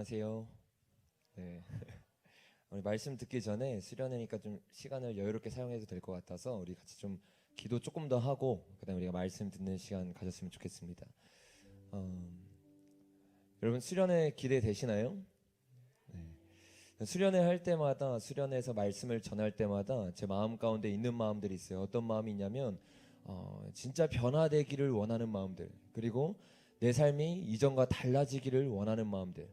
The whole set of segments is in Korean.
안녕하세요. 네. 우리 말씀 듣기 전에 수련회니까 좀 시간을 여유롭게 사용해도 될 것 같아서 우리 같이 좀 기도 조금 더 하고 그다음에 우리가 말씀 듣는 시간 가졌으면 좋겠습니다. 여러분 수련회 기대되시나요? 네. 수련회 할 때마다 수련회에서 말씀을 전할 때마다 제 마음 가운데 있는 마음들이 있어요. 어떤 마음이 있냐면 진짜 변화되기를 원하는 마음들, 그리고 내 삶이 이전과 달라지기를 원하는 마음들.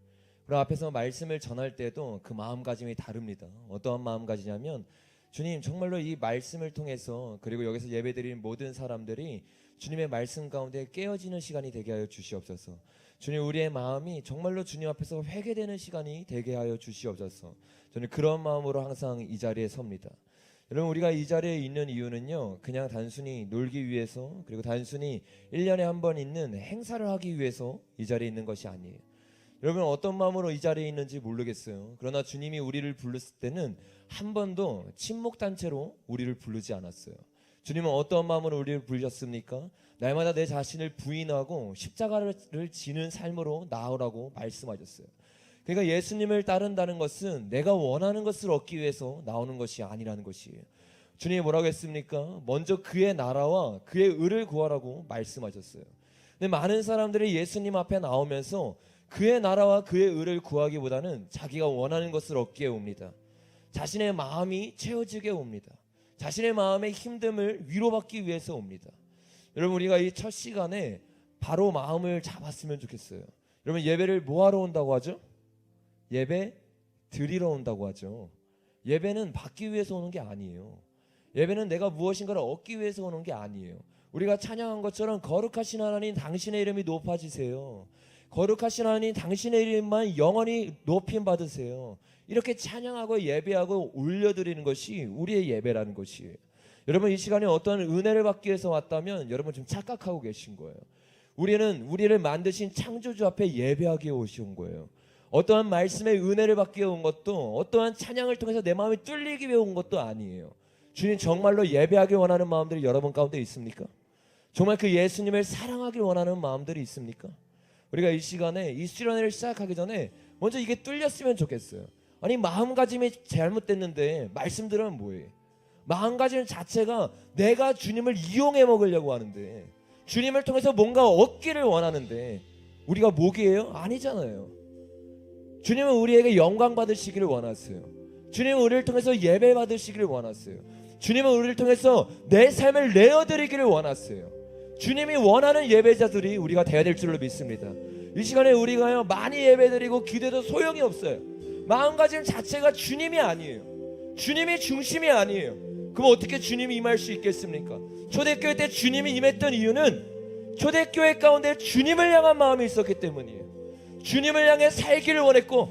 그리고 앞에서 말씀을 전할 때도 그 마음가짐이 다릅니다. 어떠한 마음가짐이냐면 주님 정말로 이 말씀을 통해서, 그리고 여기서 예배드리는 모든 사람들이 주님의 말씀 가운데 깨어지는 시간이 되게 하여 주시옵소서. 주님, 우리의 마음이 정말로 주님 앞에서 회개되는 시간이 되게 하여 주시옵소서. 저는 그런 마음으로 항상 이 자리에 섭니다. 여러분, 우리가 이 자리에 있는 이유는요, 그냥 단순히 놀기 위해서, 그리고 단순히 1년에 한 번 있는 행사를 하기 위해서 이 자리에 있는 것이 아니에요. 여러분, 어떤 마음으로 이 자리에 있는지 모르겠어요. 그러나 주님이 우리를 부르실 때는 한 번도 침묵단체로 우리를 부르지 않았어요. 주님은 어떤 마음으로 우리를 부르셨습니까? 날마다 내 자신을 부인하고 십자가를 지는 삶으로 나아오라고 말씀하셨어요. 그러니까 예수님을 따른다는 것은 내가 원하는 것을 얻기 위해서 나오는 것이 아니라는 것이에요. 주님이 뭐라고 했습니까? 먼저 그의 나라와 그의 의를 구하라고 말씀하셨어요. 근데 많은 사람들이 예수님 앞에 나오면서 그의 나라와 그의 의를 구하기보다는 자기가 원하는 것을 얻기에 옵니다. 자신의 마음이 채워지게 옵니다. 자신의 마음의 힘듦을 위로받기 위해서 옵니다. 여러분, 우리가 이 첫 시간에 바로 마음을 잡았으면 좋겠어요. 여러분, 예배를 뭐하러 온다고 하죠? 예배 드리러 온다고 하죠. 예배는 받기 위해서 오는 게 아니에요. 예배는 내가 무엇인가를 얻기 위해서 오는 게 아니에요. 우리가 찬양한 것처럼 거룩하신 하나님 당신의 이름이 높아지세요. 거룩하신 하나님 당신의 이름만 영원히 높임 받으세요. 이렇게 찬양하고 예배하고 올려드리는 것이 우리의 예배라는 것이에요. 여러분, 이 시간에 어떤 은혜를 받기 위해서 왔다면 여러분 좀 착각하고 계신 거예요. 우리를 만드신 창조주 앞에 예배하기 위해 오신 거예요. 어떠한 말씀의 은혜를 받기 위해 온 것도, 어떠한 찬양을 통해서 내 마음이 뚫리기 위해 온 것도 아니에요. 주님 정말로 예배하기 원하는 마음들이 여러분 가운데 있습니까? 정말 그 예수님을 사랑하기 원하는 마음들이 있습니까? 우리가 이 시간에 이 수련회를 시작하기 전에 먼저 이게 뚫렸으면 좋겠어요. 아니, 마음가짐이 잘못됐는데 말씀 들으면 뭐예요? 마음가짐 자체가 내가 주님을 이용해 먹으려고 하는데, 주님을 통해서 뭔가 얻기를 원하는데 우리가 목이에요? 아니잖아요. 주님은 우리에게 영광 받으시기를 원하세요. 주님은 우리를 통해서 예배 받으시기를 원하세요. 주님은 우리를 통해서 내 삶을 내어드리기를 원하세요. 주님이 원하는 예배자들이 우리가 되어야 될 줄로 믿습니다. 이 시간에 우리가요 많이 예배드리고 기도해도 소용이 없어요. 마음가짐 자체가 주님이 아니에요. 주님이 중심이 아니에요. 그럼 어떻게 주님이 임할 수 있겠습니까? 초대교회 때 주님이 임했던 이유는 초대교회 가운데 주님을 향한 마음이 있었기 때문이에요. 주님을 향해 살기를 원했고,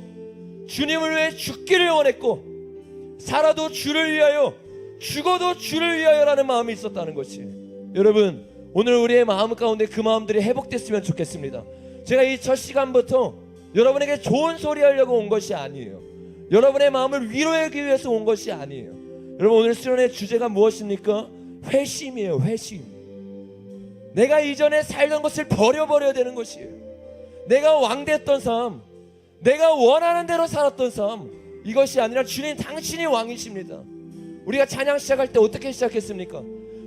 주님을 위해 죽기를 원했고, 살아도 주를 위하여 죽어도 주를 위하여라는 마음이 있었다는 것이에요. 여러분, 오늘 우리의 마음 가운데 그 마음들이 회복됐으면 좋겠습니다. 제가 이 첫 시간부터 여러분에게 좋은 소리 하려고 온 것이 아니에요. 여러분의 마음을 위로하기 위해서 온 것이 아니에요. 여러분, 오늘 수련의 주제가 무엇입니까? 회심이에요. 회심. 내가 이전에 살던 것을 버려버려야 되는 것이에요. 내가 왕됐던 삶, 내가 원하는 대로 살았던 삶, 이것이 아니라 주님 당신이 왕이십니다. 우리가 찬양 시작할 때 어떻게 시작했습니까?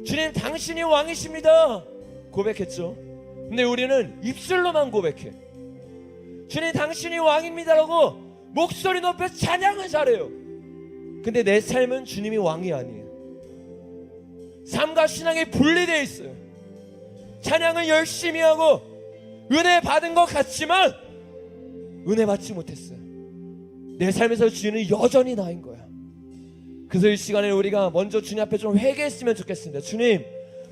주님 당신이 왕이십니다 고백했죠. 근데 우리는 입술로만 고백해. 주님 당신이 왕입니다라고 목소리 높여서 찬양은 잘해요. 근데 내 삶은 주님이 왕이 아니에요. 삶과 신앙이 분리되어 있어요. 찬양을 열심히 하고 은혜 받은 것 같지만 은혜 받지 못했어요. 내 삶에서 주님은 여전히 나인 거야. 그래서 이 시간에 우리가 먼저 주님 앞에 좀 회개했으면 좋겠습니다. 주님,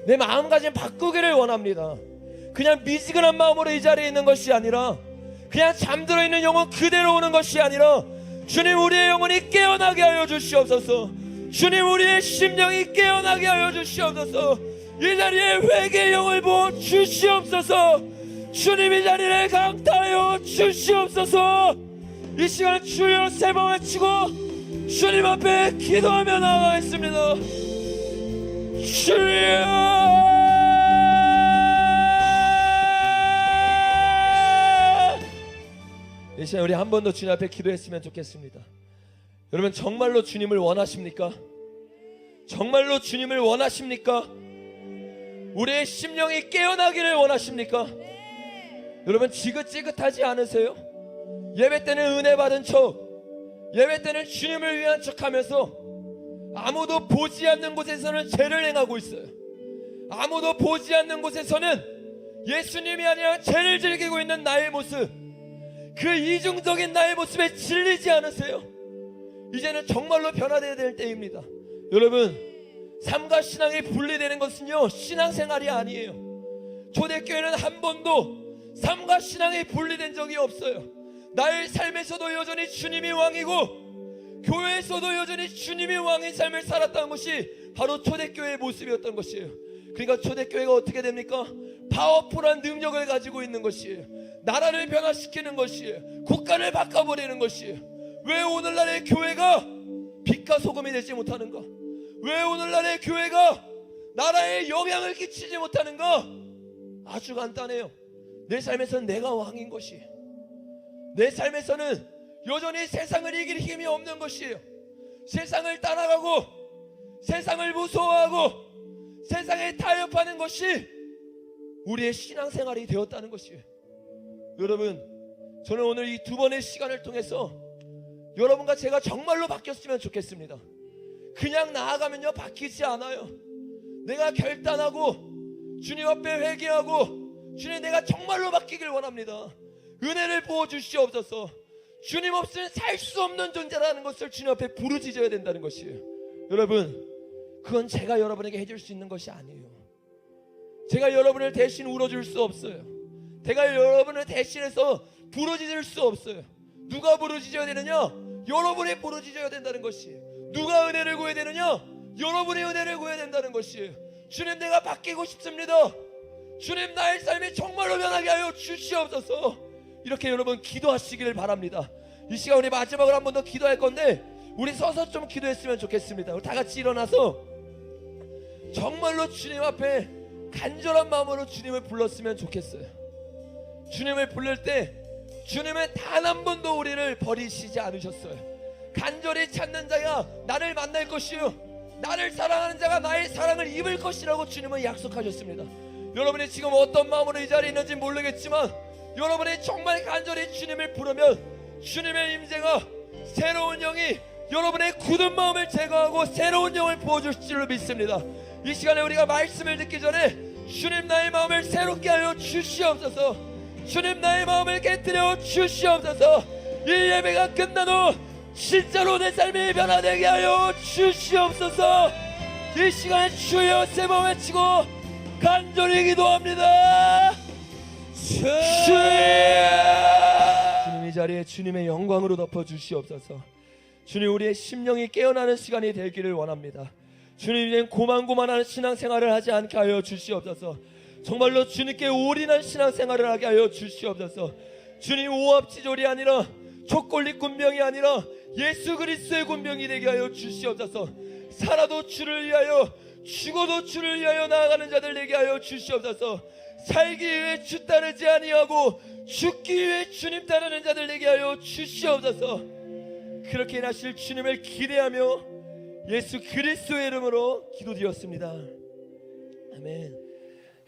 내 마음가짐 바꾸기를 원합니다. 그냥 미지근한 마음으로 이 자리에 있는 것이 아니라, 그냥 잠들어 있는 영혼 그대로 오는 것이 아니라, 주님 우리의 영혼이 깨어나게 하여 주시옵소서. 주님 우리의 심령이 깨어나게 하여 주시옵소서. 이 자리에 회개의 영을 부어 주시옵소서. 주님 이 자리를 강타하여 주시옵소서. 이 시간 주여 세 번 외치고 주님 앞에 기도하며 나아가겠습니다. 주여, 이 시간 우리 한 번 더 주님 앞에 기도했으면 좋겠습니다. 여러분, 정말로 주님을 원하십니까? 정말로 주님을 원하십니까? 우리의 심령이 깨어나기를 원하십니까? 여러분, 지긋지긋하지 않으세요? 예배 때는 은혜 받은 척, 예배 때는 주님을 위한 척 하면서 아무도 보지 않는 곳에서는 죄를 행하고 있어요. 아무도 보지 않는 곳에서는 예수님이 아니라 죄를 즐기고 있는 나의 모습, 그 이중적인 나의 모습에 질리지 않으세요? 이제는 정말로 변화되어야 될 때입니다. 여러분, 삶과 신앙이 분리되는 것은요, 신앙생활이 아니에요. 초대교회는 한 번도 삶과 신앙이 분리된 적이 없어요. 나의 삶에서도 여전히 주님이 왕이고 교회에서도 여전히 주님이 왕인 삶을 살았다는 것이 바로 초대교회의 모습이었던 것이에요. 그러니까 초대교회가 어떻게 됩니까? 파워풀한 능력을 가지고 있는 것이에요. 나라를 변화시키는 것이에요. 국가를 바꿔버리는 것이에요. 왜 오늘날의 교회가 빛과 소금이 되지 못하는가? 왜 오늘날의 교회가 나라에 영향을 끼치지 못하는가? 아주 간단해요. 내 삶에서는 내가 왕인 것이에요. 내 삶에서는 여전히 세상을 이길 힘이 없는 것이에요. 세상을 따라가고 세상을 무서워하고 세상에 타협하는 것이 우리의 신앙생활이 되었다는 것이에요. 여러분, 저는 오늘 이 두 번의 시간을 통해서 여러분과 제가 정말로 바뀌었으면 좋겠습니다. 그냥 나아가면요 바뀌지 않아요. 내가 결단하고 주님 앞에 회개하고 주님, 내가 정말로 바뀌길 원합니다. 은혜를 부어주시옵소서. 주님 없이는 살 수 없는 존재라는 것을 주님 앞에 부르짖어야 된다는 것이에요. 여러분, 그건 제가 여러분에게 해줄 수 있는 것이 아니에요. 제가 여러분을 대신 울어줄 수 없어요. 제가 여러분을 대신해서 부르짖을 수 없어요. 누가 부르짖어야 되느냐? 여러분이 부르짖어야 된다는 것이에요. 누가 은혜를 구해야 되느냐? 여러분이 은혜를 구해야 된다는 것이에요. 주님, 내가 바뀌고 싶습니다. 주님, 나의 삶이 정말로 변하게 하여 주시옵소서. 이렇게 여러분 기도하시기를 바랍니다. 이 시간 우리 마지막으로 한 번 더 기도할 건데, 우리 서서 좀 기도했으면 좋겠습니다. 우리 다 같이 일어나서 정말로 주님 앞에 간절한 마음으로 주님을 불렀으면 좋겠어요. 주님을 부를 때 주님은 단 한 번도 우리를 버리시지 않으셨어요. 간절히 찾는 자가 나를 만날 것이요, 나를 사랑하는 자가 나의 사랑을 입을 것이라고 주님은 약속하셨습니다. 여러분이 지금 어떤 마음으로 이 자리에 있는지 모르겠지만, 여러분이 정말 간절히 주님을 부르면 주님의 임재가, 새로운 영이 여러분의 굳은 마음을 제거하고 새로운 영을 부어주실 줄로 믿습니다. 이 시간에 우리가 말씀을 듣기 전에 주님, 나의 마음을 새롭게 하여 주시옵소서. 주님, 나의 마음을 깨뜨려 주시옵소서. 이 예배가 끝난 후 진짜로 내 삶이 변화되게 하여 주시옵소서. 이 시간에 주여 세 번 외치고 간절히 기도합니다. 주여! 주님, 이 자리에 주님의 영광으로 덮어 주시옵소서. 주님, 우리의 심령이 깨어나는 시간이 되기를 원합니다. 주님, 이젠 고만고만한 신앙생활을 하지 않게 하여 주시옵소서. 정말로 주님께 올인한 신앙생활을 하게 하여 주시옵소서. 주님, 오합지졸이 아니라 족골리 군병이 아니라 예수 그리스도의 군병이 되게 하여 주시옵소서. 살아도 주를 위하여 죽어도 주를 위하여 나아가는 자들 되게 하여 주시옵소서. 살기 위해 주 따르지 아니하고 죽기 위해 주님 따르는 자들 되게 하여 주시옵소서. 그렇게 하실 주님을 기대하며 예수 그리스도의 이름으로 기도드렸습니다. 아멘.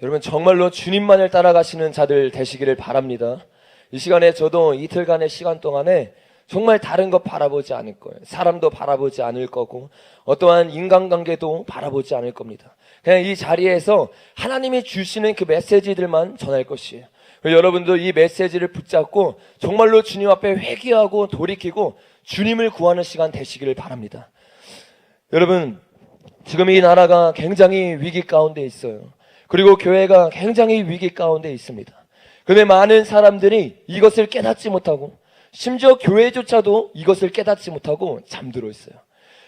여러분, 정말로 주님만을 따라가시는 자들 되시기를 바랍니다. 이 시간에 저도 이틀간의 시간 동안에 정말 다른 것 바라보지 않을 거예요. 사람도 바라보지 않을 거고 어떠한 인간관계도 바라보지 않을 겁니다. 그냥 이 자리에서 하나님이 주시는 그 메시지들만 전할 것이에요. 여러분도 이 메시지를 붙잡고 정말로 주님 앞에 회개하고 돌이키고 주님을 구하는 시간 되시기를 바랍니다. 여러분, 지금 이 나라가 굉장히 위기 가운데 있어요. 그리고 교회가 굉장히 위기 가운데 있습니다. 그런데 많은 사람들이 이것을 깨닫지 못하고, 심지어 교회조차도 이것을 깨닫지 못하고 잠들어 있어요.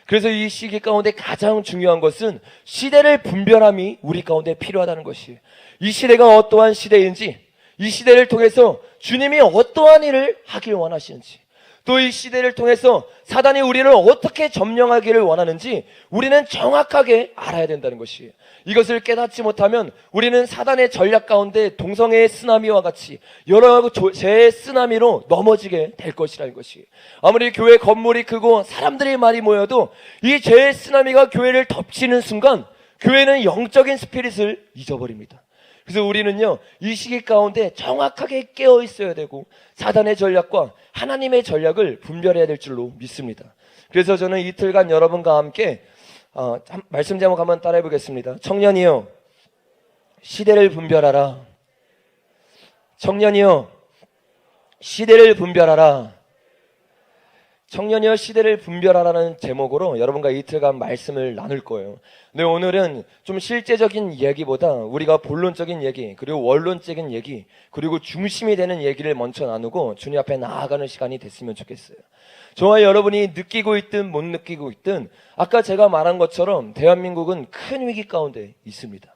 그래서 이 시기 가운데 가장 중요한 것은 시대를 분별함이 우리 가운데 필요하다는 것이에요. 이 시대가 어떠한 시대인지, 이 시대를 통해서 주님이 어떠한 일을 하길 원하시는지, 또 이 시대를 통해서 사단이 우리를 어떻게 점령하기를 원하는지 우리는 정확하게 알아야 된다는 것이에요. 이것을 깨닫지 못하면 우리는 사단의 전략 가운데 동성애의 쓰나미와 같이 여러 죄의 쓰나미로 넘어지게 될 것이라는 것이에요. 아무리 교회 건물이 크고 사람들이 많이 모여도 이 죄의 쓰나미가 교회를 덮치는 순간 교회는 영적인 스피릿을 잊어버립니다. 그래서 우리는요, 이 시기 가운데 정확하게 깨어 있어야 되고 사단의 전략과 하나님의 전략을 분별해야 될 줄로 믿습니다. 그래서 저는 이틀간 여러분과 함께 말씀 제목 한번 따라해 보겠습니다. 청년이여, 시대를 분별하라. 청년이여, 시대를 분별하라. 청년이여, 시대를 분별하라는 제목으로 여러분과 이틀간 말씀을 나눌 거예요. 근데 오늘은 좀 실제적인 얘기보다 우리가 본론적인 얘기, 그리고 원론적인 얘기, 그리고 중심이 되는 얘기를 먼저 나누고 주님 앞에 나아가는 시간이 됐으면 좋겠어요. 저와 여러분이 느끼고 있든 못 느끼고 있든 아까 제가 말한 것처럼 대한민국은 큰 위기 가운데 있습니다.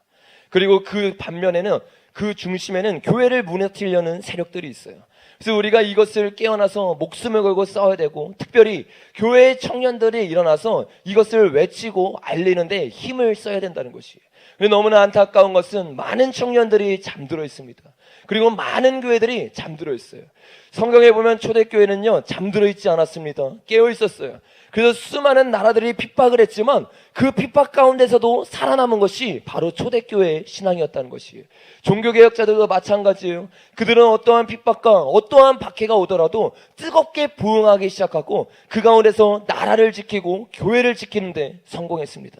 그리고 그 반면에는 그 중심에는 교회를 무너뜨리려는 세력들이 있어요. 그래서 우리가 이것을 깨어나서 목숨을 걸고 싸워야 되고, 특별히 교회의 청년들이 일어나서 이것을 외치고 알리는데 힘을 써야 된다는 것이에요. 그런데 너무나 안타까운 것은 많은 청년들이 잠들어 있습니다. 그리고 많은 교회들이 잠들어 있어요. 성경에 보면 초대교회는요, 잠들어 있지 않았습니다. 깨어 있었어요. 그래서 수많은 나라들이 핍박을 했지만 그 핍박 가운데서도 살아남은 것이 바로 초대교회의 신앙이었다는 것이에요. 종교개혁자들도 마찬가지예요. 그들은 어떠한 핍박과 어떠한 박해가 오더라도 뜨겁게 부응하기 시작하고 그 가운데서 나라를 지키고 교회를 지키는데 성공했습니다.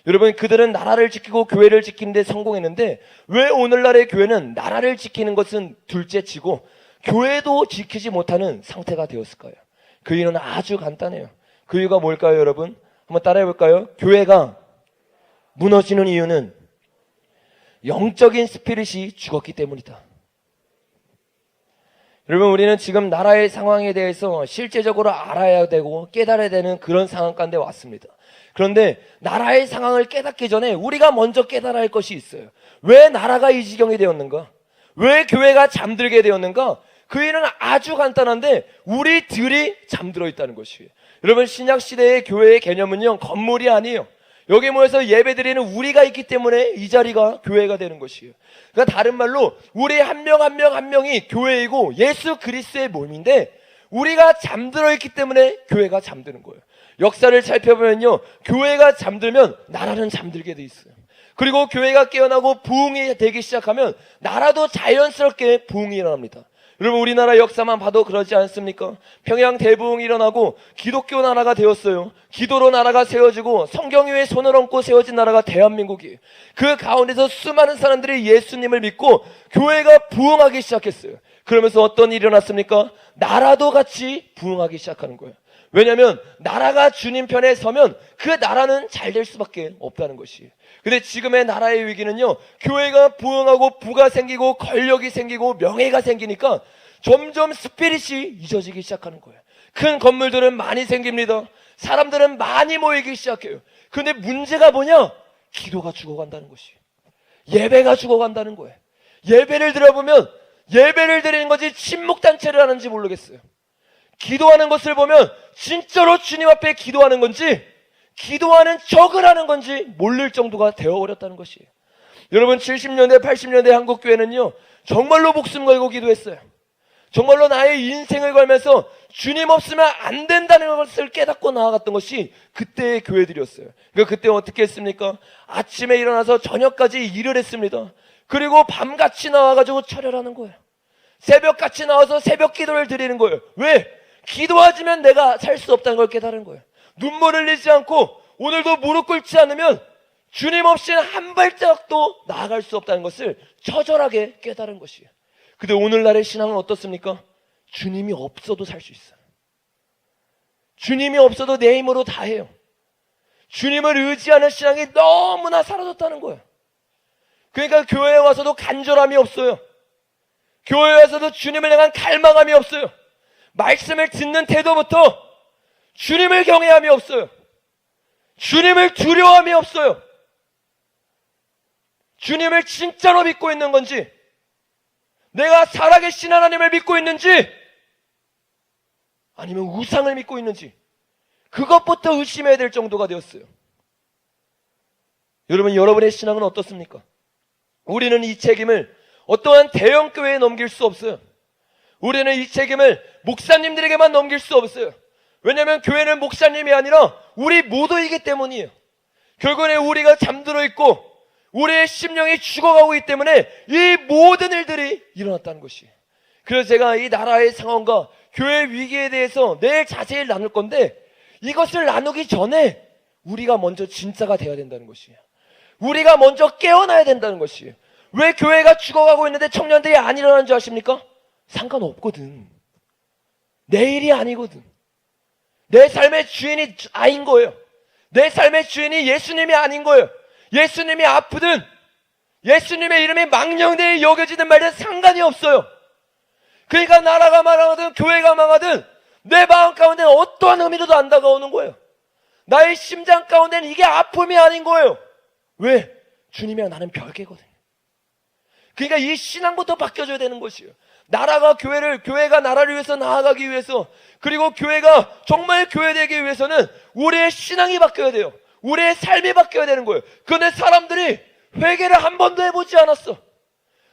여러분, 그들은 나라를 지키고 교회를 지키는데 성공했는데 왜 오늘날의 교회는 나라를 지키는 것은 둘째치고 교회도 지키지 못하는 상태가 되었을까요? 그 이유는 아주 간단해요. 그 이유가 뭘까요, 여러분? 한번 따라해 볼까요? 교회가 무너지는 이유는 영적인 스피릿이 죽었기 때문이다. 여러분, 우리는 지금 나라의 상황에 대해서 실제적으로 알아야 되고 깨달아야 되는 그런 상황 가운데 왔습니다. 그런데 나라의 상황을 깨닫기 전에 우리가 먼저 깨달아야 할 것이 있어요. 왜 나라가 이 지경이 되었는가? 왜 교회가 잠들게 되었는가? 그 일은 아주 간단한데 우리들이 잠들어 있다는 것이에요. 여러분, 신약시대의 교회의 개념은요, 건물이 아니에요. 여기 모여서 예배드리는 우리가 있기 때문에 이 자리가 교회가 되는 것이에요. 그러니까 다른 말로 우리 한 명 한 명 한 명이 교회이고 예수 그리스도의 몸인데 우리가 잠들어 있기 때문에 교회가 잠드는 거예요. 역사를 살펴보면요, 교회가 잠들면 나라는 잠들게 돼 있어요. 그리고 교회가 깨어나고 부흥이 되기 시작하면 나라도 자연스럽게 부흥이 일어납니다. 여러분, 우리나라 역사만 봐도 그러지 않습니까? 평양 대부흥이 일어나고 기독교 나라가 되었어요. 기도로 나라가 세워지고 성경 위에 손을 얹고 세워진 나라가 대한민국이에요. 그 가운데서 수많은 사람들이 예수님을 믿고 교회가 부흥하기 시작했어요. 그러면서 어떤 일이 일어났습니까? 나라도 같이 부흥하기 시작하는 거예요. 왜냐하면 나라가 주님 편에 서면 그 나라는 잘 될 수밖에 없다는 것이에요. 근데 지금의 나라의 위기는요, 교회가 부흥하고 부가 생기고 권력이 생기고 명예가 생기니까 점점 스피릿이 잊어지기 시작하는 거예요. 큰 건물들은 많이 생깁니다. 사람들은 많이 모이기 시작해요. 근데 문제가 뭐냐? 기도가 죽어간다는 것이에요. 예배가 죽어간다는 거예요. 예배를 들어보면 예배를 드리는 건지 침묵단체를 하는지 모르겠어요. 기도하는 것을 보면 진짜로 주님 앞에 기도하는 건지 기도하는 척을 하는 건지 모를 정도가 되어버렸다는 것이에요. 여러분, 70년대 80년대 한국교회는요, 정말로 목숨 걸고 기도했어요. 정말로 나의 인생을 걸면서 주님 없으면 안 된다는 것을 깨닫고 나아갔던 것이 그때의 교회들이었어요. 그러니까 그때 어떻게 했습니까? 아침에 일어나서 저녁까지 일을 했습니다. 그리고 밤같이 나와가지고 철혈하는 거예요. 새벽같이 나와서 새벽 기도를 드리는 거예요. 왜? 기도하지면 내가 살 수 없다는 걸 깨달은 거예요. 눈물을 흘리지 않고 오늘도 무릎 꿇지 않으면 주님 없이는 한 발짝도 나아갈 수 없다는 것을 처절하게 깨달은 것이에요. 근데 오늘날의 신앙은 어떻습니까? 주님이 없어도 살 수 있어요. 주님이 없어도 내 힘으로 다 해요. 주님을 의지하는 신앙이 너무나 사라졌다는 거예요. 그러니까 교회에 와서도 간절함이 없어요. 교회에 와서도 주님을 향한 갈망함이 없어요. 말씀을 듣는 태도부터 주님을 경외함이 없어요. 주님을 두려워함이 없어요. 주님을 진짜로 믿고 있는 건지, 내가 살아계신 하나님을 믿고 있는지, 아니면 우상을 믿고 있는지 그것부터 의심해야 될 정도가 되었어요. 여러분, 여러분의 신앙은 어떻습니까? 우리는 이 책임을 어떠한 대형 교회에 넘길 수 없어요. 우리는 이 책임을 목사님들에게만 넘길 수 없어요. 왜냐하면 교회는 목사님이 아니라 우리 모두이기 때문이에요. 결국에 우리가 잠들어 있고 우리의 심령이 죽어가고 있기 때문에 이 모든 일들이 일어났다는 것이에요. 그래서 제가 이 나라의 상황과 교회의 위기에 대해서 내일 자세히 나눌 건데, 이것을 나누기 전에 우리가 먼저 진짜가 되어야 된다는 것이에요. 우리가 먼저 깨어나야 된다는 것이에요. 왜 교회가 죽어가고 있는데 청년들이 안 일어나는 줄 아십니까? 상관없거든. 내 일이 아니거든. 내 삶의 주인이 아닌 거예요. 내 삶의 주인이 예수님이 아닌 거예요. 예수님이 아프든 예수님의 이름이 망령되이 여겨지든 말든 상관이 없어요. 그러니까 나라가 망하든 교회가 망하든 내 마음 가운데는 어떠한 의미로도 안 다가오는 거예요. 나의 심장 가운데는 이게 아픔이 아닌 거예요. 왜? 주님이랑 나는 별개거든요. 그러니까 이 신앙부터 바뀌어줘야 되는 것이에요. 교회가 나라를 위해서 나아가기 위해서, 그리고 교회가 정말 교회되기 위해서는 우리의 신앙이 바뀌어야 돼요. 우리의 삶이 바뀌어야 되는 거예요. 그런데 사람들이 회개를 한 번도 해보지 않았어.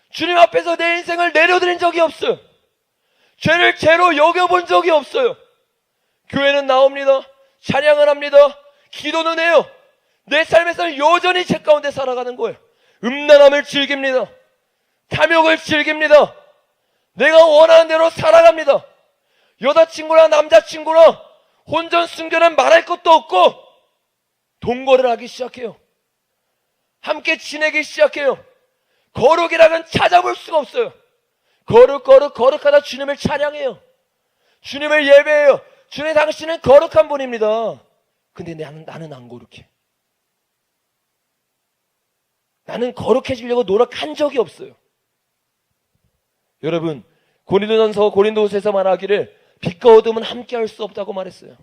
주님 앞에서 내 인생을 내려드린 적이 없어요. 죄를 죄로 여겨본 적이 없어요. 교회는 나옵니다. 찬양을 합니다. 기도는 해요. 내 삶에서 여전히 죄 가운데 살아가는 거예요. 음란함을 즐깁니다. 탐욕을 즐깁니다. 내가 원하는 대로 살아갑니다. 여자친구랑 남자친구랑 혼전 순결은 말할 것도 없고 동거를 하기 시작해요. 함께 지내기 시작해요. 거룩이라는 찾아볼 수가 없어요. 거룩하다 주님을 찬양해요. 주님을 예배해요. 주님, 당신은 거룩한 분입니다. 근데 나는 안 거룩해. 나는 거룩해지려고 노력한 적이 없어요. 여러분, 고린도후서에서 말하기를 빛과 어둠은 함께할 수 없다고 말했어요.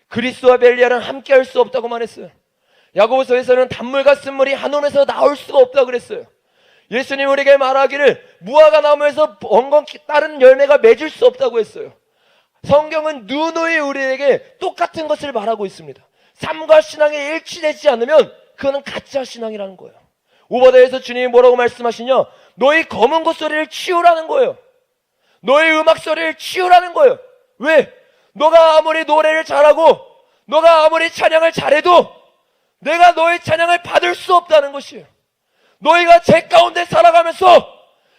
그리스도와 벨리알은 함께할 수 없다고 말했어요. 야고보서에서는 단물과 쓴물이 한 원에서 나올 수가 없다고 그랬어요. 예수님 우리에게 말하기를 무화과 나무에서 엉겅퀴 따른 열매가 맺을 수 없다고 했어요. 성경은 누누이 우리에게 똑같은 것을 말하고 있습니다. 삶과 신앙이 일치되지 않으면 그거는 가짜 신앙이라는 거예요. 오버더에서 주님이 뭐라고 말씀하시냐? 너희 검은 것 소리를 치우라는 거예요. 너희 음악 소리를 치우라는 거예요. 왜? 너가 아무리 노래를 잘하고 너가 아무리 찬양을 잘해도 내가 너의 찬양을 받을 수 없다는 것이에요. 너희가 죄 가운데 살아가면서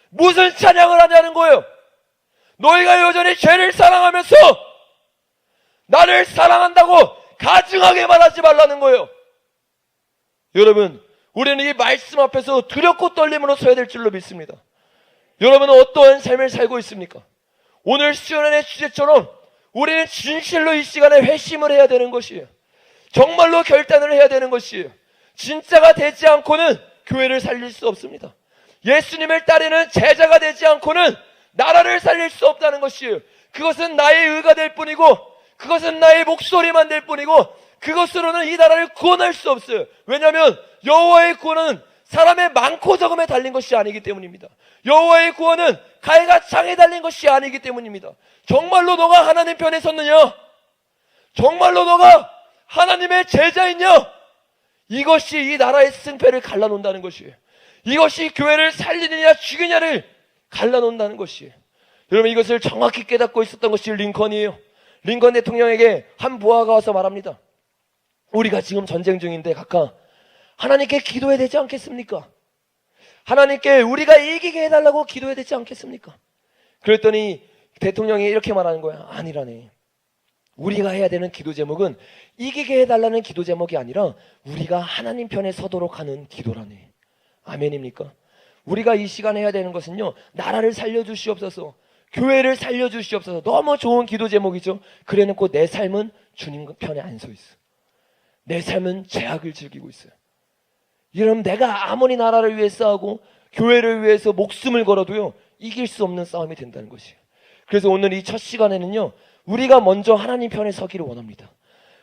무슨 찬양을 하냐는 거예요. 너희가 여전히 죄를 사랑하면서 나를 사랑한다고 가증하게 말하지 말라는 거예요. 여러분, 우리는 이 말씀 앞에서 두렵고 떨림으로 서야 될 줄로 믿습니다. 여러분은 어떠한 삶을 살고 있습니까? 오늘 수련의 주제처럼 우리는 진실로 이 시간에 회심을 해야 되는 것이에요. 정말로 결단을 해야 되는 것이에요. 진짜가 되지 않고는 교회를 살릴 수 없습니다. 예수님을 따르는 제자가 되지 않고는 나라를 살릴 수 없다는 것이에요. 그것은 나의 의가 될 뿐이고, 그것은 나의 목소리만 될 뿐이고, 그것으로는 이 나라를 구원할 수 없어요. 왜냐하면 여호와의 구원은 사람의 많고 적음에 달린 것이 아니기 때문입니다. 여호와의 구원은 칼과 창에 달린 것이 아니기 때문입니다. 정말로 너가 하나님 편에 섰느냐? 정말로 너가 하나님의 제자이냐? 이것이 이 나라의 승패를 갈라놓는다는 것이에요. 이것이 교회를 살리느냐 죽이냐를 갈라놓는다는 것이에요. 여러분, 이것을 정확히 깨닫고 있었던 것이 링컨이에요. 링컨 대통령에게 한 부하가 와서 말합니다. 우리가 지금 전쟁 중인데 각하, 하나님께 기도해야 되지 않겠습니까? 하나님께 우리가 이기게 해달라고 기도해야 되지 않겠습니까? 그랬더니 대통령이 이렇게 말하는 거야. 아니라네. 우리가 해야 되는 기도 제목은 이기게 해달라는 기도 제목이 아니라 우리가 하나님 편에 서도록 하는 기도라네. 아멘입니까? 우리가 이 시간에 해야 되는 것은요, 나라를 살려주시옵소서, 교회를 살려주시옵소서. 너무 좋은 기도 제목이죠. 그래놓고 내 삶은 주님 편에 안 서 있어. 내 삶은 죄악을 즐기고 있어요. 여러분, 내가 아무리 나라를 위해 싸우고 교회를 위해서 목숨을 걸어도요, 이길 수 없는 싸움이 된다는 것이에요. 그래서 오늘 이 첫 시간에는요, 우리가 먼저 하나님 편에 서기를 원합니다.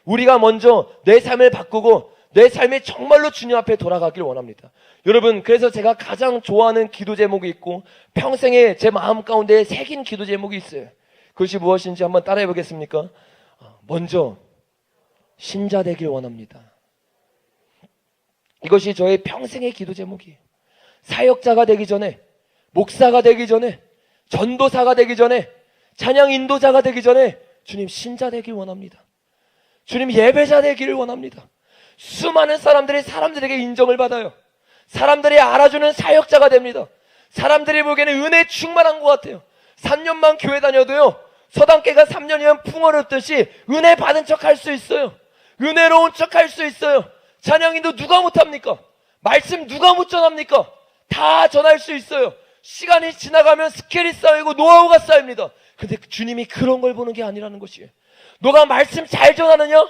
우리가 먼저 내 삶을 바꾸고 내 삶이 정말로 주님 앞에 돌아가기를 원합니다. 여러분, 그래서 제가 가장 좋아하는 기도 제목이 있고 평생에 제 마음 가운데 새긴 기도 제목이 있어요. 그것이 무엇인지 한번 따라해 보겠습니까? 먼저 신자 되길 원합니다. 이것이 저의 평생의 기도 제목이에요. 사역자가 되기 전에, 목사가 되기 전에, 전도사가 되기 전에, 찬양 인도자가 되기 전에 주님 신자 되길 원합니다. 주님 예배자 되기를 원합니다. 수많은 사람들이 사람들에게 인정을 받아요. 사람들이 알아주는 사역자가 됩니다. 사람들이 보기에는 은혜 충만한 것 같아요. 3년만 교회 다녀도요, 서당계가 3년이면 풍어롭듯이 은혜 받은 척 할 수 있어요. 은혜로운 척 할 수 있어요. 찬양인도 누가 못합니까? 말씀 누가 못 전합니까? 다 전할 수 있어요. 시간이 지나가면 스킬이 쌓이고 노하우가 쌓입니다. 근데 주님이 그런 걸 보는 게 아니라는 것이에요. 너가 말씀 잘 전하느냐?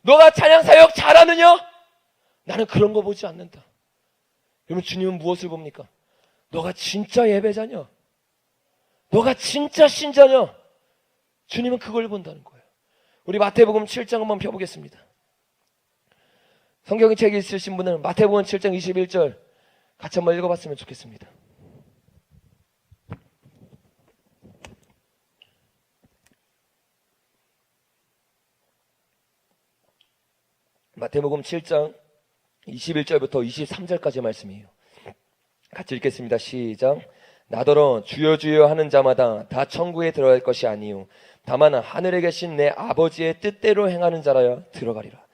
너가 찬양 사역 잘하느냐? 나는 그런 거 보지 않는다. 그러면 주님은 무엇을 봅니까? 너가 진짜 예배자냐? 너가 진짜 신자냐? 주님은 그걸 본다는 거예요. 우리 마태복음 7장 한번 펴보겠습니다. 성경의 책이 있으신 분은 마태복음 7장 21절 같이 한번 읽어봤으면 좋겠습니다. 마태복음 7장 21절부터 23절까지 말씀이에요. 같이 읽겠습니다. 시작. 나더러 주여 주여 하는 자마다 다 천국에 들어갈 것이 아니요 다만 하늘에 계신 내 아버지의 뜻대로 행하는 자라야 들어가리라.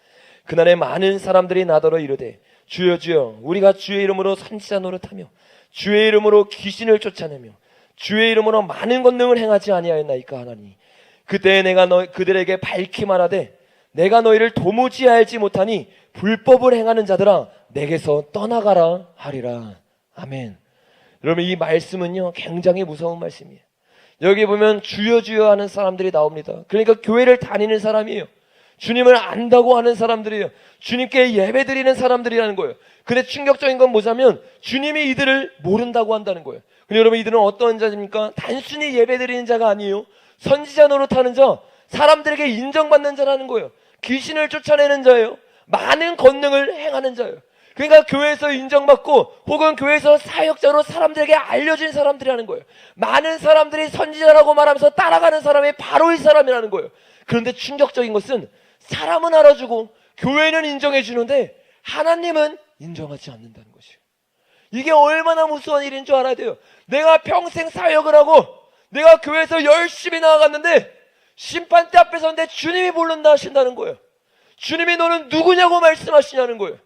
그날에 많은 사람들이 나더러 이르되 주여 주여 우리가 주의 이름으로 선지자 노릇하며 주의 이름으로 귀신을 쫓아내며 주의 이름으로 많은 권능을 행하지 아니하였나이까 하나니 그때 내가 그들에게 밝히 말하되 내가 너희를 도무지 알지 못하니 불법을 행하는 자들아 내게서 떠나가라 하리라. 아멘. 여러분 이 말씀은요 굉장히 무서운 말씀이에요. 여기 보면 주여 주여 하는 사람들이 나옵니다. 그러니까 교회를 다니는 사람이에요. 주님을 안다고 하는 사람들이에요. 주님께 예배드리는 사람들이라는 거예요. 근데 충격적인 건 뭐냐면 주님이 이들을 모른다고 한다는 거예요. 근데 여러분 이들은 어떤 자입니까? 단순히 예배드리는 자가 아니에요. 선지자 노릇하는 자, 사람들에게 인정받는 자라는 거예요. 귀신을 쫓아내는 자예요. 많은 권능을 행하는 자예요. 그러니까 교회에서 인정받고 혹은 교회에서 사역자로 사람들에게 알려진 사람들이라는 거예요. 많은 사람들이 선지자라고 말하면서 따라가는 사람이 바로 이 사람이라는 거예요. 그런데 충격적인 것은 사람은 알아주고 교회는 인정해 주는데 하나님은 인정하지 않는다는 것이에요. 이게 얼마나 무서운 일인 줄 알아야 돼요. 내가 평생 사역을 하고 내가 교회에서 열심히 나아갔는데 심판대 앞에 섰는데 주님이 모른다 하신다는 거예요. 주님이 너는 누구냐고 말씀하시냐는 거예요.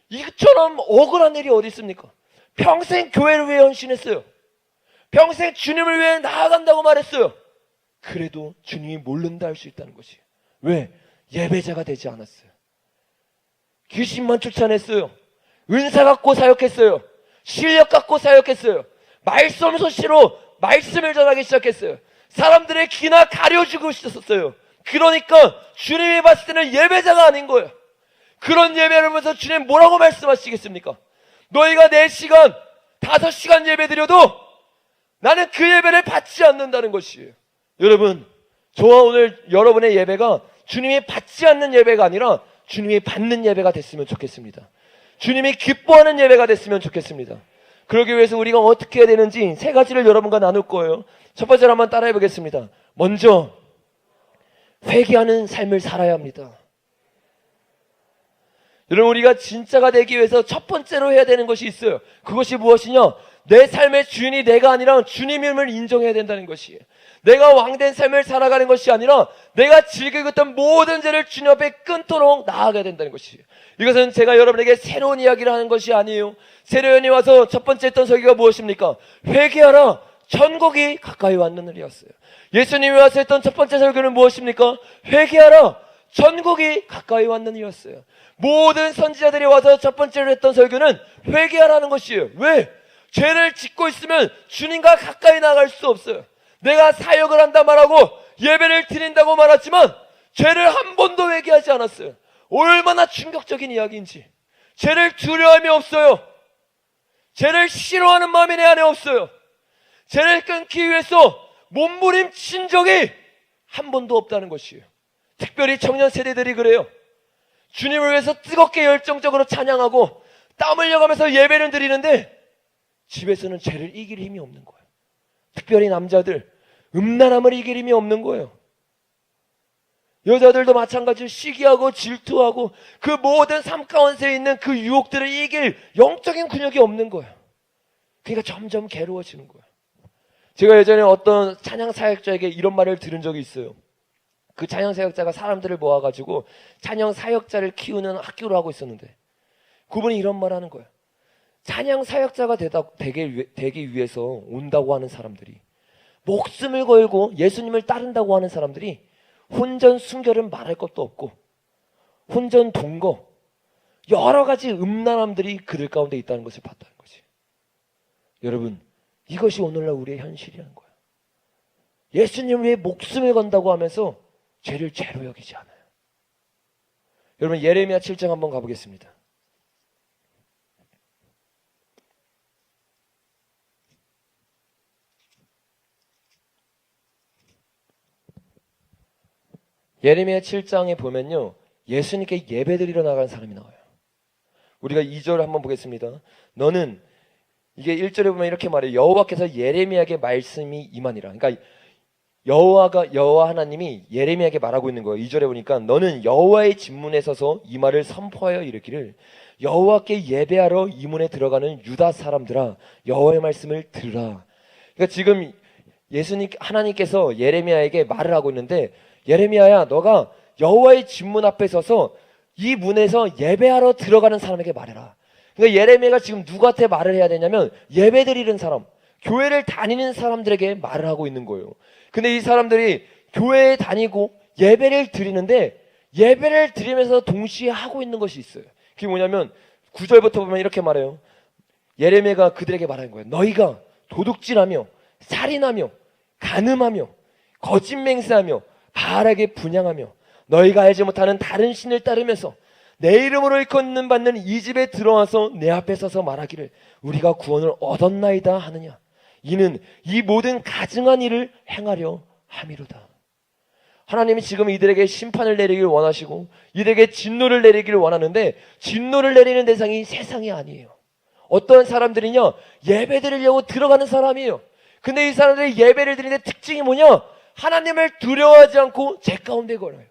이처럼 억울한 일이 어디 있습니까? 평생 교회를 위해 헌신했어요. 평생 주님을 위해 나아간다고 말했어요. 그래도 주님이 모른다 할 수 있다는 것이에요. 왜? 예배자가 되지 않았어요. 귀신만 쫓아냈어요. 은사 갖고 사역했어요. 실력 갖고 사역했어요. 말씀 솜씨로 말씀을 전하기 시작했어요. 사람들의 귀나 가려주고 있었어요. 그러니까 주님이 봤을 때는 예배자가 아닌 거예요. 그런 예배를 보면서 주님 뭐라고 말씀하시겠습니까? 너희가 4시간, 5시간 예배 드려도 나는 그 예배를 받지 않는다는 것이에요. 여러분, 저와 오늘 여러분의 예배가 주님이 받지 않는 예배가 아니라 주님이 받는 예배가 됐으면 좋겠습니다. 주님이 기뻐하는 예배가 됐으면 좋겠습니다. 그러기 위해서 우리가 어떻게 해야 되는지 3가지를 여러분과 나눌 거예요. 첫 번째로 한번 따라해 보겠습니다. 먼저 회개하는 삶을 살아야 합니다. 여러분 우리가 진짜가 되기 위해서 첫 번째로 해야 되는 것이 있어요. 그것이 무엇이냐? 내 삶의 주인이 내가 아니라 주님임을 인정해야 된다는 것이에요. 내가 왕된 삶을 살아가는 것이 아니라 내가 즐기고 있던 모든 죄를 주님 앞에 끊도록 나아가야 된다는 것이에요. 이것은 제가 여러분에게 새로운 이야기를 하는 것이 아니에요. 세례요한이 와서 첫 번째 했던 설교가 무엇입니까? 회개하라, 천국이 가까이 왔느니라였어요. 예수님이 와서 했던 첫 번째 설교는 무엇입니까? 회개하라, 천국이 가까이 왔느니라였어요. 모든 선지자들이 와서 첫 번째로 했던 설교는 회개하라는 것이에요. 왜? 죄를 짓고 있으면 주님과 가까이 나갈 수 없어요. 내가 사역을 한다 말하고 예배를 드린다고 말하지만 죄를 한 번도 회개하지 않았어요. 얼마나 충격적인 이야기인지. 죄를 두려움이 없어요. 죄를 싫어하는 마음이 내 안에 없어요. 죄를 끊기 위해서 몸부림친 적이 한 번도 없다는 것이에요. 특별히 청년 세대들이 그래요. 주님을 위해서 뜨겁게 열정적으로 찬양하고 땀 흘려가면서 예배를 드리는데 집에서는 죄를 이길 힘이 없는 거예요. 특별히 남자들, 음란함을 이길 힘이 없는 거예요. 여자들도 마찬가지로 시기하고 질투하고 그 모든 삶 가운데 있는 그 유혹들을 이길 영적인 근육이 없는 거예요. 그러니까 점점 괴로워지는 거예요. 제가 예전에 어떤 찬양 사역자에게 이런 말을 들은 적이 있어요. 그 찬양 사역자가 사람들을 모아가지고 찬양 사역자를 키우는 학교를 하고 있었는데 그분이 이런 말 하는 거예요. 찬양 사역자가 되기 위해서 온다고 하는 사람들이, 목숨을 걸고 예수님을 따른다고 하는 사람들이 혼전 순결은 말할 것도 없고 혼전 동거 여러 가지 음란함들이 그들 가운데 있다는 것을 봤다는 거지. 여러분, 이것이 오늘날 우리의 현실이라는 거예요. 예수님 위해 목숨을 건다고 하면서 죄를 죄로 여기지 않아요. 여러분, 예레미야 7장 한번 가보겠습니다. 예레미야 7장에 보면요, 예수님께 예배드리러 나가는 사람이 나와요. 우리가 2절 한번 보겠습니다. 너는, 이게 1절에 보면 이렇게 말해요. 여호와께서 예레미야에게 말씀이 임하니라. 그러니까 여호와 하나님이 예레미야에게 말하고 있는 거예요. 2절에 보니까 너는 여호와의 집문에 서서 이 말을 선포하여 이르기를, 여호와께 예배하러 이 문에 들어가는 유다 사람들아, 여호와의 말씀을 들으라. 그러니까 지금 하나님께서 예레미야에게 말을 하고 있는데, 예레미야야, 너가 여호와의 집문 앞에 서서 이 문에서 예배하러 들어가는 사람에게 말해라. 그러니까 예레미야가 지금 누구한테 말을 해야 되냐면 예배드리는 사람, 교회를 다니는 사람들에게 말을 하고 있는 거예요. 근데 이 사람들이 교회에 다니고 예배를 드리는데 예배를 드리면서 동시에 하고 있는 것이 있어요. 그게 뭐냐면 9절부터 보면 이렇게 말해요. 예레미야가 그들에게 말하는 거예요. 너희가 도둑질하며 살인하며 간음하며 거짓 맹세하며 바알에게 분향하며 너희가 알지 못하는 다른 신을 따르면서 내 이름으로 일컫는 받는 이 집에 들어와서 내 앞에 서서 말하기를 우리가 구원을 얻었나이다 하느냐. 이는 이 모든 가증한 일을 행하려 함이로다. 하나님이 지금 이들에게 심판을 내리길 원하시고 이들에게 진노를 내리기를 원하는데, 진노를 내리는 대상이 세상이 아니에요. 어떤 사람들이냐, 예배 드리려고 들어가는 사람이에요. 근데 이 사람들이 예배를 드리는데 특징이 뭐냐, 하나님을 두려워하지 않고 죄 가운데 걸어요.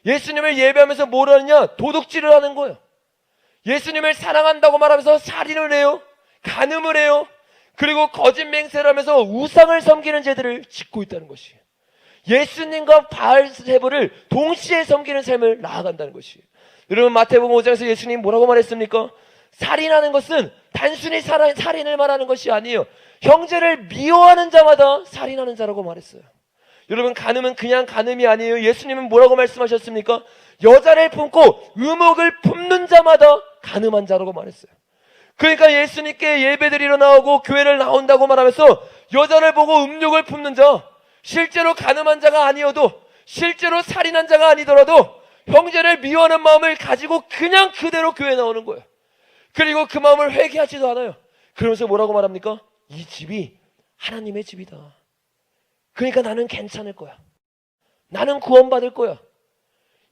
예수님을 예배하면서 뭘 하느냐, 도둑질을 하는 거예요. 예수님을 사랑한다고 말하면서 살인을 해요, 간음을 해요, 그리고 거짓 맹세를 하면서 우상을 섬기는 죄들을 짓고 있다는 것이에요. 예수님과 바알세부를 동시에 섬기는 삶을 나아간다는 것이에요. 여러분, 마태복음 5장에서 예수님이 뭐라고 말했습니까? 살인하는 것은 단순히 살인을 말하는 것이 아니에요. 형제를 미워하는 자마다 살인하는 자라고 말했어요. 여러분, 간음은 그냥 간음이 아니에요. 예수님은 뭐라고 말씀하셨습니까? 여자를 품고 의목을 품는 자마다 간음한 자라고 말했어요. 그러니까 예수님께 예배드리러 나오고 교회를 나온다고 말하면서 여자를 보고 음욕을 품는 자, 실제로 간음한 자가 아니어도, 실제로 살인한 자가 아니더라도 형제를 미워하는 마음을 가지고 그냥 그대로 교회에 나오는 거예요. 그리고 그 마음을 회개하지도 않아요. 그러면서 뭐라고 말합니까? 이 집이 하나님의 집이다. 그러니까 나는 괜찮을 거야. 나는 구원받을 거야.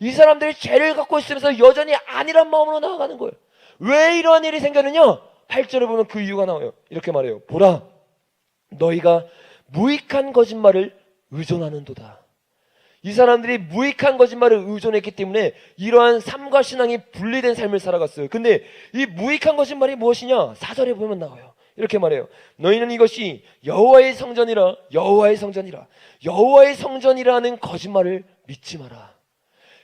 이 사람들이 죄를 갖고 있으면서 여전히 아니란 마음으로 나아가는 거예요. 왜 이러한 일이 생겼느냐? 8절에 보면 그 이유가 나와요. 이렇게 말해요. 보라, 너희가 무익한 거짓말을 의존하는도다. 이 사람들이 무익한 거짓말을 의존했기 때문에 이러한 삶과 신앙이 분리된 삶을 살아갔어요. 근데 이 무익한 거짓말이 무엇이냐? 4절에 보면 나와요. 이렇게 말해요. 너희는 이것이 여호와의 성전이라, 여호와의 성전이라, 여호와의 성전이라는 거짓말을 믿지 마라.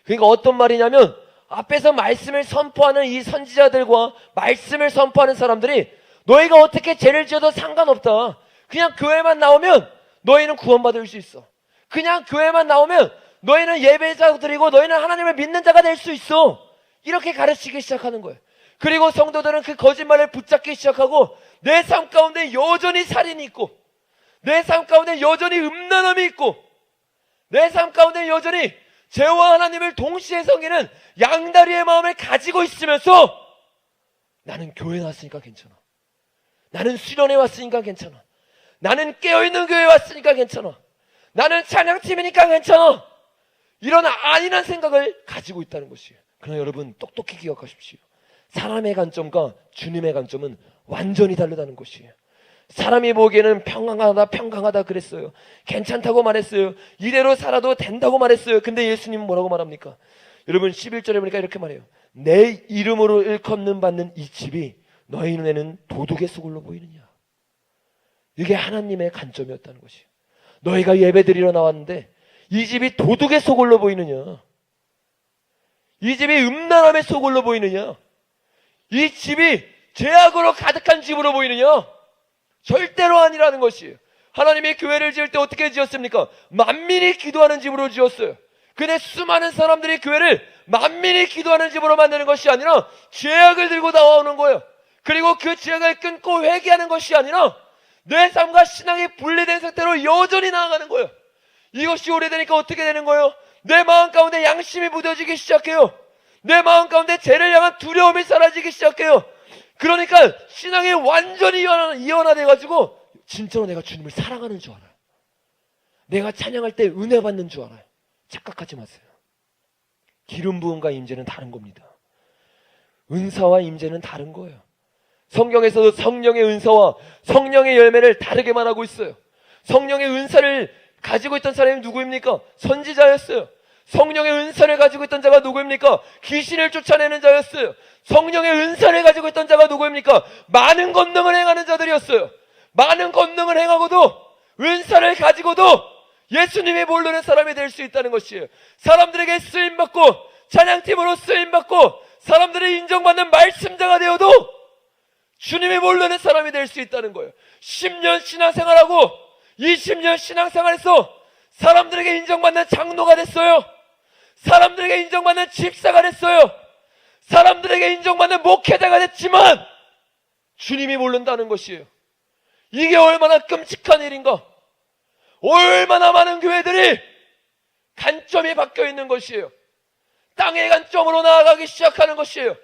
그러니까 어떤 말이냐면, 앞에서 말씀을 선포하는 이 선지자들과 말씀을 선포하는 사람들이 너희가 어떻게 죄를 지어도 상관없다. 그냥 교회만 나오면 너희는 구원받을 수 있어. 그냥 교회만 나오면 너희는 예배자들이고 너희는 하나님을 믿는 자가 될 수 있어. 이렇게 가르치기 시작하는 거예요. 그리고 성도들은 그 거짓말을 붙잡기 시작하고 내 삶 가운데 여전히 살인이 있고, 내 삶 가운데 여전히 음란함이 있고, 내 삶 가운데 여전히 죄와 하나님을 동시에 섬기는 양다리의 마음을 가지고 있으면서 나는 교회에 왔으니까 괜찮아. 나는 수련회 왔으니까 괜찮아. 나는 깨어있는 교회에 왔으니까 괜찮아. 나는 찬양팀이니까 괜찮아. 이런 안일한 생각을 가지고 있다는 것이에요. 그러나 여러분, 똑똑히 기억하십시오. 사람의 관점과 주님의 관점은 완전히 다르다는 것이에요. 사람이 보기에는 평강하다 그랬어요. 괜찮다고 말했어요. 이대로 살아도 된다고 말했어요. 근데 예수님은 뭐라고 말합니까? 여러분 11절에 보니까 이렇게 말해요. 내 이름으로 일컫는 받는 이 집이 너희 눈에는 도둑의 소굴로 보이느냐. 이게 하나님의 관점이었다는 것이에요. 너희가 예배드리러 나왔는데 이 집이 도둑의 소굴로 보이느냐. 이 집이 음란함의 소굴로 보이느냐. 이 집이 죄악으로 가득한 집으로 보이느냐. 절대로 아니라는 것이에요. 하나님이 교회를 지을 때 어떻게 지었습니까? 만민이 기도하는 집으로 지었어요. 근데 수많은 사람들이 교회를 만민이 기도하는 집으로 만드는 것이 아니라 죄악을 들고 나오는 거예요. 그리고 그 죄악을 끊고 회개하는 것이 아니라 내 삶과 신앙이 분리된 상태로 여전히 나아가는 거예요. 이것이 오래되니까 어떻게 되는 거예요? 내 마음 가운데 양심이 묻어지기 시작해요. 내 마음 가운데 죄를 향한 두려움이 사라지기 시작해요. 그러니까 신앙이 완전히 이완화돼가지고 진짜로 내가 주님을 사랑하는 줄 알아요. 내가 찬양할 때 은혜 받는 줄 알아요. 착각하지 마세요. 기름 부음과 임재는 다른 겁니다. 은사와 임재는 다른 거예요. 성경에서도 성령의 은사와 성령의 열매를 다르게 말하고 있어요. 성령의 은사를 가지고 있던 사람이 누구입니까? 선지자였어요. 성령의 은사를 가지고 있던 자가 누구입니까? 귀신을 쫓아내는 자였어요. 성령의 은사를 가지고 있던 자가 누구입니까? 많은 권능을 행하는 자들이었어요. 많은 권능을 행하고도 은사를 가지고도 예수님이 모르는 사람이 될 수 있다는 것이에요. 사람들에게 쓰임받고 찬양팀으로 쓰임받고 사람들이 인정받는 말씀자가 되어도 주님이 모르는 사람이 될 수 있다는 거예요. 10년 신앙생활하고 20년 신앙생활에서 사람들에게 인정받는 장로가 됐어요. 사람들에게 인정받는 집사가 됐어요. 사람들에게 인정받는 목회자가 됐지만 주님이 모른다는 것이에요. 이게 얼마나 끔찍한 일인가. 얼마나 많은 교회들이 관점이 바뀌어 있는 것이에요. 땅의 관점으로 나아가기 시작하는 것이에요.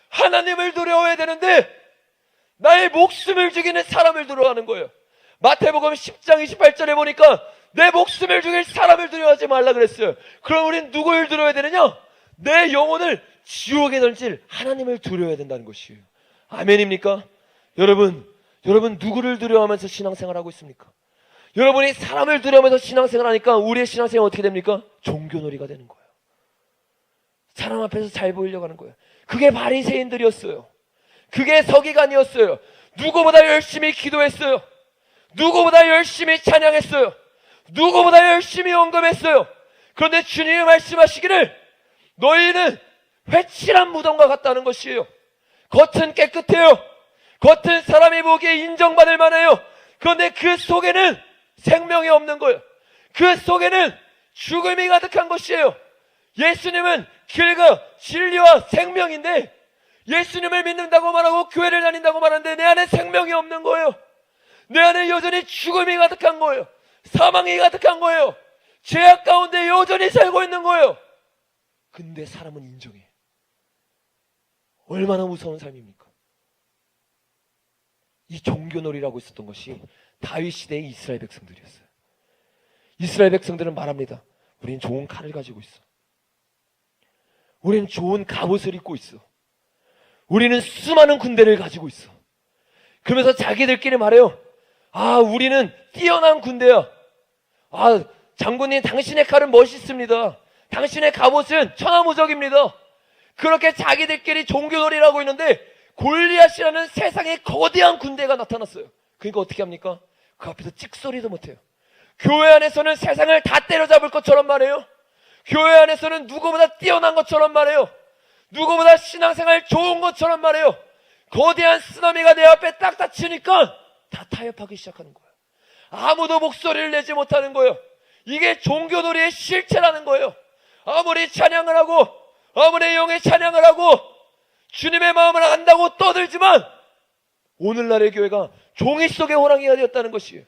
하나님을 두려워해야 되는데 나의 목숨을 죽이는 사람을 두려워하는 거예요. 마태복음 10장 28절에 보니까 내 목숨을 죽일 사람을 두려워하지 말라 그랬어요. 그럼 우린 누구를 두려워해야 되느냐? 내 영혼을 지옥에 던질 하나님을 두려워해야 된다는 것이에요. 아멘입니까? 여러분 누구를 두려워하면서 신앙생활하고 있습니까? 여러분이 사람을 두려워하면서 신앙생활하니까 우리의 신앙생활은 어떻게 됩니까? 종교놀이가 되는 거예요. 사람 앞에서 잘 보이려고 하는 거예요. 그게 바리새인들이었어요. 그게 서기관이었어요. 누구보다 열심히 기도했어요. 누구보다 열심히 찬양했어요. 누구보다 열심히 언급했어요. 그런데 주님이 말씀하시기를 너희는 회칠한 무덤과 같다는 것이에요. 겉은 깨끗해요. 겉은 사람이 보기에 인정받을 만해요. 그런데 그 속에는 생명이 없는 거예요. 그 속에는 죽음이 가득한 것이에요. 예수님은 길과 진리와 생명인데 예수님을 믿는다고 말하고 교회를 다닌다고 말하는데 내 안에 생명이 없는 거예요. 내 안에 여전히 죽음이 가득한 거예요. 사망이 가득한 거예요. 죄악 가운데 여전히 살고 있는 거예요. 근데 사람은 인정해. 얼마나 무서운 삶입니까? 이 종교놀이라고 있었던 것이 다윗 시대의 이스라엘 백성들이었어요. 이스라엘 백성들은 말합니다. 우린 좋은 칼을 가지고 있어. 우리는 좋은 갑옷을 입고 있어. 우리는 수많은 군대를 가지고 있어. 그러면서 자기들끼리 말해요. 아, 우리는 뛰어난 군대야. 아, 장군님 당신의 칼은 멋있습니다. 당신의 갑옷은 천하무적입니다. 그렇게 자기들끼리 종교놀이라고 있는데 골리앗이라는 세상의 거대한 군대가 나타났어요. 그러니까 어떻게 합니까? 그 앞에서 찍소리도 못해요. 교회 안에서는 세상을 다 때려잡을 것처럼 말해요. 교회 안에서는 누구보다 뛰어난 것처럼 말해요. 누구보다 신앙생활 좋은 것처럼 말해요. 거대한 쓰나미가 내 앞에 딱 닥치니까 다 타협하기 시작하는 거예요. 아무도 목소리를 내지 못하는 거예요. 이게 종교놀이의 실체라는 거예요. 아무리 찬양을 하고 아무리 영의 찬양을 하고 주님의 마음을 안다고 떠들지만 오늘날의 교회가 종이 속의 호랑이가 되었다는 것이에요.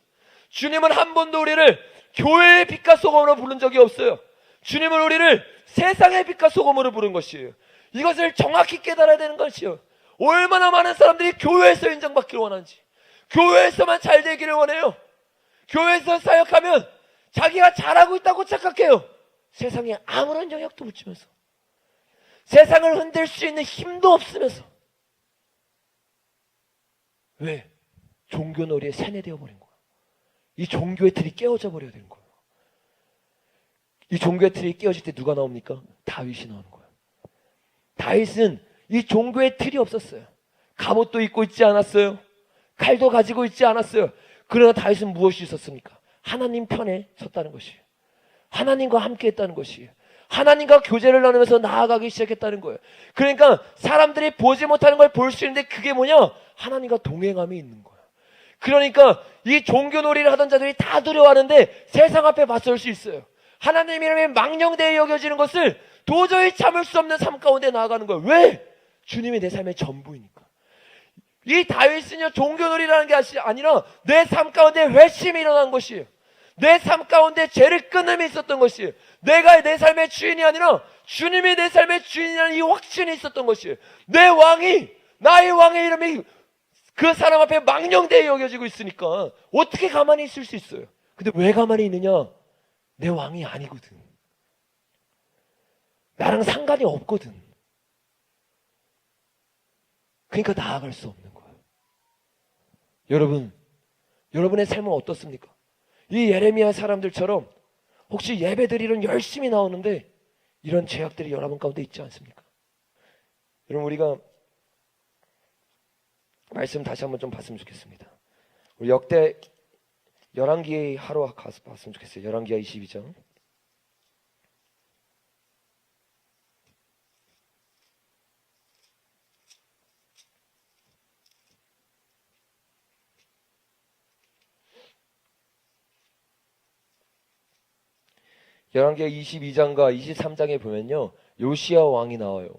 주님은 한 번도 우리를 교회의 빛과 소금으로 부른 적이 없어요. 주님은 우리를 세상의 빛과 소금으로 부른 것이에요. 이것을 정확히 깨달아야 되는 것이에요. 얼마나 많은 사람들이 교회에서 인정받기를 원하는지, 교회에서만 잘 되기를 원해요. 교회에서 사역하면 자기가 잘하고 있다고 착각해요. 세상에 아무런 영향도 못 주면서, 세상을 흔들 수 있는 힘도 없으면서. 왜? 종교놀이에 세뇌되어 버린 거예요. 이 종교의 틀이 깨어져 버려야 되는 거예요. 이 종교의 틀이 깨어질 때 누가 나옵니까? 다윗이 나오는 거예요. 다윗은 이 종교의 틀이 없었어요. 갑옷도 입고 있지 않았어요. 칼도 가지고 있지 않았어요. 그러나 다윗은 무엇이 있었습니까? 하나님 편에 섰다는 것이에요. 하나님과 함께 했다는 것이에요. 하나님과 교제를 나누면서 나아가기 시작했다는 거예요. 그러니까 사람들이 보지 못하는 걸 볼 수 있는데 그게 뭐냐? 하나님과 동행함이 있는 거예요. 그러니까 이 종교놀이를 하던 자들이 다 두려워하는데 세상 앞에 맞설 수 있어요. 하나님 이름에 망령되이 여겨지는 것을 도저히 참을 수 없는 삶 가운데 나아가는 거예요. 왜? 주님이 내 삶의 전부이니까. 이 다윗은요, 종교놀이라는 게 아니라 내 삶 가운데 회심이 일어난 것이에요. 내 삶 가운데 죄를 끊음이 있었던 것이에요. 내가 내 삶의 주인이 아니라 주님이 내 삶의 주인이라는 이 확신이 있었던 것이에요. 내 왕이, 나의 왕의 이름이 그 사람 앞에 망령되이 여겨지고 있으니까 어떻게 가만히 있을 수 있어요? 근데 왜 가만히 있느냐? 내 왕이 아니거든. 나랑 상관이 없거든. 그러니까 나아갈 수 없는 거예요. 여러분, 여러분의 삶은 어떻습니까? 이 예레미야 사람들처럼 혹시 예배드리는 열심히 나오는데 이런 죄악들이 여러분 가운데 있지 않습니까? 여러분, 우리가 말씀 다시 한번 좀 봤으면 좋겠습니다. 우리 역대 열왕기에 하루 가서 봤으면 좋겠어요. 열왕기하 22장. 열왕기하 22장과 23장에 보면요, 요시야 왕이 나와요.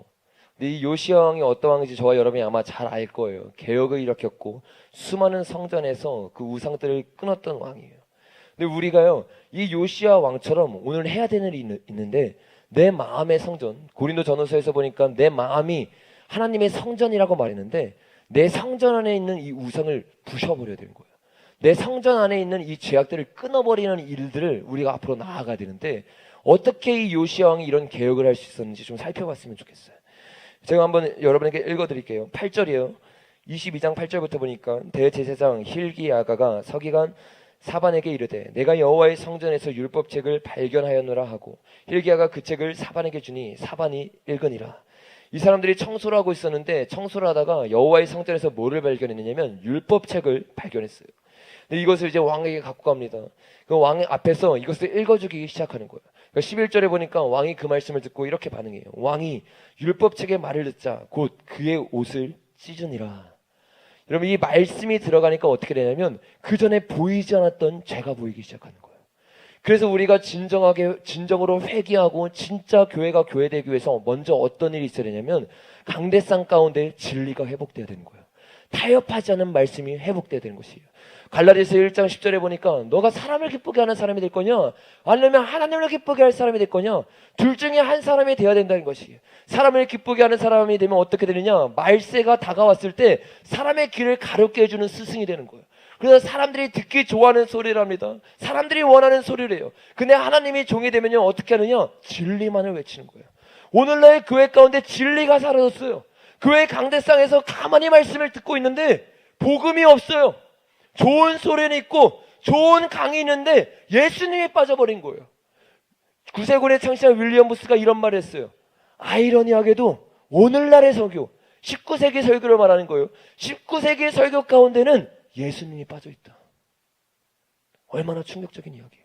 근데 이 요시야 왕이 어떤 왕인지 저와 여러분이 아마 잘 알 거예요. 개혁을 일으켰고 수많은 성전에서 그 우상들을 끊었던 왕이에요. 근데 우리가요, 이 요시야 왕처럼 오늘 해야 되는 일이 있는데, 내 마음의 성전, 고린도 전후서에서 보니까 내 마음이 하나님의 성전이라고 말했는데 내 성전 안에 있는 이 우상을 부셔버려야 되는 거예요. 내 성전 안에 있는 이 죄악들을 끊어버리는 일들을 우리가 앞으로 나아가야 되는데, 어떻게 이 요시야 왕이 이런 개혁을 할 수 있었는지 좀 살펴봤으면 좋겠어요. 제가 한번 여러분에게 읽어드릴게요. 8절이에요. 22장 8절부터 보니까 대제사장 hil기야가 서기관 사반에게 이르되 내가 여호와의 성전에서 율법책을 발견하였노라 하고, hil기야가 그 책을 사반에게 주니 사반이 읽으니라. 이 사람들이 청소를 하고 있었는데 청소를 하다가 여호와의 성전에서 뭐를 발견했느냐면 율법책을 발견했어요. 근데 이것을 이제 왕에게 갖고 갑니다. 그 왕 앞에서 이것을 읽어주기 시작하는 거예요. 그러니까 11절에 보니까 왕이 그 말씀을 듣고 이렇게 반응해요. 왕이 율법책의 말을 듣자 곧 그의 옷을 찢으니라. 여러분, 이 말씀이 들어가니까 어떻게 되냐면 그 전에 보이지 않았던 죄가 보이기 시작하는 거예요. 그래서 우리가 진정으로 회개하고 진짜 교회가 교회되기 위해서 먼저 어떤 일이 있어야 되냐면 강대상 가운데 진리가 회복돼야 되는 거예요. 타협하지 않은 말씀이 회복돼야 되는 것이에요. 갈라디아서 1장 10절에 보니까 너가 사람을 기쁘게 하는 사람이 될 거냐, 아니면 하나님을 기쁘게 할 사람이 될 거냐, 둘 중에 한 사람이 되어야 된다는 것이에요. 사람을 기쁘게 하는 사람이 되면 어떻게 되느냐, 말세가 다가왔을 때 사람의 길을 가볍게 해주는 스승이 되는 거예요. 그래서 사람들이 듣기 좋아하는 소리랍니다. 사람들이 원하는 소리래요. 근데 하나님이 종이 되면요 어떻게 하느냐, 진리만을 외치는 거예요. 오늘날 교회 가운데 진리가 사라졌어요. 교회 강대상에서 가만히 말씀을 듣고 있는데 복음이 없어요. 좋은 소리는 있고 좋은 강의 있는데 예수님이 빠져버린 거예요. 구세군의 창시자 윌리엄 부스가 이런 말을 했어요. 아이러니하게도 오늘날의 설교, 19세기 설교를 말하는 거예요. 19세기 설교 가운데는 예수님이 빠져있다. 얼마나 충격적인 이야기예요.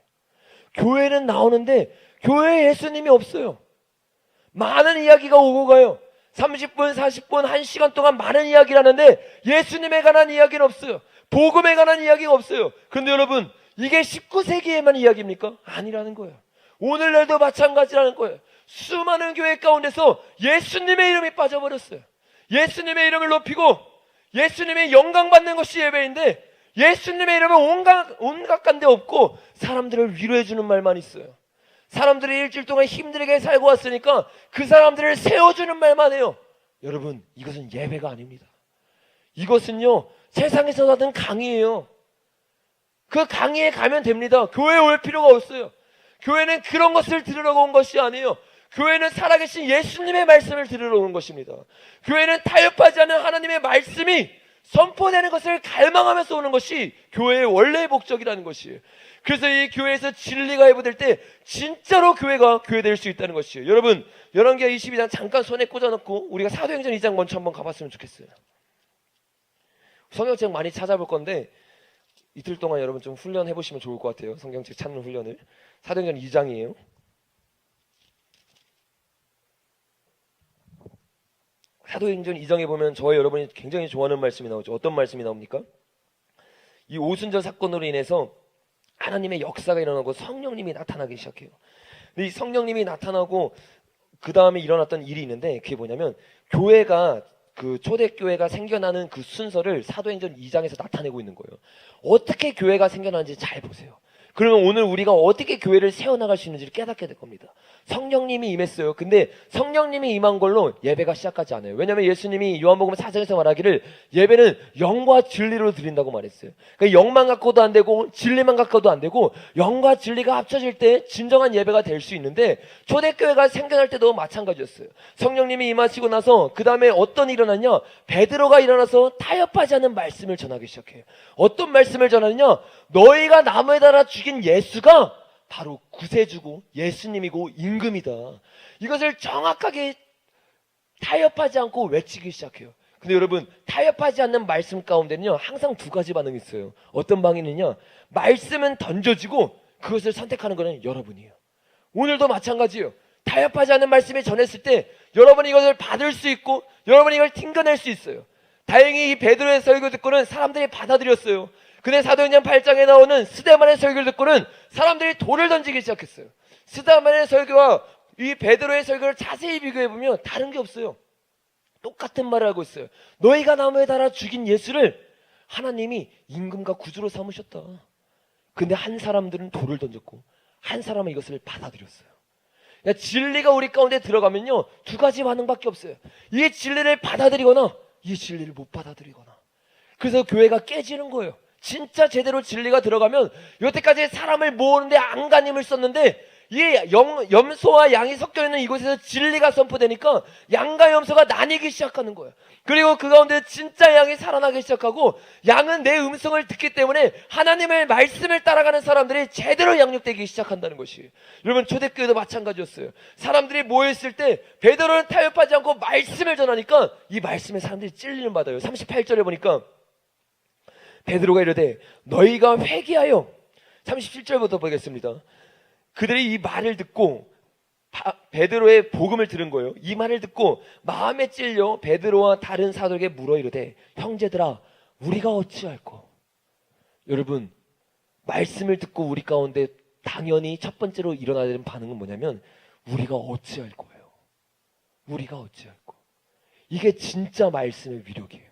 교회는 나오는데 교회에 예수님이 없어요. 많은 이야기가 오고 가요. 30분, 40분, 1시간 동안 많은 이야기를 하는데 예수님에 관한 이야기는 없어요. 복음에 관한 이야기가 없어요. 그런데 여러분, 이게 19세기에만 이야기입니까? 아니라는 거예요. 오늘날도 마찬가지라는 거예요. 수많은 교회 가운데서 예수님의 이름이 빠져버렸어요. 예수님의 이름을 높이고 예수님의 영광 받는 것이 예배인데 예수님의 이름은 온갖 간데 없고 사람들을 위로해주는 말만 있어요. 사람들이 일주일 동안 힘들게 살고 왔으니까 그 사람들을 세워주는 말만 해요. 여러분, 이것은 예배가 아닙니다. 이것은요 세상에서 하던 강의예요. 그 강의에 가면 됩니다. 교회에 올 필요가 없어요. 교회는 그런 것을 들으러 온 것이 아니에요. 교회는 살아계신 예수님의 말씀을 들으러 온 것입니다. 교회는 타협하지 않은 하나님의 말씀이 선포되는 것을 갈망하면서 오는 것이 교회의 원래의 목적이라는 것이에요. 그래서 이 교회에서 진리가 회복될 때 진짜로 교회가 교회될 수 있다는 것이에요. 여러분, 열왕기하 22장 잠깐 손에 꽂아놓고 우리가 사도행전 2장 먼저 한번 가봤으면 좋겠어요. 성경책 많이 찾아볼 건데 이틀 동안 여러분 좀 훈련해 보시면 좋을 것 같아요. 성경책 찾는 훈련을. 사도행전 2장이에요. 사도행전 2장에 보면 저와 여러분이 굉장히 좋아하는 말씀이 나오죠. 어떤 말씀이 나옵니까? 이 오순절 사건으로 인해서 하나님의 역사가 일어나고 성령님이 나타나기 시작해요. 근데 이 성령님이 나타나고 그 다음에 일어났던 일이 있는데 그게 뭐냐면 교회가 그 초대교회가 생겨나는 그 순서를 사도행전 2장에서 나타내고 있는 거예요. 어떻게 교회가 생겨나는지 잘 보세요. 그러면 오늘 우리가 어떻게 교회를 세워나갈 수 있는지를 깨닫게 될 겁니다. 성령님이 임했어요. 근데 성령님이 임한 걸로 예배가 시작하지 않아요. 왜냐하면 예수님이 요한복음 4장에서 말하기를 예배는 영과 진리로 드린다고 말했어요. 그러니까 영만 갖고도 안 되고 진리만 갖고도 안 되고 영과 진리가 합쳐질 때 진정한 예배가 될 수 있는데 초대교회가 생겨날 때도 마찬가지였어요. 성령님이 임하시고 나서 그 다음에 어떤 일이 일어났냐? 베드로가 일어나서 타협하지 않는 말씀을 전하기 시작해요. 어떤 말씀을 전하느냐? 너희가 나무에 달아 죽인 예수가 바로 구세주고 예수님이고 임금이다. 이것을 정확하게 타협하지 않고 외치기 시작해요. 근데 여러분, 타협하지 않는 말씀 가운데는요 항상 두 가지 반응이 있어요. 어떤 방향이냐? 말씀은 던져지고 그것을 선택하는 것은 여러분이에요. 오늘도 마찬가지예요. 타협하지 않는 말씀이 전했을 때 여러분이 이것을 받을 수 있고 여러분이 이걸 튕겨낼 수 있어요. 다행히 이 베드로의 설교 듣고는 사람들이 받아들였어요. 근데 사도행전 8장에 나오는 스데반의 설교를 듣고는 사람들이 돌을 던지기 시작했어요. 스데반의 설교와 이 베드로의 설교를 자세히 비교해보면 다른 게 없어요. 똑같은 말을 하고 있어요. 너희가 나무에 달아 죽인 예수를 하나님이 임금과 구주로 삼으셨다. 근데 한 사람들은 돌을 던졌고 한 사람은 이것을 받아들였어요. 그러니까 진리가 우리 가운데 들어가면요 두 가지 반응밖에 없어요. 이 진리를 받아들이거나 이 진리를 못 받아들이거나. 그래서 교회가 깨지는 거예요. 진짜 제대로 진리가 들어가면 여태까지 사람을 모으는데 안간힘을 썼는데 이 염소와 양이 섞여있는 이곳에서 진리가 선포되니까 양과 염소가 나뉘기 시작하는 거예요. 그리고 그 가운데 진짜 양이 살아나기 시작하고 양은 내 음성을 듣기 때문에 하나님의 말씀을 따라가는 사람들이 제대로 양육되기 시작한다는 것이에요. 여러분, 초대교회도 마찬가지였어요. 사람들이 모여있을 때 베드로는 타협하지 않고 말씀을 전하니까 이 말씀에 사람들이 찔리는 받아요. 38절에 보니까 베드로가 이르되 너희가 회개하여 37절부터 보겠습니다. 그들이 이 말을 듣고 베드로의 복음을 들은 거예요. 이 말을 듣고 마음에 찔려 베드로와 다른 사도에게 물어 이르되 형제들아 우리가 어찌할꼬. 여러분, 말씀을 듣고 우리 가운데 당연히 첫 번째로 일어나야 되는 반응은 뭐냐면 우리가 어찌할 거예요. 우리가 어찌할 거. 이게 진짜 말씀의 위력이에요.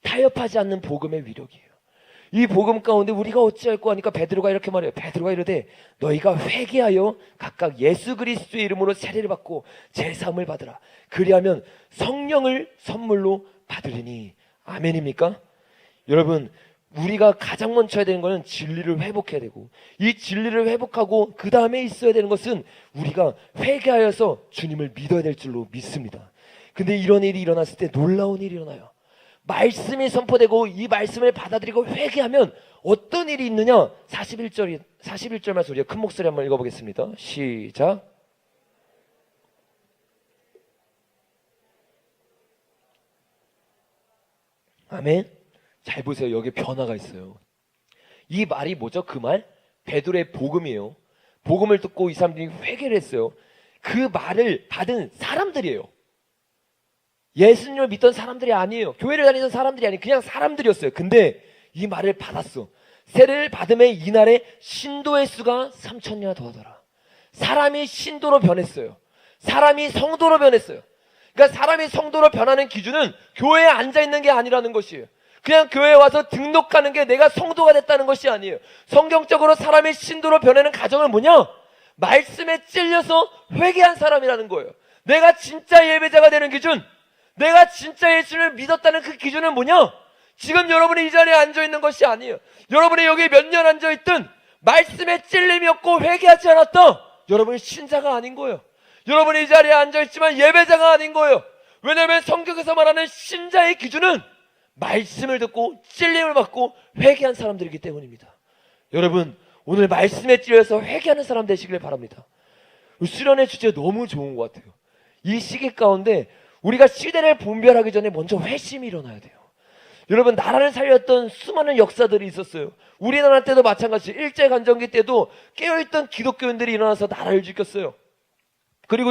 타협하지 않는 복음의 위력이에요. 이 복음 가운데 우리가 어찌할꼬 하니까 베드로가 이렇게 말해요. 베드로가 이르되 너희가 회개하여 각각 예수 그리스도의 이름으로 세례를 받고 제사함을 받으라. 그리하면 성령을 선물로 받으리니. 아멘입니까? 여러분, 우리가 가장 먼저 해야 되는 것은 진리를 회복해야 되고 이 진리를 회복하고 그 다음에 있어야 되는 것은 우리가 회개하여서 주님을 믿어야 될 줄로 믿습니다. 근데 이런 일이 일어났을 때 놀라운 일이 일어나요. 말씀이 선포되고 이 말씀을 받아들이고 회개하면 어떤 일이 있느냐? 41절만 우리가 큰 목소리 한번 읽어보겠습니다. 시작. 아멘. 잘 보세요. 여기 변화가 있어요. 이 말이 뭐죠? 그 말? 베드로의 복음이에요. 복음을 듣고 이 사람들이 회개를 했어요. 그 말을 받은 사람들이에요. 예수님을 믿던 사람들이 아니에요. 교회를 다니던 사람들이 아니에요. 그냥 사람들이었어요. 근데 이 말을 받았어. 세례를 받음에 이날에 신도의 수가 3,000여 더하더라. 사람이 신도로 변했어요. 사람이 성도로 변했어요. 그러니까 사람이 성도로 변하는 기준은 교회에 앉아있는 게 아니라는 것이에요. 그냥 교회에 와서 등록하는 게 내가 성도가 됐다는 것이 아니에요. 성경적으로 사람이 신도로 변하는 가정은 뭐냐? 말씀에 찔려서 회개한 사람이라는 거예요. 내가 진짜 예배자가 되는 기준, 내가 진짜 예수를 믿었다는 그 기준은 뭐냐? 지금 여러분이 이 자리에 앉아있는 것이 아니에요. 여러분이 여기 몇 년 앉아있든 말씀에 찔림이 없고 회개하지 않았다, 여러분이 신자가 아닌 거예요. 여러분이 이 자리에 앉아있지만 예배자가 아닌 거예요. 왜냐하면 성경에서 말하는 신자의 기준은 말씀을 듣고 찔림을 받고 회개한 사람들이기 때문입니다. 여러분, 오늘 말씀에 찔려서 회개하는 사람 되시길 바랍니다. 수련의 주제 너무 좋은 것 같아요. 이 시기 가운데 우리가 시대를 분별하기 전에 먼저 회심이 일어나야 돼요. 여러분, 나라를 살렸던 수많은 역사들이 있었어요. 우리나라 때도 마찬가지, 일제강점기 때도 깨어있던 기독교인들이 일어나서 나라를 지켰어요. 그리고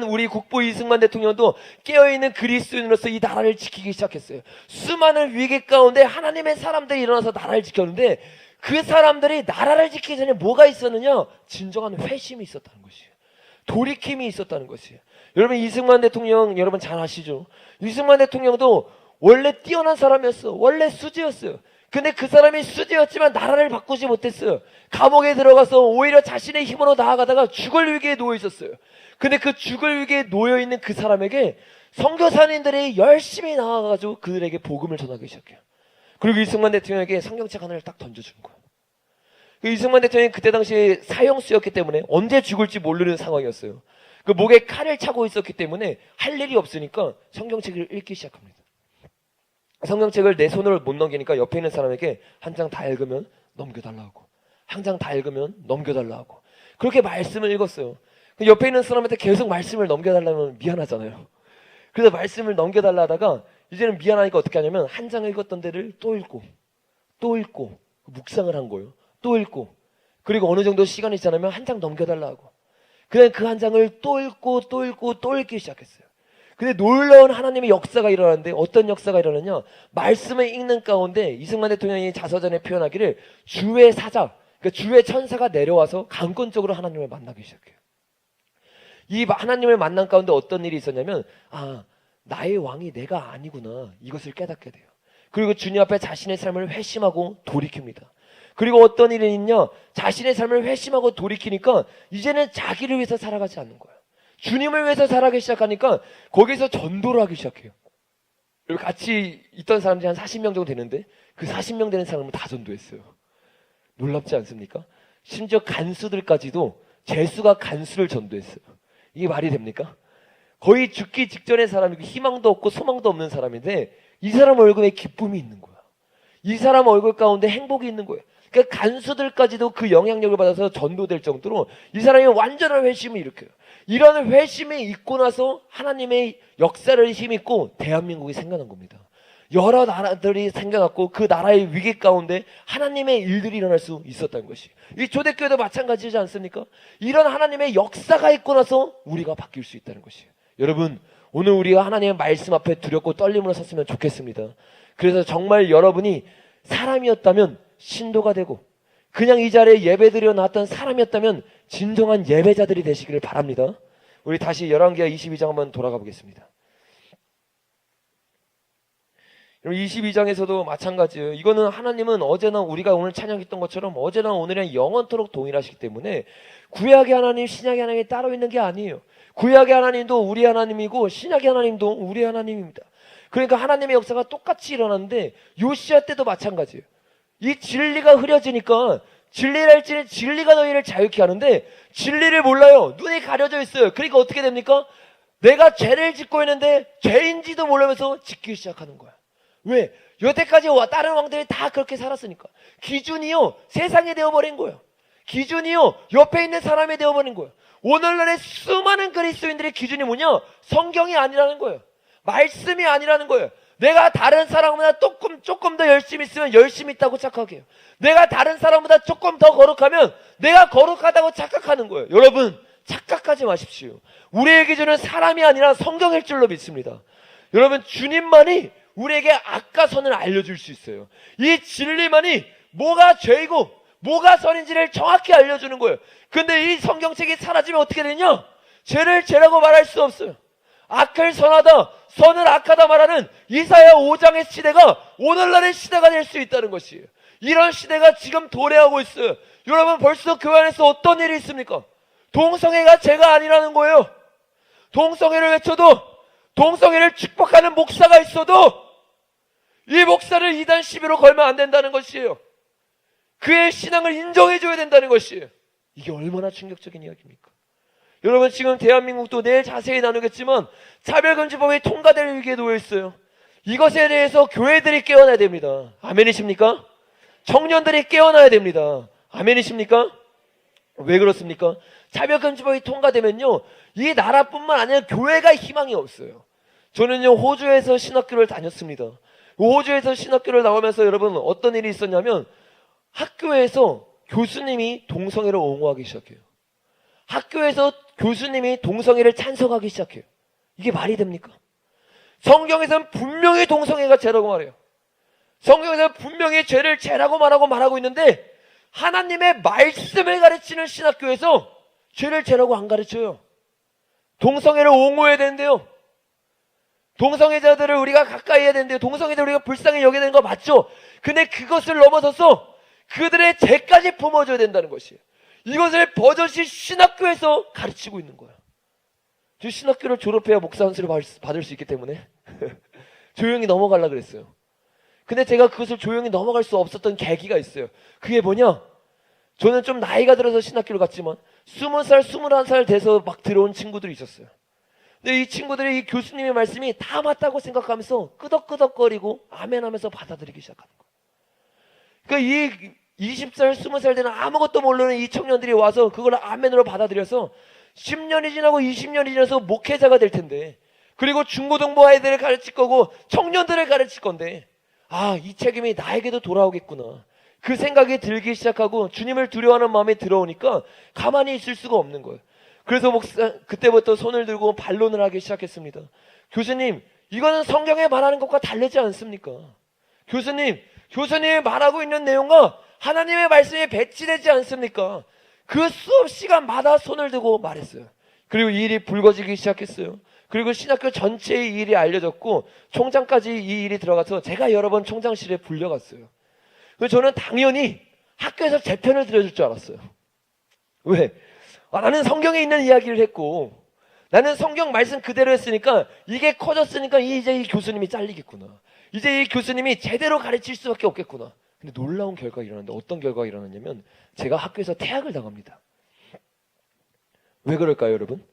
우리 국보 이승만 대통령도 깨어있는 그리스도인으로서 이 나라를 지키기 시작했어요. 수많은 위기 가운데 하나님의 사람들이 일어나서 나라를 지켰는데, 그 사람들이 나라를 지키기 전에 뭐가 있었느냐? 진정한 회심이 있었다는 것이에요. 돌이킴이 있었다는 것이에요. 여러분, 이승만 대통령 여러분 잘 아시죠? 이승만 대통령도 원래 뛰어난 사람이었어. 원래 수지였어요. 근데 그 사람이 수지였지만 나라를 바꾸지 못했어요. 감옥에 들어가서 오히려 자신의 힘으로 나아가다가 죽을 위기에 놓여 있었어요. 근데 그 죽을 위기에 놓여 있는 그 사람에게 선교사님들이 열심히 나와가지고 그들에게 복음을 전하기 시작해요. 그리고 이승만 대통령에게 성경책 하나를 딱 던져주는 거예요. 이승만 대통령이 그때 당시에 사형수였기 때문에 언제 죽을지 모르는 상황이었어요. 그 목에 칼을 차고 있었기 때문에 할 일이 없으니까 성경책을 읽기 시작합니다. 성경책을 내 손으로 못 넘기니까 옆에 있는 사람에게 한 장 다 읽으면 넘겨달라고, 한 장 다 읽으면 넘겨달라고, 그렇게 말씀을 읽었어요. 옆에 있는 사람한테 계속 말씀을 넘겨달라면 미안하잖아요. 그래서 말씀을 넘겨달라 하다가 이제는 미안하니까 어떻게 하냐면 한 장 읽었던 데를 또 읽고 또 읽고 묵상을 한 거예요. 또 읽고, 그리고 어느 정도 시간이 지나면 한 장 넘겨달라고, 그냥 그 한 장을 또 읽고 또 읽고 또 읽기 시작했어요. 근데 놀라운 하나님의 역사가 일어나는데, 어떤 역사가 일어나냐? 말씀을 읽는 가운데 이승만 대통령이 자서전에 표현하기를 주의 사자, 그러니까 주의 천사가 내려와서 강권적으로 하나님을 만나기 시작해요. 이 하나님을 만난 가운데 어떤 일이 있었냐면, 나의 왕이 내가 아니구나, 이것을 깨닫게 돼요. 그리고 주님 앞에 자신의 삶을 회심하고 돌이킵니다. 그리고 어떤 일이 있냐? 자신의 삶을 회심하고 돌이키니까 이제는 자기를 위해서 살아가지 않는 거예요. 주님을 위해서 살아가기 시작하니까 거기서 전도를 하기 시작해요. 그리고 같이 있던 사람들이 한 40명 정도 되는데 그 40명 되는 사람은 다 전도했어요. 놀랍지 않습니까? 심지어 간수들까지도 재수가 간수를 전도했어요. 이게 말이 됩니까? 거의 죽기 직전의 사람이고 희망도 없고 소망도 없는 사람인데 이 사람 얼굴에 기쁨이 있는 거야. 이 사람 얼굴 가운데 행복이 있는 거예요. 그러니까 간수들까지도 그 영향력을 받아서 전도될 정도로 이 사람이 완전한 회심을 일으켜요. 이런 회심이 있고 나서 하나님의 역사를 힘입고 대한민국이 생겨난 겁니다. 여러 나라들이 생겨났고 그 나라의 위기 가운데 하나님의 일들이 일어날 수 있었다는 것이, 이 초대교회도 마찬가지지 않습니까? 이런 하나님의 역사가 있고 나서 우리가 바뀔 수 있다는 것이에요. 여러분, 오늘 우리가 하나님의 말씀 앞에 두렵고 떨림으로 섰으면 좋겠습니다. 그래서 정말 여러분이 사람이었다면 신도가 되고 그냥 이 자리에 예배드려 나왔던 사람이었다면 진정한 예배자들이 되시기를 바랍니다. 우리 다시 열왕기하 22장 한번 돌아가 보겠습니다. 22장에서도 마찬가지예요. 이거는 하나님은 어제나 우리가 오늘 찬양했던 것처럼 어제나 오늘이나 영원토록 동일하시기 때문에 구약의 하나님, 신약의 하나님이 따로 있는 게 아니에요. 구약의 하나님도 우리 하나님이고 신약의 하나님도 우리 하나님입니다. 그러니까 하나님의 역사가 똑같이 일어났는데 요시야 때도 마찬가지예요. 이 진리가 흐려지니까 진리를 할지는 진리가 너희를 자유케 하는데 진리를 몰라요. 눈이 가려져 있어요. 그러니까 어떻게 됩니까? 내가 죄를 짓고 있는데 죄인지도 모르면서 짓기 시작하는 거야. 왜? 여태까지 다른 왕들이 다 그렇게 살았으니까. 기준이요, 세상이 되어버린 거예요. 기준이요, 옆에 있는 사람이 되어버린 거예요. 오늘날의 수많은 그리스도인들의 기준이 뭐냐? 성경이 아니라는 거예요. 말씀이 아니라는 거예요. 내가 다른 사람보다 조금 더 열심히 있으면 열심히 있다고 착각해요. 내가 다른 사람보다 조금 더 거룩하면 내가 거룩하다고 착각하는 거예요. 여러분, 착각하지 마십시오. 우리의 기준은 사람이 아니라 성경일 줄로 믿습니다. 여러분, 주님만이 우리에게 악과 선을 알려줄 수 있어요. 이 진리만이 뭐가 죄이고 뭐가 선인지를 정확히 알려주는 거예요. 근데 이 성경책이 사라지면 어떻게 되냐? 죄를 죄라고 말할 수 없어요. 악을 선하다, 선을 악하다 말하는 이사야 5장의 시대가 오늘날의 시대가 될 수 있다는 것이에요. 이런 시대가 지금 도래하고 있어요. 여러분, 벌써 교회 안에서 어떤 일이 있습니까? 동성애가 죄가 아니라는 거예요. 동성애를 외쳐도, 동성애를 축복하는 목사가 있어도 이 목사를 이단 시비로 걸면 안 된다는 것이에요. 그의 신앙을 인정해줘야 된다는 것이에요. 이게 얼마나 충격적인 이야기입니까? 여러분, 지금 대한민국도 내일 자세히 나누겠지만 차별금지법이 통과될 위기에 놓여 있어요. 이것에 대해서 교회들이 깨어나야 됩니다. 아멘이십니까? 청년들이 깨어나야 됩니다. 아멘이십니까? 왜 그렇습니까? 차별금지법이 통과되면요, 이 나라뿐만 아니라 교회가 희망이 없어요. 저는요, 호주에서 신학교를 다녔습니다. 호주에서 신학교를 나오면서 여러분 어떤 일이 있었냐면, 학교에서 교수님이 동성애를 옹호하기 시작해요. 학교에서 교수님이 동성애를 찬성하기 시작해요. 이게 말이 됩니까? 성경에서는 분명히 동성애가 죄라고 말해요. 성경에서는 분명히 죄를 죄라고 말하고 있는데, 하나님의 말씀을 가르치는 신학교에서 죄를 죄라고 안 가르쳐요. 동성애를 옹호해야 되는데요. 동성애자들을 우리가 가까이 해야 되는데요. 동성애자들 우리가 불쌍히 여겨야 되는 거 맞죠? 근데 그것을 넘어서서 그들의 죄까지 품어줘야 된다는 것이에요. 이것을 버젓이 신학교에서 가르치고 있는 거예요. 저 신학교를 졸업해야 목사 한수를 받을 수 있기 때문에 조용히 넘어가려고 그랬어요. 근데 제가 그것을 조용히 넘어갈 수 없었던 계기가 있어요. 그게 뭐냐? 저는 좀 나이가 들어서 신학교를 갔지만 20살, 21살 돼서 막 들어온 친구들이 있었어요. 근데 이 친구들이 이 교수님의 말씀이 다 맞다고 생각하면서 끄덕끄덕거리고 아멘하면서 받아들이기 시작하는 거예요. 그러니까 이 20살, 20살 되는 아무것도 모르는 이 청년들이 와서 그걸 아멘으로 받아들여서 10년이 지나고 20년이 지나서 목회자가 될 텐데, 그리고 중고등부 아이들을 가르칠 거고 청년들을 가르칠 건데, 이 책임이 나에게도 돌아오겠구나. 그 생각이 들기 시작하고 주님을 두려워하는 마음이 들어오니까 가만히 있을 수가 없는 거예요. 그래서 그때부터 손을 들고 반론을 하기 시작했습니다. 교수님, 이거는 성경에 말하는 것과 다르지 않습니까? 교수님이 말하고 있는 내용과 하나님의 말씀이 배치되지 않습니까? 그 수업 시간마다 손을 들고 말했어요. 그리고 이 일이 불거지기 시작했어요. 그리고 신학교 전체의 이 일이 알려졌고 총장까지 이 일이 들어가서 제가 여러 번 총장실에 불려갔어요. 그래서 저는 당연히 학교에서 제 편을 들어줄 줄 알았어요. 왜? 나는 성경에 있는 이야기를 했고 나는 성경 말씀 그대로 했으니까 이게 커졌으니까 이제 이 교수님이 잘리겠구나. 이제 이 교수님이 제대로 가르칠 수밖에 없겠구나. 근데 놀라운 결과가 일어났는데, 어떤 결과가 일어났냐면 제가 학교에서 퇴학을 당합니다. 왜 그럴까요, 여러분?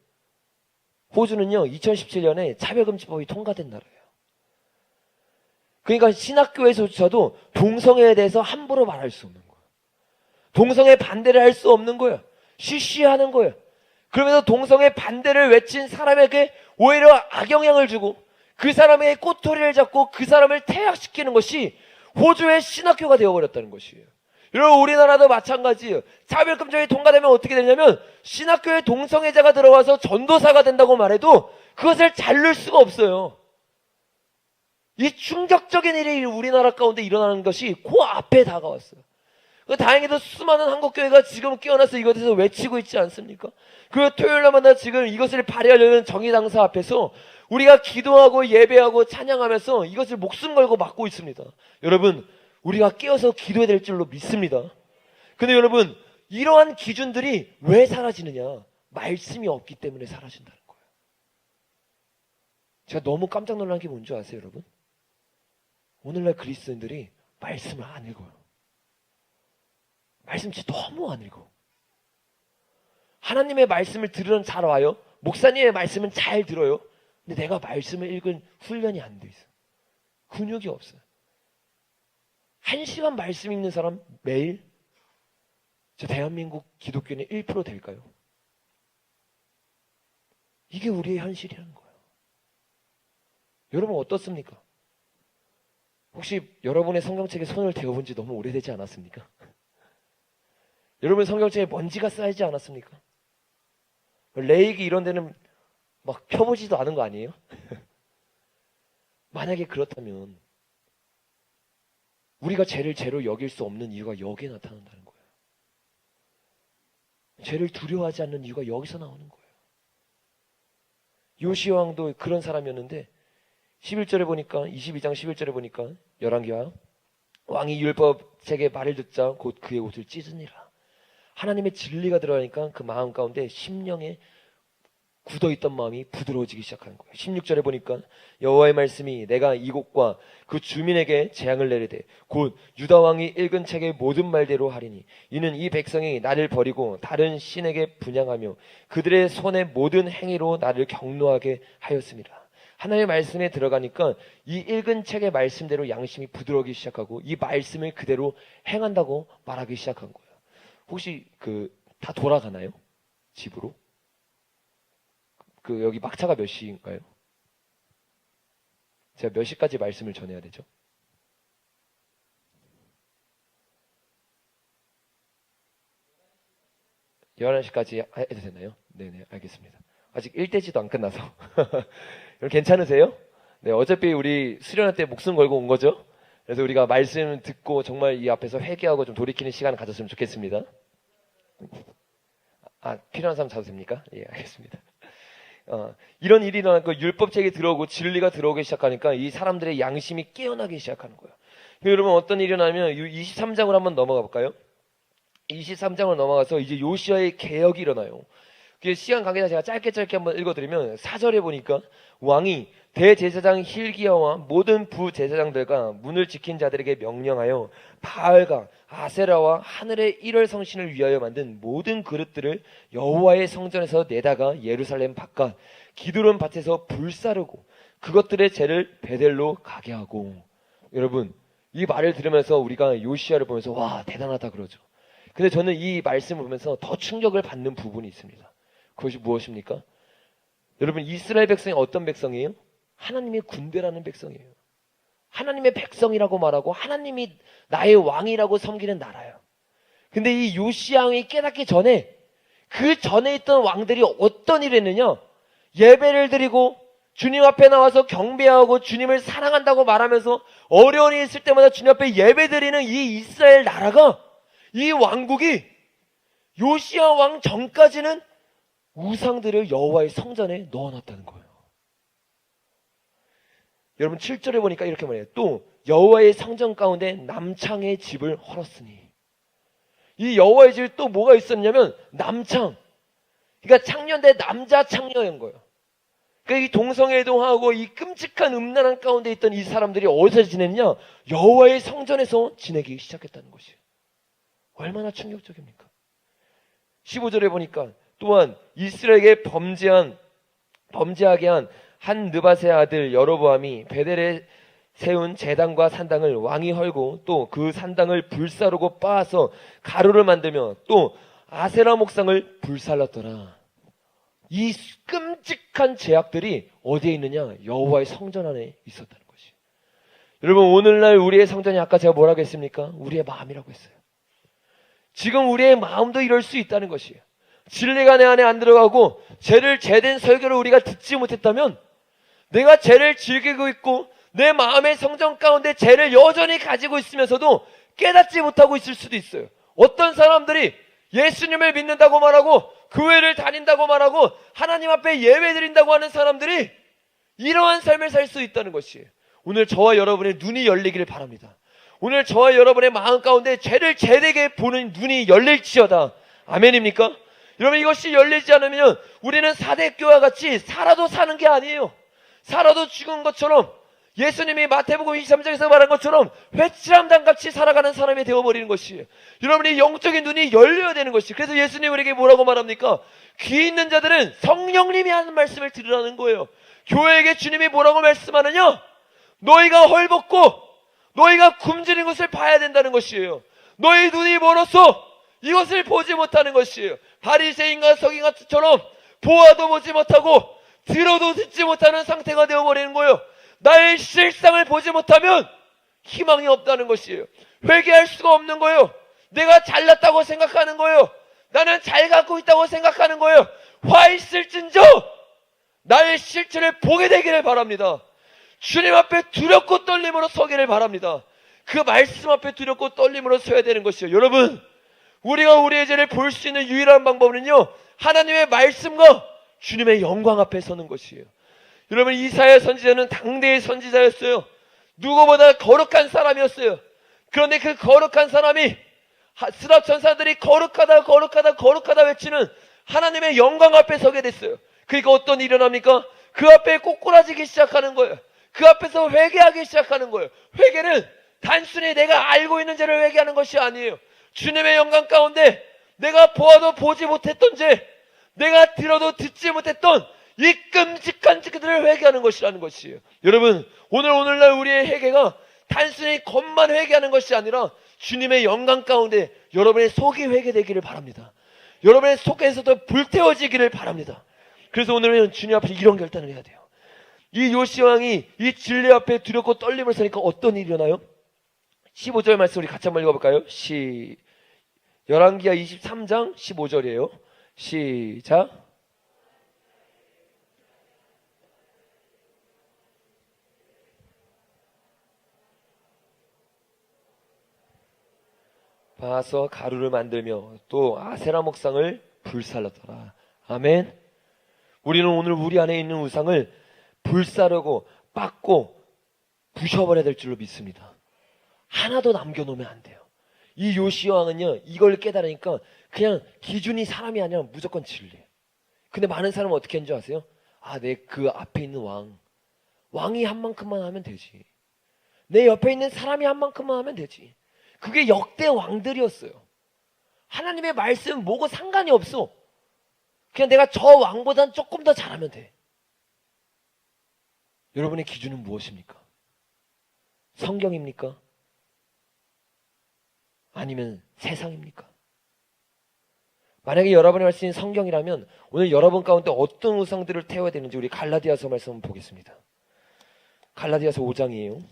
호주는요 2017년에 차별금지법이 통과된 나라예요. 그러니까 신학교에서조차도 동성애에 대해서 함부로 말할 수 없는 거예요. 동성애 반대를 할 수 없는 거예요. 쉬쉬하는 거예요. 그러면서 동성애 반대를 외친 사람에게 오히려 악영향을 주고 그 사람의 꼬투리를 잡고 그 사람을 퇴학시키는 것이 호주의 신학교가 되어버렸다는 것이에요. 여러분, 우리나라도 마찬가지예요. 차별금지법이 통과되면 어떻게 되냐면 신학교에 동성애자가 들어와서 전도사가 된다고 말해도 그것을 자를 수가 없어요. 이 충격적인 일이 우리나라 가운데 일어나는 것이 그 앞에 다가왔어요. 다행히도 수많은 한국교회가 지금 깨어나서 이것에 대해서 외치고 있지 않습니까? 그리고 토요일날마다 지금 이것을 발휘하려는 정의당사 앞에서 우리가 기도하고 예배하고 찬양하면서 이것을 목숨 걸고 막고 있습니다. 여러분, 우리가 깨어서 기도해야 될 줄로 믿습니다. 근데 여러분, 이러한 기준들이 왜 사라지느냐? 말씀이 없기 때문에 사라진다는 거예요. 제가 너무 깜짝 놀란 게 뭔지 아세요, 여러분? 오늘날 그리스도인들이 말씀을 안 읽어요. 말씀 진짜 너무 안 읽어. 하나님의 말씀을 들으면 잘 와요. 목사님의 말씀은 잘 들어요. 근데 내가 말씀을 읽은 훈련이 안 돼 있어. 근육이 없어요. 1시간 말씀 읽는 사람 매일? 저 대한민국 기독교는 1% 될까요? 이게 우리의 현실이라는 거예요. 여러분 어떻습니까? 혹시 여러분의 성경책에 손을 대어본 지 너무 오래되지 않았습니까? 여러분 성경책에 먼지가 쌓이지 않았습니까? 레이기 이런 데는 막 펴보지도 않은 거 아니에요? 만약에 그렇다면 우리가 죄를 죄로 여길 수 없는 이유가 여기에 나타난다는 거예요. 죄를 두려워하지 않는 이유가 여기서 나오는 거예요. 요시야 왕도 그런 사람이었는데 11절에 보니까 22장 11절에 보니까 열왕기하 왕이 율법책의 말을 듣자 곧 그의 옷을 찢으니라. 하나님의 진리가 들어가니까 그 마음 가운데 심령에 굳어있던 마음이 부드러워지기 시작하는 거예요. 16절에 보니까 여호와의 말씀이 내가 이곳과 그 주민에게 재앙을 내리되 곧 유다 왕이 읽은 책의 모든 말대로 하리니 이는 이 백성이 나를 버리고 다른 신에게 분향하며 그들의 손의 모든 행위로 나를 경노하게 하였습니다. 하나님의 말씀에 들어가니까 이 읽은 책의 말씀대로 양심이 부드러우기 시작하고 이 말씀을 그대로 행한다고 말하기 시작한 거예요. 혹시 다 돌아가나요? 집으로? 여기 막차가 몇 시인가요? 제가 몇 시까지 말씀을 전해야 되죠? 11시까지 해도 되나요? 네네, 알겠습니다. 아직 1대지도 안 끝나서. 괜찮으세요? 네, 어차피 우리 수련회 때 목숨 걸고 온 거죠? 그래서 우리가 말씀 듣고 정말 이 앞에서 회개하고 좀 돌이키는 시간을 가졌으면 좋겠습니다. 필요한 사람 자도 됩니까? 예, 알겠습니다. 이런 일이 일어나고 율법책이 들어오고 진리가 들어오기 시작하니까 이 사람들의 양심이 깨어나기 시작하는 거예요. 여러분 어떤 일이 일어나면 23장을 한번 넘어가 볼까요? 23장을 넘어가서 이제 요시아의 개혁이 일어나요. 시간 관계상 제가 짧게 한번 읽어드리면 4절에 보니까 왕이 대제사장 힐기야와 모든 부제사장들과 문을 지킨 자들에게 명령하여 바알과 아세라와 하늘의 일월 성신을 위하여 만든 모든 그릇들을 여호와의 성전에서 내다가 예루살렘 바깥 기드론 밭에서 불사르고 그것들의 죄를 베델로 가게 하고. 여러분 이 말을 들으면서 우리가 요시아를 보면서 와 대단하다 그러죠. 근데 저는 이 말씀을 보면서 더 충격을 받는 부분이 있습니다. 그것이 무엇입니까? 여러분 이스라엘 백성이 어떤 백성이에요? 하나님의 군대라는 백성이에요. 하나님의 백성이라고 말하고 하나님이 나의 왕이라고 섬기는 나라예요. 근데 이 요시야 왕이 깨닫기 전에 그 전에 있던 왕들이 어떤 일을 했느냐? 예배를 드리고 주님 앞에 나와서 경배하고 주님을 사랑한다고 말하면서 어려운 일이 있을 때마다 주님 앞에 예배 드리는 이 이스라엘 나라가, 이 왕국이 요시야 왕 전까지는 우상들을 여호와의 성전에 넣어놨다는 거예요. 여러분 7절에 보니까 이렇게 말해요. 또 여호와의 성전 가운데 남창의 집을 헐었으니. 이 여호와의 집에 또 뭐가 있었냐면 남창. 그러니까 창녀인데 남자 창녀인 거예요. 그러니까 이 동성애동하고 이 끔찍한 음란한 가운데 있던 이 사람들이 어디서 지냈냐? 여호와의 성전에서 지내기 시작했다는 것이에요. 얼마나 충격적입니까? 15절에 보니까 또한 이스라엘에게 범죄하게 한 느밧의 아들 여로보암이 베델에 세운 제단과 산당을 왕이 헐고 또 그 산당을 불사르고 빻아서 가루를 만들며 또 아세라 목상을 불살랐더라. 이 끔찍한 죄악들이 어디에 있느냐? 여호와의 성전 안에 있었다는 것이. 여러분 오늘날 우리의 성전이 아까 제가 뭐라고 했습니까? 우리의 마음이라고 했어요. 지금 우리의 마음도 이럴 수 있다는 것이에요. 진리가 내 안에 안 들어가고 죄를 제된 설교를 우리가 듣지 못했다면 내가 죄를 즐기고 있고 내 마음의 성전 가운데 죄를 여전히 가지고 있으면서도 깨닫지 못하고 있을 수도 있어요. 어떤 사람들이 예수님을 믿는다고 말하고 교회를 다닌다고 말하고 하나님 앞에 예배 드린다고 하는 사람들이 이러한 삶을 살 수 있다는 것이에요. 오늘 저와 여러분의 눈이 열리기를 바랍니다. 오늘 저와 여러분의 마음 가운데 죄를 제대게 보는 눈이 열릴지어다. 아멘입니까? 여러분 이것이 열리지 않으면 우리는 사대교와 같이 살아도 사는 게 아니에요. 살아도 죽은 것처럼 예수님이 마태복음 23장에서 말한 것처럼 회칠함당같이 살아가는 사람이 되어버리는 것이에요. 여러분이 영적인 눈이 열려야 되는 것이에요. 그래서 예수님 우리에게 뭐라고 말합니까? 귀 있는 자들은 성령님이 하는 말씀을 들으라는 거예요. 교회에게 주님이 뭐라고 말씀하느냐? 너희가 헐벗고 너희가 굶주린 것을 봐야 된다는 것이에요. 너희 눈이 멀어서 이것을 보지 못하는 것이에요. 바리새인과 서기관처럼 보아도 보지 못하고 들어도 듣지 못하는 상태가 되어버리는 거예요. 나의 실상을 보지 못하면 희망이 없다는 것이에요. 회개할 수가 없는 거예요. 내가 잘났다고 생각하는 거예요. 나는 잘 갖고 있다고 생각하는 거예요. 화 있을진저 나의 실체를 보게 되기를 바랍니다. 주님 앞에 두렵고 떨림으로 서기를 바랍니다. 그 말씀 앞에 두렵고 떨림으로 서야 되는 것이요. 여러분 우리가 우리의 죄를 볼 수 있는 유일한 방법은요 하나님의 말씀과 주님의 영광 앞에 서는 것이에요. 여러분 이사야 선지자는 당대의 선지자였어요. 누구보다 거룩한 사람이었어요. 그런데 그 거룩한 사람이 스랍 천사들이 거룩하다 외치는 하나님의 영광 앞에 서게 됐어요. 그러니까 어떤 일이 일어납니까? 그 앞에 꼬꾸라지기 시작하는 거예요. 그 앞에서 회개하기 시작하는 거예요. 회개는 단순히 내가 알고 있는 죄를 회개하는 것이 아니에요. 주님의 영광 가운데 내가 보아도 보지 못했던 죄, 내가 들어도 듣지 못했던 이 끔찍한 짓들을 회개하는 것이라는 것이에요. 여러분, 오늘날 우리의 회개가 단순히 겉만 회개하는 것이 아니라 주님의 영광 가운데 여러분의 속이 회개되기를 바랍니다. 여러분의 속에서도 불태워지기를 바랍니다. 그래서 오늘은 주님 앞에 이런 결단을 해야 돼요. 이 요시야 왕이 이 진리 앞에 두렵고 떨림을 서니까 어떤 일이 일어나요? 15절 말씀 우리 같이 한번 읽어볼까요? 열왕기하 23장 15절이에요. 시작. 봐서 가루를 만들며 또 아세라 목상을 불살랐더라. 아멘. 우리는 오늘 우리 안에 있는 우상을 불사르고 빻고 부셔버려야 될 줄로 믿습니다. 하나도 남겨놓으면 안 돼요. 이 요시야 왕은요, 이걸 깨달으니까 그냥 기준이 사람이 아니라 무조건 진리예요. 근데 많은 사람은 어떻게 하는 줄 아세요? 아, 내 그 앞에 있는 왕이 한 만큼만 하면 되지. 내 옆에 있는 사람이 한 만큼만 하면 되지. 그게 역대 왕들이었어요. 하나님의 말씀 뭐고 상관이 없어. 그냥 내가 저 왕보단 조금 더 잘하면 돼. 여러분의 기준은 무엇입니까? 성경입니까? 아니면 세상입니까? 만약에 여러분의 말씀이 성경이라면 오늘 여러분 가운데 어떤 우상들을 태워야 되는지 우리 갈라디아서 말씀 한번 보겠습니다. 갈라디아서 5장이에요.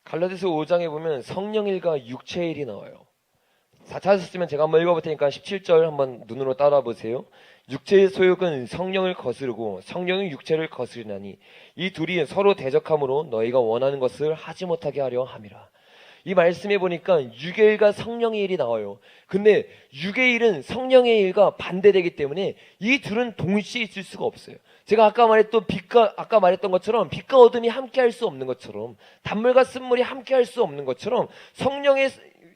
갈라디아서 5장에 보면 성령일과 육체일이 나와요. 찾으셨으면 제가 한번 읽어볼 테니까 17절 한번 눈으로 따라 보세요. 육체의 소욕은 성령을 거스르고 성령은 육체를 거스르나니 이 둘이 서로 대적함으로 너희가 원하는 것을 하지 못하게 하려 함이라. 이 말씀에 보니까 육의 일과 성령의 일이 나와요. 근데 육의 일은 성령의 일과 반대되기 때문에 이 둘은 동시에 있을 수가 없어요. 제가 아까 말했던 것처럼 빛과 어둠이 함께 할 수 없는 것처럼 단물과 쓴물이 함께 할 수 없는 것처럼 성령의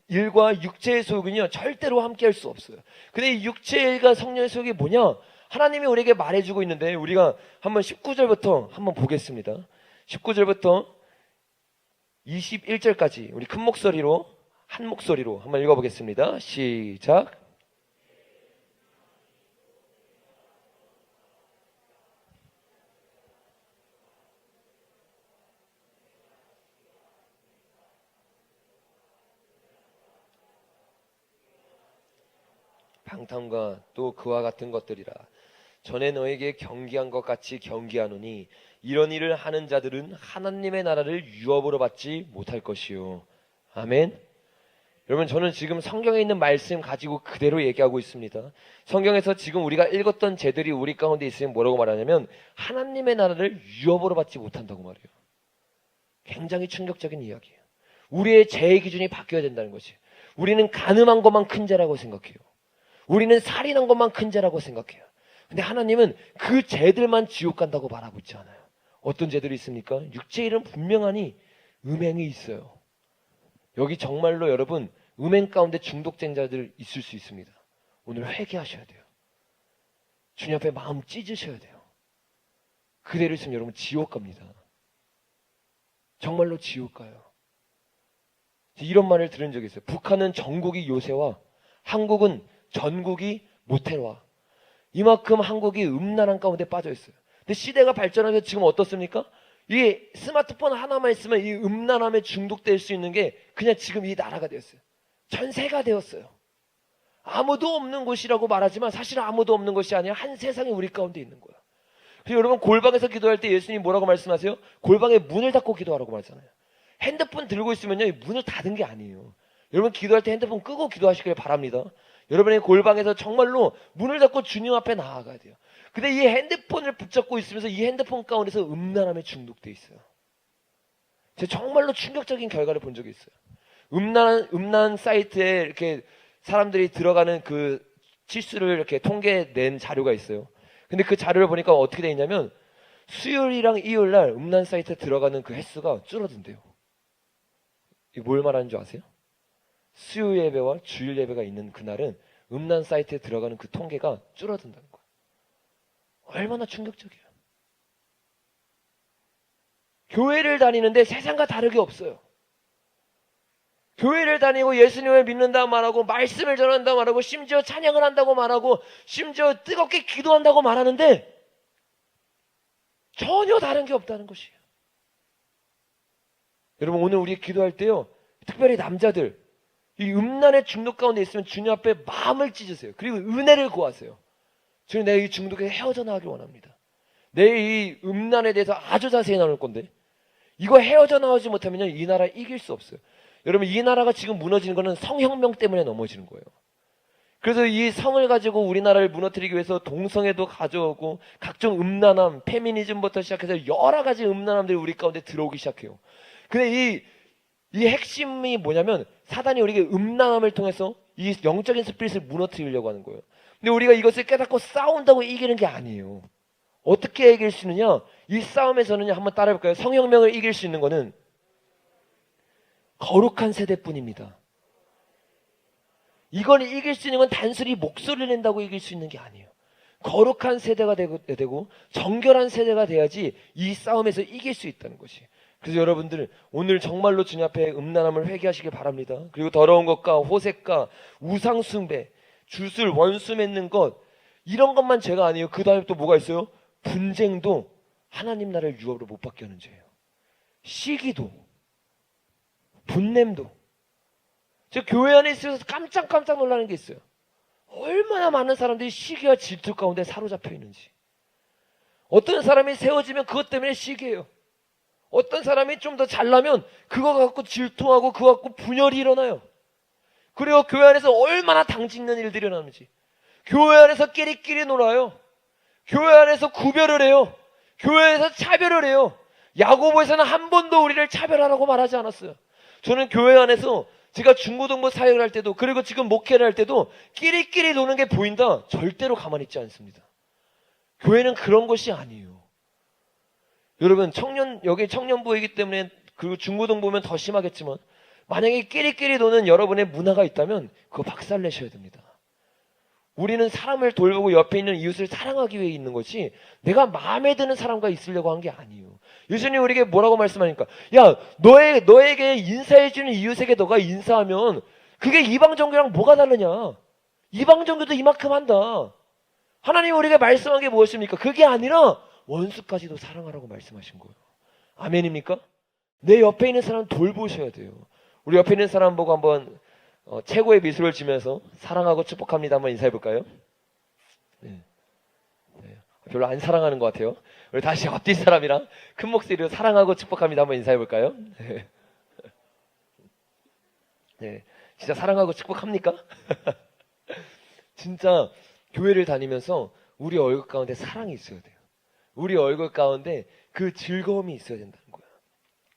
일과 육체의 소욕은요 절대로 함께 할 수 없어요. 근데 이 육체의 일과 성령의 소욕이 뭐냐? 하나님이 우리에게 말해주고 있는데 우리가 한번 19절부터 한번 보겠습니다. 19절부터 21절까지 우리 큰 목소리로 한 목소리로 한번 읽어보겠습니다. 시작. 방탕과 또 그와 같은 것들이라. 전에 너에게 경계한 것 같이 경계하노니 이런 일을 하는 자들은 하나님의 나라를 유업으로 받지 못할 것이요. 아멘. 여러분, 저는 지금 성경에 있는 말씀 가지고 그대로 얘기하고 있습니다. 성경에서 지금 우리가 읽었던 죄들이 우리 가운데 있으면 뭐라고 말하냐면 하나님의 나라를 유업으로 받지 못한다고 말해요. 굉장히 충격적인 이야기예요. 우리의 죄의 기준이 바뀌어야 된다는 것이에요. 우리는 간음한 것만 큰 죄라고 생각해요. 우리는 살인한 것만 큰 죄라고 생각해요. 근데 하나님은 그 죄들만 지옥 간다고 말하고 있지 않아요. 어떤 죄들이 있습니까? 육체의 일은 분명하니 음행이 있어요. 여기 정말로 여러분 음행 가운데 중독된 자들 있을 수 있습니다. 오늘 회개하셔야 돼요. 주님 앞에 마음 찢으셔야 돼요. 그대로 있으면 여러분 지옥 갑니다. 정말로 지옥 가요. 이런 말을 들은 적이 있어요. 북한은 전국이 요새와 한국은 전국이 모텔화. 이만큼 한국이 음란한 가운데 빠져 있어요. 근데 시대가 발전하면서 지금 어떻습니까? 이 스마트폰 하나만 있으면 이 음란함에 중독될 수 있는 게 그냥 지금 이 나라가 되었어요. 전세가 되었어요. 아무도 없는 곳이라고 말하지만 사실은 아무도 없는 것이 아니라 한 세상이 우리 가운데 있는 거야. 그래서 여러분 골방에서 기도할 때 예수님 뭐라고 말씀하세요? 골방에 문을 닫고 기도하라고 말하잖아요. 핸드폰 들고 있으면요 문을 닫은 게 아니에요. 여러분 기도할 때 핸드폰 끄고 기도하시길 바랍니다. 여러분의 골방에서 정말로 문을 닫고 주님 앞에 나아가야 돼요. 근데 이 핸드폰을 붙잡고 있으면서 이 핸드폰 가운데서 음란함에 중독돼 있어요. 제가 정말로 충격적인 결과를 본 적이 있어요. 음란 사이트에 이렇게 사람들이 들어가는 그 치수를 이렇게 통계낸 자료가 있어요. 근데 그 자료를 보니까 어떻게 돼 있냐면 수요일이랑 일요일 날 음란 사이트에 들어가는 그 횟수가 줄어든대요. 이게 뭘 말하는 줄 아세요? 수요 예배와 주일 예배가 있는 그날은 음란 사이트에 들어가는 그 통계가 줄어든다는 거예요. 얼마나 충격적이에요. 교회를 다니는데 세상과 다르게 없어요. 교회를 다니고 예수님을 믿는다 말하고 말씀을 전한다 말하고 심지어 찬양을 한다고 말하고 심지어 뜨겁게 기도한다고 말하는데 전혀 다른 게 없다는 것이에요. 여러분 오늘 우리 기도할 때요, 특별히 남자들 이 음란의 중독 가운데 있으면 주님 앞에 마음을 찢으세요. 그리고 은혜를 구하세요. 주님, 내가 이 중독에 헤어져 나가길 원합니다. 내일 이 음란에 대해서 아주 자세히 나눌 건데 이거 헤어져 나오지 못하면 이 나라 이길 수 없어요. 여러분 이 나라가 지금 무너지는 거는 성혁명 때문에 넘어지는 거예요. 그래서 이 성을 가지고 우리나라를 무너뜨리기 위해서 동성애도 가져오고 각종 음란함, 페미니즘부터 시작해서 여러 가지 음란함들이 우리 가운데 들어오기 시작해요. 근데 이 핵심이 뭐냐면 사단이 우리에게 음란함을 통해서 이 영적인 스피릿을 무너뜨리려고 하는 거예요. 근데 우리가 이것을 깨닫고 싸운다고 이기는 게 아니에요. 어떻게 이길 수 있느냐? 이 싸움에서는요, 한번 따라해볼까요? 성혁명을 이길 수 있는 거는 거룩한 세대뿐입니다. 이걸 이길 수 있는 건 단순히 목소리를 낸다고 이길 수 있는 게 아니에요. 거룩한 세대가 되고 정결한 세대가 돼야지 이 싸움에서 이길 수 있다는 것이. 그래서 여러분들 오늘 정말로 주님 앞에 음란함을 회개하시길 바랍니다. 그리고 더러운 것과 호색과 우상숭배, 주술, 원수 맺는 것, 이런 것만 죄가 아니에요. 그 다음에 또 뭐가 있어요? 분쟁도 하나님 나라를 유업으로 못 받게 하는 죄예요. 시기도, 분냄도. 저 교회 안에 있어서 깜짝 놀라는 게 있어요. 얼마나 많은 사람들이 시기와 질투 가운데 사로잡혀 있는지. 어떤 사람이 세워지면 그것 때문에 시기해요. 어떤 사람이 좀 더 잘나면 그거 갖고 질투하고 그거 갖고 분열이 일어나요. 그리고 교회 안에서 얼마나 당짓는 일들이 일어나는지. 교회 안에서 끼리끼리 놀아요. 교회 안에서 구별을 해요. 교회에서 차별을 해요. 야고보에서는 한 번도 우리를 차별하라고 말하지 않았어요. 저는 교회 안에서 제가 중고등부 사역을 할 때도 그리고 지금 목회를 할 때도 끼리끼리 노는 게 보인다. 절대로 가만히 있지 않습니다. 교회는 그런 것이 아니에요. 여러분 여기 청년부이기 때문에 그리고 중고등부면 더 심하겠지만 만약에 끼리끼리 노는 여러분의 문화가 있다면 그거 박살내셔야 됩니다. 우리는 사람을 돌보고 옆에 있는 이웃을 사랑하기 위해 있는 것이 내가 마음에 드는 사람과 있으려고 한 게 아니에요. 예수님 우리에게 뭐라고 말씀하니까 야 너에게 인사해주는 이웃에게 너가 인사하면 그게 이방 종교랑 뭐가 다르냐. 이방 종교도 이만큼 한다. 하나님 우리에게 말씀한 게 무엇입니까? 그게 아니라 원수까지도 사랑하라고 말씀하신 거예요. 아멘입니까? 내 옆에 있는 사람 돌보셔야 돼요. 우리 옆에 있는 사람 보고 한번 최고의 미소를 지면서 사랑하고 축복합니다 한번 인사해 볼까요? 네. 별로 안 사랑하는 것 같아요. 우리 다시 앞뒤 사람이랑 큰 목소리로 사랑하고 축복합니다 한번 인사해 볼까요? 네. 네. 진짜 사랑하고 축복합니까? 진짜 교회를 다니면서 우리 얼굴 가운데 사랑이 있어야 돼요. 우리 얼굴 가운데 그 즐거움이 있어야 된다는 거예요.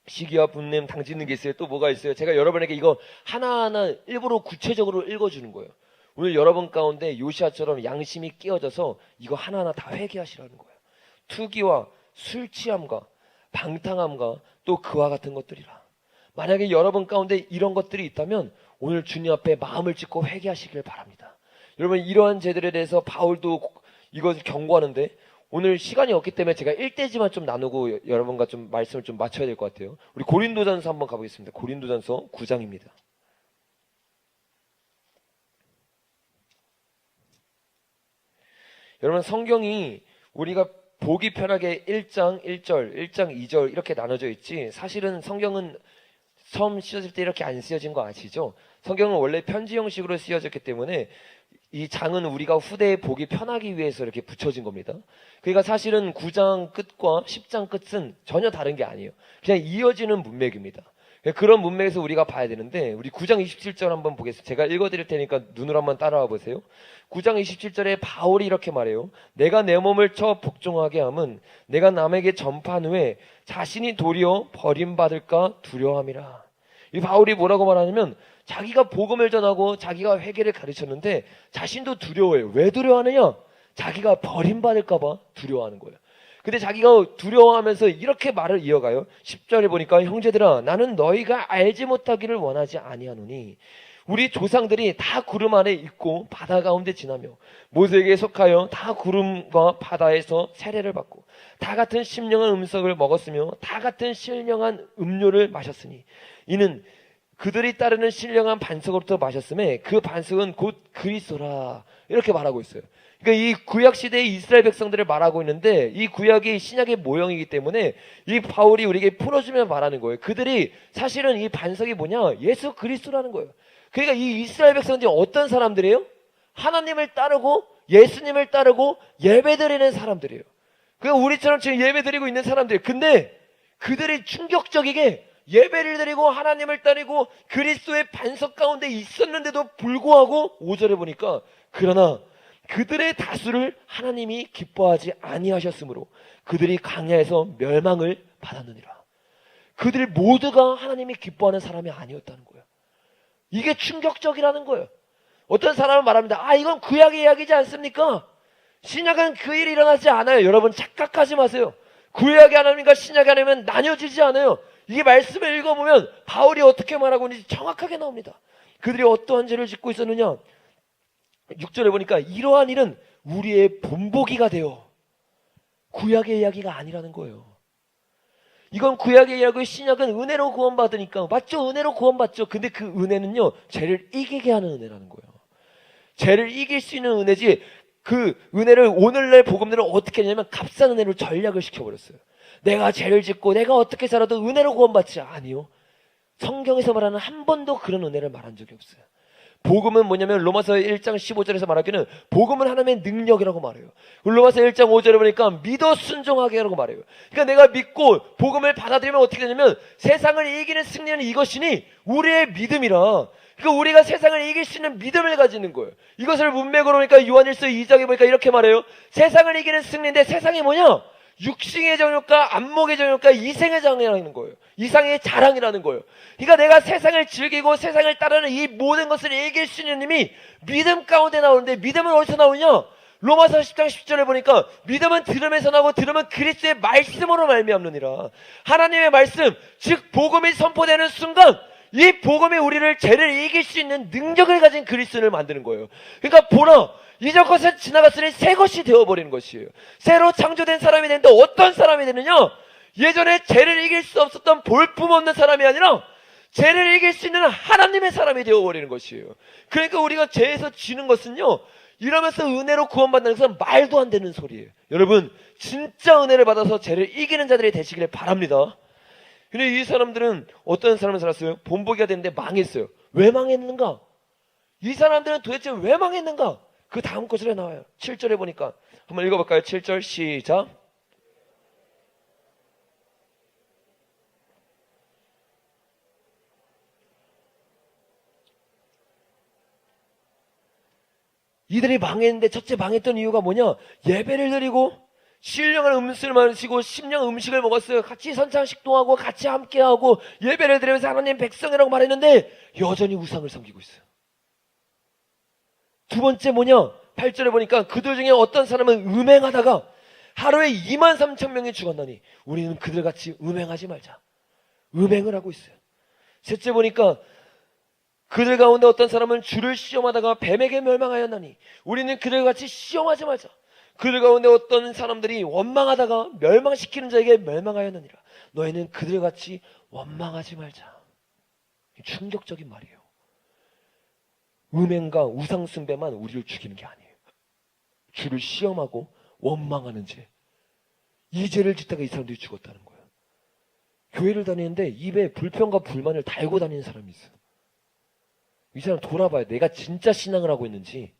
시기와 분냄 당짓는 게 있어요. 또 뭐가 있어요? 제가 여러분에게 이거 하나하나 일부러 구체적으로 읽어주는 거예요. 오늘 여러분 가운데 요시아처럼 양심이 끼어져서 이거 하나하나 다 회개하시라는 거예요. 투기와 술 취함과 방탕함과 또 그와 같은 것들이라. 만약에 여러분 가운데 이런 것들이 있다면 오늘 주님 앞에 마음을 찢고 회개하시길 바랍니다. 여러분 이러한 죄들에 대해서 바울도 이것을 경고하는데 오늘 시간이 없기 때문에 제가 1대지만 좀 나누고 여러분과 좀 말씀을 좀 맞춰야 될 것 같아요. 우리 고린도전서 한번 가보겠습니다. 고린도전서 9장입니다. 여러분 성경이 우리가 보기 편하게 1장 1절, 1장 2절 이렇게 나눠져 있지 사실은 성경은 처음 쓰여질 때 이렇게 안 쓰여진 거 아시죠? 성경은 원래 편지 형식으로 쓰여졌기 때문에 이 장은 우리가 후대에 보기 편하기 위해서 이렇게 붙여진 겁니다. 그러니까 사실은 9장 끝과 10장 끝은 전혀 다른 게 아니에요. 그냥 이어지는 문맥입니다. 그런 문맥에서 우리가 봐야 되는데 우리 9장 27절 한번 보겠습니다. 제가 읽어드릴 테니까 눈으로 한번 따라와 보세요. 9장 27절에 바울이 이렇게 말해요. 내가 내 몸을 쳐 복종하게 함은 내가 남에게 전파한 후에 자신이 도리어 버림받을까 두려워함이라. 이 바울이 뭐라고 말하냐면 자기가 복음을 전하고 자기가 회개를 가르쳤는데 자신도 두려워해요. 왜 두려워하느냐? 자기가 버림받을까 봐 두려워하는 거예요. 근데 자기가 두려워하면서 이렇게 말을 이어가요. 10절에 보니까 형제들아 나는 너희가 알지 못하기를 원하지 아니하노니 우리 조상들이 다 구름 안에 있고 바다 가운데 지나며 모세에게 속하여 다 구름과 바다에서 세례를 받고 다 같은 신령한 음식을 먹었으며 다 같은 신령한 음료를 마셨으니 이는 그들이 따르는 신령한 반석으로부터 마셨음에 그 반석은 곧 그리스도라. 이렇게 말하고 있어요. 그러니까 이 구약 시대의 이스라엘 백성들을 말하고 있는데 이 구약이 신약의 모형이기 때문에 이 바울이 우리에게 풀어주면 말하는 거예요. 그들이 사실은 이 반석이 뭐냐? 예수 그리스도라는 거예요. 그러니까 이 이스라엘 백성들이 어떤 사람들이에요? 하나님을 따르고 예수님을 따르고 예배드리는 사람들이에요. 그러니까 우리처럼 지금 예배드리고 있는 사람들. 근데 그들이 충격적이게 예배를 드리고 하나님을 따르고 그리스도의 반석 가운데 있었는데도 불구하고 5절에 보니까 그러나 그들의 다수를 하나님이 기뻐하지 아니하셨으므로 그들이 광야에서 멸망을 받았느니라. 그들 모두가 하나님이 기뻐하는 사람이 아니었다는 거예요. 이게 충격적이라는 거예요. 어떤 사람은 말합니다. 이건 구약의 이야기지 않습니까? 신약은 그 일이 일어나지 않아요. 여러분 착각하지 마세요. 구약의 하나님과 신약의 하나님은 나뉘어지지 않아요. 이 말씀을 읽어보면 바울이 어떻게 말하고 있는지 정확하게 나옵니다. 그들이 어떠한 죄를 짓고 있었느냐? 6절에 보니까 이러한 일은 우리의 본보기가 되어 구약의 이야기가 아니라는 거예요. 이건 구약의 이야기, 신약은 은혜로 구원받으니까 맞죠? 은혜로 구원받죠. 근데 그 은혜는요 죄를 이기게 하는 은혜라는 거예요. 죄를 이길 수 있는 은혜지 그 은혜를 오늘날 복음들은 어떻게 했냐면 값싼 은혜로 전략을 시켜버렸어요. 내가 죄를 짓고 내가 어떻게 살아도 은혜로 구원받지. 아니요. 성경에서 말하는 한 번도 그런 은혜를 말한 적이 없어요. 복음은 뭐냐면 로마서 1장 15절에서 말하기는 복음은 하나님의 능력이라고 말해요. 로마서 1장 5절에 보니까 믿어 순종하게 하라고 말해요. 그러니까 내가 믿고 복음을 받아들이면 어떻게 되냐면 세상을 이기는 승리는 이것이니 우리의 믿음이라. 그러니까 우리가 세상을 이길 수 있는 믿음을 가지는 거예요. 이것을 문맥으로 보니까 요한일서 2장에 보니까 이렇게 말해요. 세상을 이기는 승리인데 세상이 뭐냐? 육신의 정욕과 안목의 정욕과 이생의 자랑이라는 거예요. 이상의 자랑이라는 거예요. 그러니까 내가 세상을 즐기고 세상을 따르는 이 모든 것을 이길 수 있는 힘이 믿음 가운데 나오는데 믿음은 어디서 나오냐? 로마서 10장 10절에 보니까 믿음은 들음에서 나고 들음은 그리스도의 말씀으로 말미암느니라. 하나님의 말씀, 즉 복음이 선포되는 순간 이 복음이 우리를 죄를 이길 수 있는 능력을 가진 그리스도를 만드는 거예요. 그러니까 보라, 이전 것은 지나갔으니 새 것이 되어버리는 것이에요. 새로 창조된 사람이 되는데 어떤 사람이 되느냐? 예전에 죄를 이길 수 없었던 볼품없는 사람이 아니라 죄를 이길 수 있는 하나님의 사람이 되어버리는 것이에요. 그러니까 우리가 죄에서 지는 것은요, 이러면서 은혜로 구원받는 것은 말도 안 되는 소리예요. 여러분 진짜 은혜를 받아서 죄를 이기는 자들이 되시기를 바랍니다. 근데 이 사람들은 어떤 삶을 살았어요? 본보기가 됐는데 망했어요. 왜 망했는가? 이 사람들은 도대체 왜 망했는가? 그 다음 구절에 나와요. 7절에 보니까 한번 읽어볼까요? 7절 시작. 이들이 망했는데 첫째 망했던 이유가 뭐냐? 예배를 드리고 신령한 음식을 마시고 신령한 음식을 먹었어요. 같이 선창식동하고 같이 함께하고 예배를 드리면서 하나님 백성이라고 말했는데 여전히 우상을 섬기고 있어요. 두 번째 뭐냐? 8절에 보니까 그들 중에 어떤 사람은 음행하다가 하루에 23,000명이 죽었나니 우리는 그들같이 음행하지 말자. 음행을 하고 있어요. 셋째 보니까 그들 가운데 어떤 사람은 주를 시험하다가 뱀에게 멸망하였나니 우리는 그들같이 시험하지 말자. 그들 가운데 어떤 사람들이 원망하다가 멸망시키는 자에게 멸망하였느니라. 너희는 그들같이 원망하지 말자. 충격적인 말이에요. 음행과 우상숭배만 우리를 죽이는 게 아니에요. 주를 시험하고 원망하는 죄. 이 죄를 짓다가 이 사람들이 죽었다는 거예요. 교회를 다니는데 입에 불평과 불만을 달고 다니는 사람이 있어요. 이 사람 돌아봐요. 내가 진짜 신앙을 하고 있는지,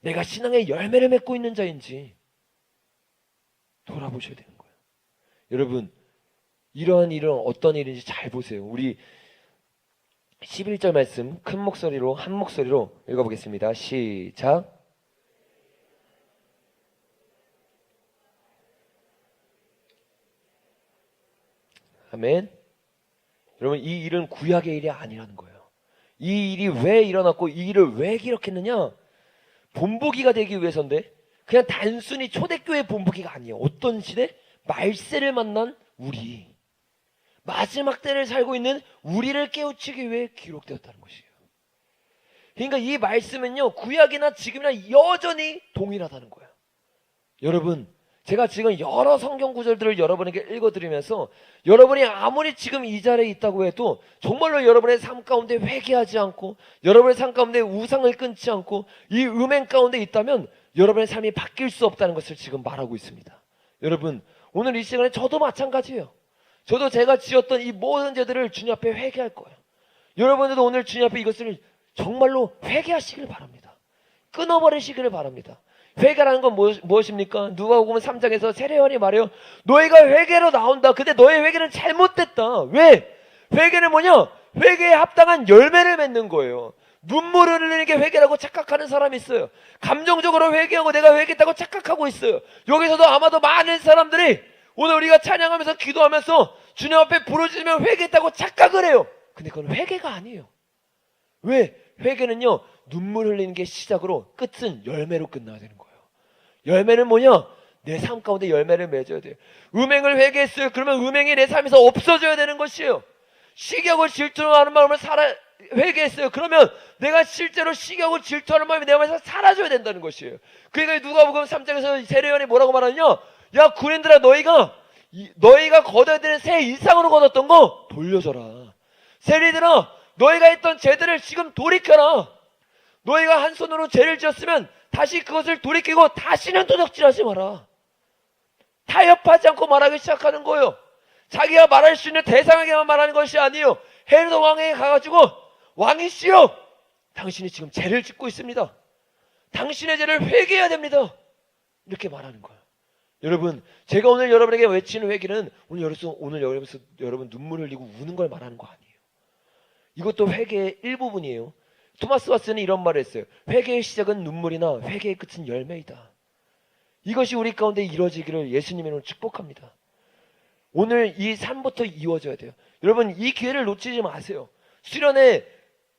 내가 신앙의 열매를 맺고 있는 자인지 돌아보셔야 되는 거예요. 여러분, 이러한 일은 어떤 일인지 잘 보세요. 우리 11절 말씀 큰 목소리로 한 목소리로 읽어보겠습니다. 시작. 아멘. 여러분, 이 일은 구약의 일이 아니라는 거예요. 이 일이 왜 일어났고 이 일을 왜 기록했느냐? 본보기가 되기 위해서인데 그냥 단순히 초대교회 본보기가 아니에요. 어떤 시대? 말세를 만난 우리, 마지막 때를 살고 있는 우리를 깨우치기 위해 기록되었다는 것이에요. 그러니까 이 말씀은요, 구약이나 지금이나 여전히 동일하다는 거예요. 여러분, 제가 지금 여러 성경 구절들을 여러분에게 읽어드리면서 여러분이 아무리 지금 이 자리에 있다고 해도 정말로 여러분의 삶 가운데 회개하지 않고 여러분의 삶 가운데 우상을 끊지 않고 이 음행 가운데 있다면 여러분의 삶이 바뀔 수 없다는 것을 지금 말하고 있습니다. 여러분, 오늘 이 시간에 저도 마찬가지예요. 저도 제가 지었던 이 모든 죄들을 주님 앞에 회개할 거예요. 여러분들도 오늘 주님 앞에 이것을 정말로 회개하시길 바랍니다. 끊어버리시기를 바랍니다. 회개라는 건 무엇입니까? 누가복음 3장에서 세례요한이 말해요. 너희가 회개로 나온다. 근데 너의 회개는 잘못됐다. 왜? 회개는 뭐냐? 회개에 합당한 열매를 맺는 거예요. 눈물을 흘리는 게 회개라고 착각하는 사람이 있어요. 감정적으로 회개하고 내가 회개했다고 착각하고 있어요. 여기서도 아마도 많은 사람들이 오늘 우리가 찬양하면서 기도하면서 주님 앞에 부르짖으면 회개했다고 착각을 해요. 근데 그건 회개가 아니에요. 왜? 회개는요, 눈물 흘리는 게 시작으로 끝은 열매로 끝나야 되는 거예요. 열매는 뭐냐? 내 삶 가운데 열매를 맺어야 돼요. 음행을 회개했어요. 그러면 음행이 내 삶에서 없어져야 되는 것이에요. 시기하고 질투하는 마음을 회개했어요. 그러면 내가 실제로 시기하고 질투하는 마음이 내 마음에서 사라져야 된다는 것이에요. 그러니까 누가복음 3장에서 세례요한이 뭐라고 말하느냐? 야, 군인들아, 너희가 거둬야 되는 새 이상으로 거뒀던 거 돌려줘라. 세리들아, 너희가 했던 죄들을 지금 돌이켜라. 너희가 한 손으로 죄를 지었으면 다시 그것을 돌이키고 다시는 도둑질하지 마라. 타협하지 않고 말하기 시작하는 거예요. 자기가 말할 수 있는 대상에게만 말하는 것이 아니에요. 헤로드 왕에게 가가지고 왕이시여, 당신이 지금 죄를 짓고 있습니다. 당신의 죄를 회개해야 됩니다. 이렇게 말하는 거예요. 여러분, 제가 오늘 여러분에게 외치는 회개는 오늘 여러분 눈물 흘리고 우는 걸 말하는 거 아니에요. 이것도 회개의 일부분이에요. 토마스 왓슨이 이런 말을 했어요. 회개의 시작은 눈물이나 회개의 끝은 열매이다. 이것이 우리 가운데 이루어지기를 예수님의 이름으로 축복합니다. 오늘 이 삶부터 이루어져야 돼요. 여러분, 이 기회를 놓치지 마세요. 수련회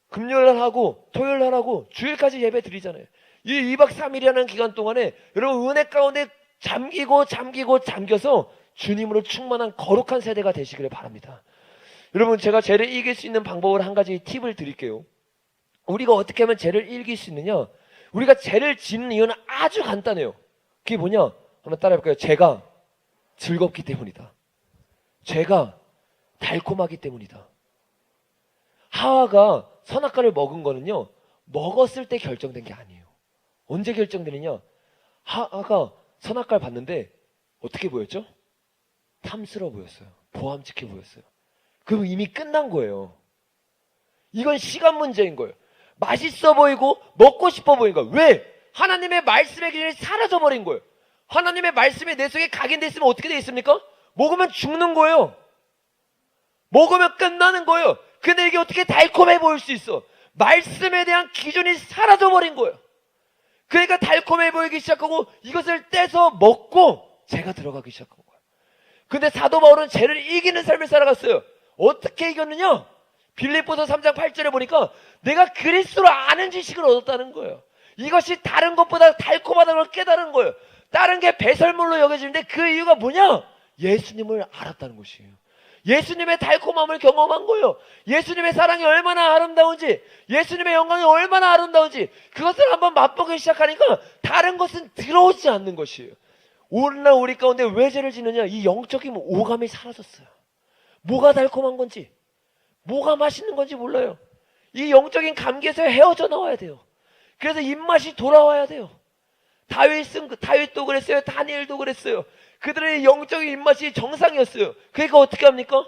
금요일 날 하고 토요일 날 하고 주일까지 예배 드리잖아요. 이 2박 3일이라는 기간 동안에 여러분 은혜 가운데 잠겨서 주님으로 충만한 거룩한 세대가 되시기를 바랍니다. 여러분, 제가 죄를 이길 수 있는 방법을 한 가지 팁을 드릴게요. 우리가 어떻게 하면 죄를 이길 수 있느냐? 우리가 죄를 짓는 이유는 아주 간단해요. 그게 뭐냐? 한번 따라해볼까요? 죄가 즐겁기 때문이다. 죄가 달콤하기 때문이다. 하와가 선악과를 먹은 거는요, 먹었을 때 결정된 게 아니에요. 언제 결정되느냐? 하와가 선악과를 봤는데 어떻게 보였죠? 탐스러워 보였어요. 보암직해 보였어요. 그럼 이미 끝난 거예요. 이건 시간 문제인 거예요. 맛있어 보이고 먹고 싶어 보이는 거예요. 왜? 하나님의 말씀의 기준이 사라져버린 거예요. 하나님의 말씀이 내 속에 각인되어 있으면 어떻게 되어 있습니까? 먹으면 죽는 거예요. 먹으면 끝나는 거예요. 근데 이게 어떻게 달콤해 보일 수 있어? 말씀에 대한 기준이 사라져버린 거예요. 그러니까 달콤해 보이기 시작하고 이것을 떼서 먹고 죄가 들어가기 시작한 거예요. 근데 사도 바울은 죄를 이기는 삶을 살아갔어요. 어떻게 이겼느냐? 빌립보서 3장 8절에 보니까 내가 그리스도로 아는 지식을 얻었다는 거예요. 이것이 다른 것보다 달콤하다는 걸 깨달은 거예요. 다른 게 배설물로 여겨지는데 그 이유가 뭐냐? 예수님을 알았다는 것이에요. 예수님의 달콤함을 경험한 거예요. 예수님의 사랑이 얼마나 아름다운지, 예수님의 영광이 얼마나 아름다운지 그것을 한번 맛보기 시작하니까 다른 것은 들어오지 않는 것이에요. 오늘날 우리 가운데 왜 죄를 짓느냐? 이 영적인 오감이 사라졌어요. 뭐가 달콤한 건지, 뭐가 맛있는 건지 몰라요. 이 영적인 감기에서 헤어져 나와야 돼요. 그래서 입맛이 돌아와야 돼요. 다윗도 그랬어요. 다니엘도 그랬어요. 그들의 영적인 입맛이 정상이었어요. 그러니까 어떻게 합니까?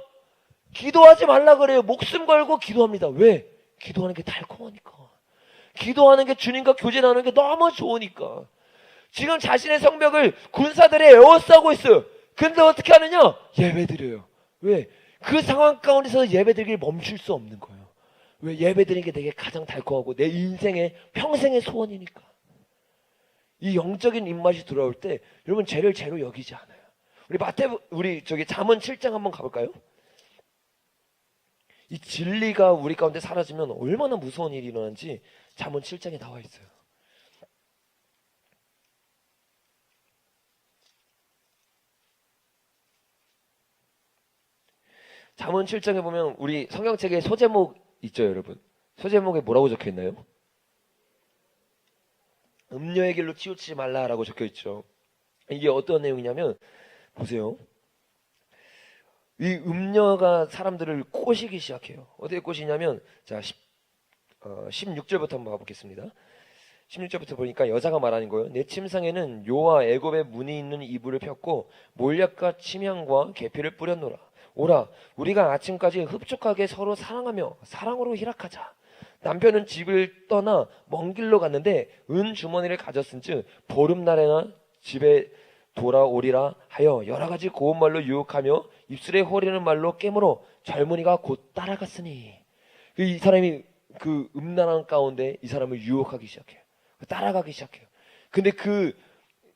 기도하지 말라 그래요. 목숨 걸고 기도합니다. 왜? 기도하는 게 달콤하니까. 기도하는 게 주님과 교제하는 게 너무 좋으니까. 지금 자신의 성벽을 군사들이 에워싸고 있어요. 근데 어떻게 하느냐? 예배드려요. 왜? 그 상황 가운데서 예배드리기를 멈출 수 없는 거예요. 왜? 예배드리는 게 내게 가장 달콤하고 내 인생의 평생의 소원이니까. 이 영적인 입맛이 돌아올 때 여러분 죄를 죄로 여기지 않아요. 우리 잠언 7장 한번 가볼까요? 이 진리가 우리 가운데 사라지면 얼마나 무서운 일이 일어나는지 잠언 7장에 나와 있어요. 잠언 7장에 보면 우리 성경책에 소제목 있죠, 여러분. 소제목에 뭐라고 적혀 있나요? 음료의 길로 치우치지 말라라고 적혀 있죠. 이게 어떤 내용이냐면 보세요. 이 음녀가 사람들을 꼬시기 시작해요. 어떻게 꼬시냐면 자 16절부터 한번 봐보겠습니다. 16절부터 보니까 여자가 말하는 거예요. 내 침상에는 요와 애굽의 문이 있는 이불을 폈고 몰약과 침향과 계피를 뿌렸노라. 오라 우리가 아침까지 흡족하게 서로 사랑하며 사랑으로 희락하자. 남편은 집을 떠나 먼 길로 갔는데 은 주머니를 가졌은즉 보름날에나 집에 돌아오리라 하여 여러 가지 고운 말로 유혹하며 입술에 호리는 말로 깨물어 젊은이가 곧 따라갔으니. 이 사람이 그 음란한 가운데 이 사람을 유혹하기 시작해요. 따라가기 시작해요. 근데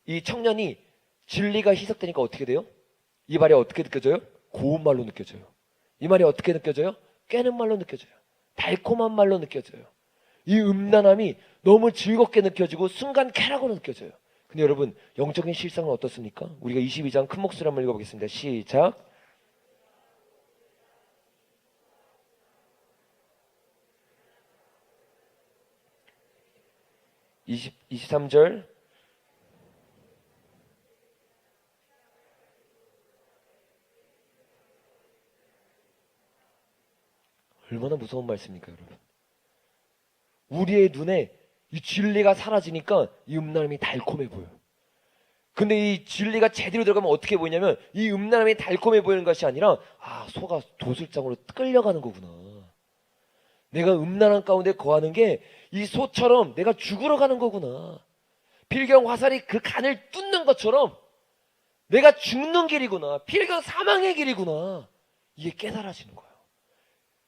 이 청년이 진리가 희석되니까 어떻게 돼요? 이 말이 어떻게 느껴져요? 고운 말로 느껴져요. 이 말이 어떻게 느껴져요? 깨는 말로 느껴져요. 달콤한 말로 느껴져요. 이 음란함이 너무 즐겁게 느껴지고 순간 쾌락으로 느껴져요. 근데 여러분 영적인 실상은 어떻습니까? 우리가 22장 큰 목소리 한번 읽어보겠습니다. 시작. 23절 얼마나 무서운 말씀입니까, 여러분? 우리의 눈에 이 진리가 사라지니까 이 음란함이 달콤해 보여요. 근데 이 진리가 제대로 들어가면 어떻게 보이냐면 이 음란함이 달콤해 보이는 것이 아니라 소가 도술장으로 끌려가는 거구나. 내가 음란한 가운데 거하는 게 이 소처럼 내가 죽으러 가는 거구나. 필경 화살이 그 간을 뚫는 것처럼 내가 죽는 길이구나. 필경 사망의 길이구나. 이게 깨달아지는 거예요.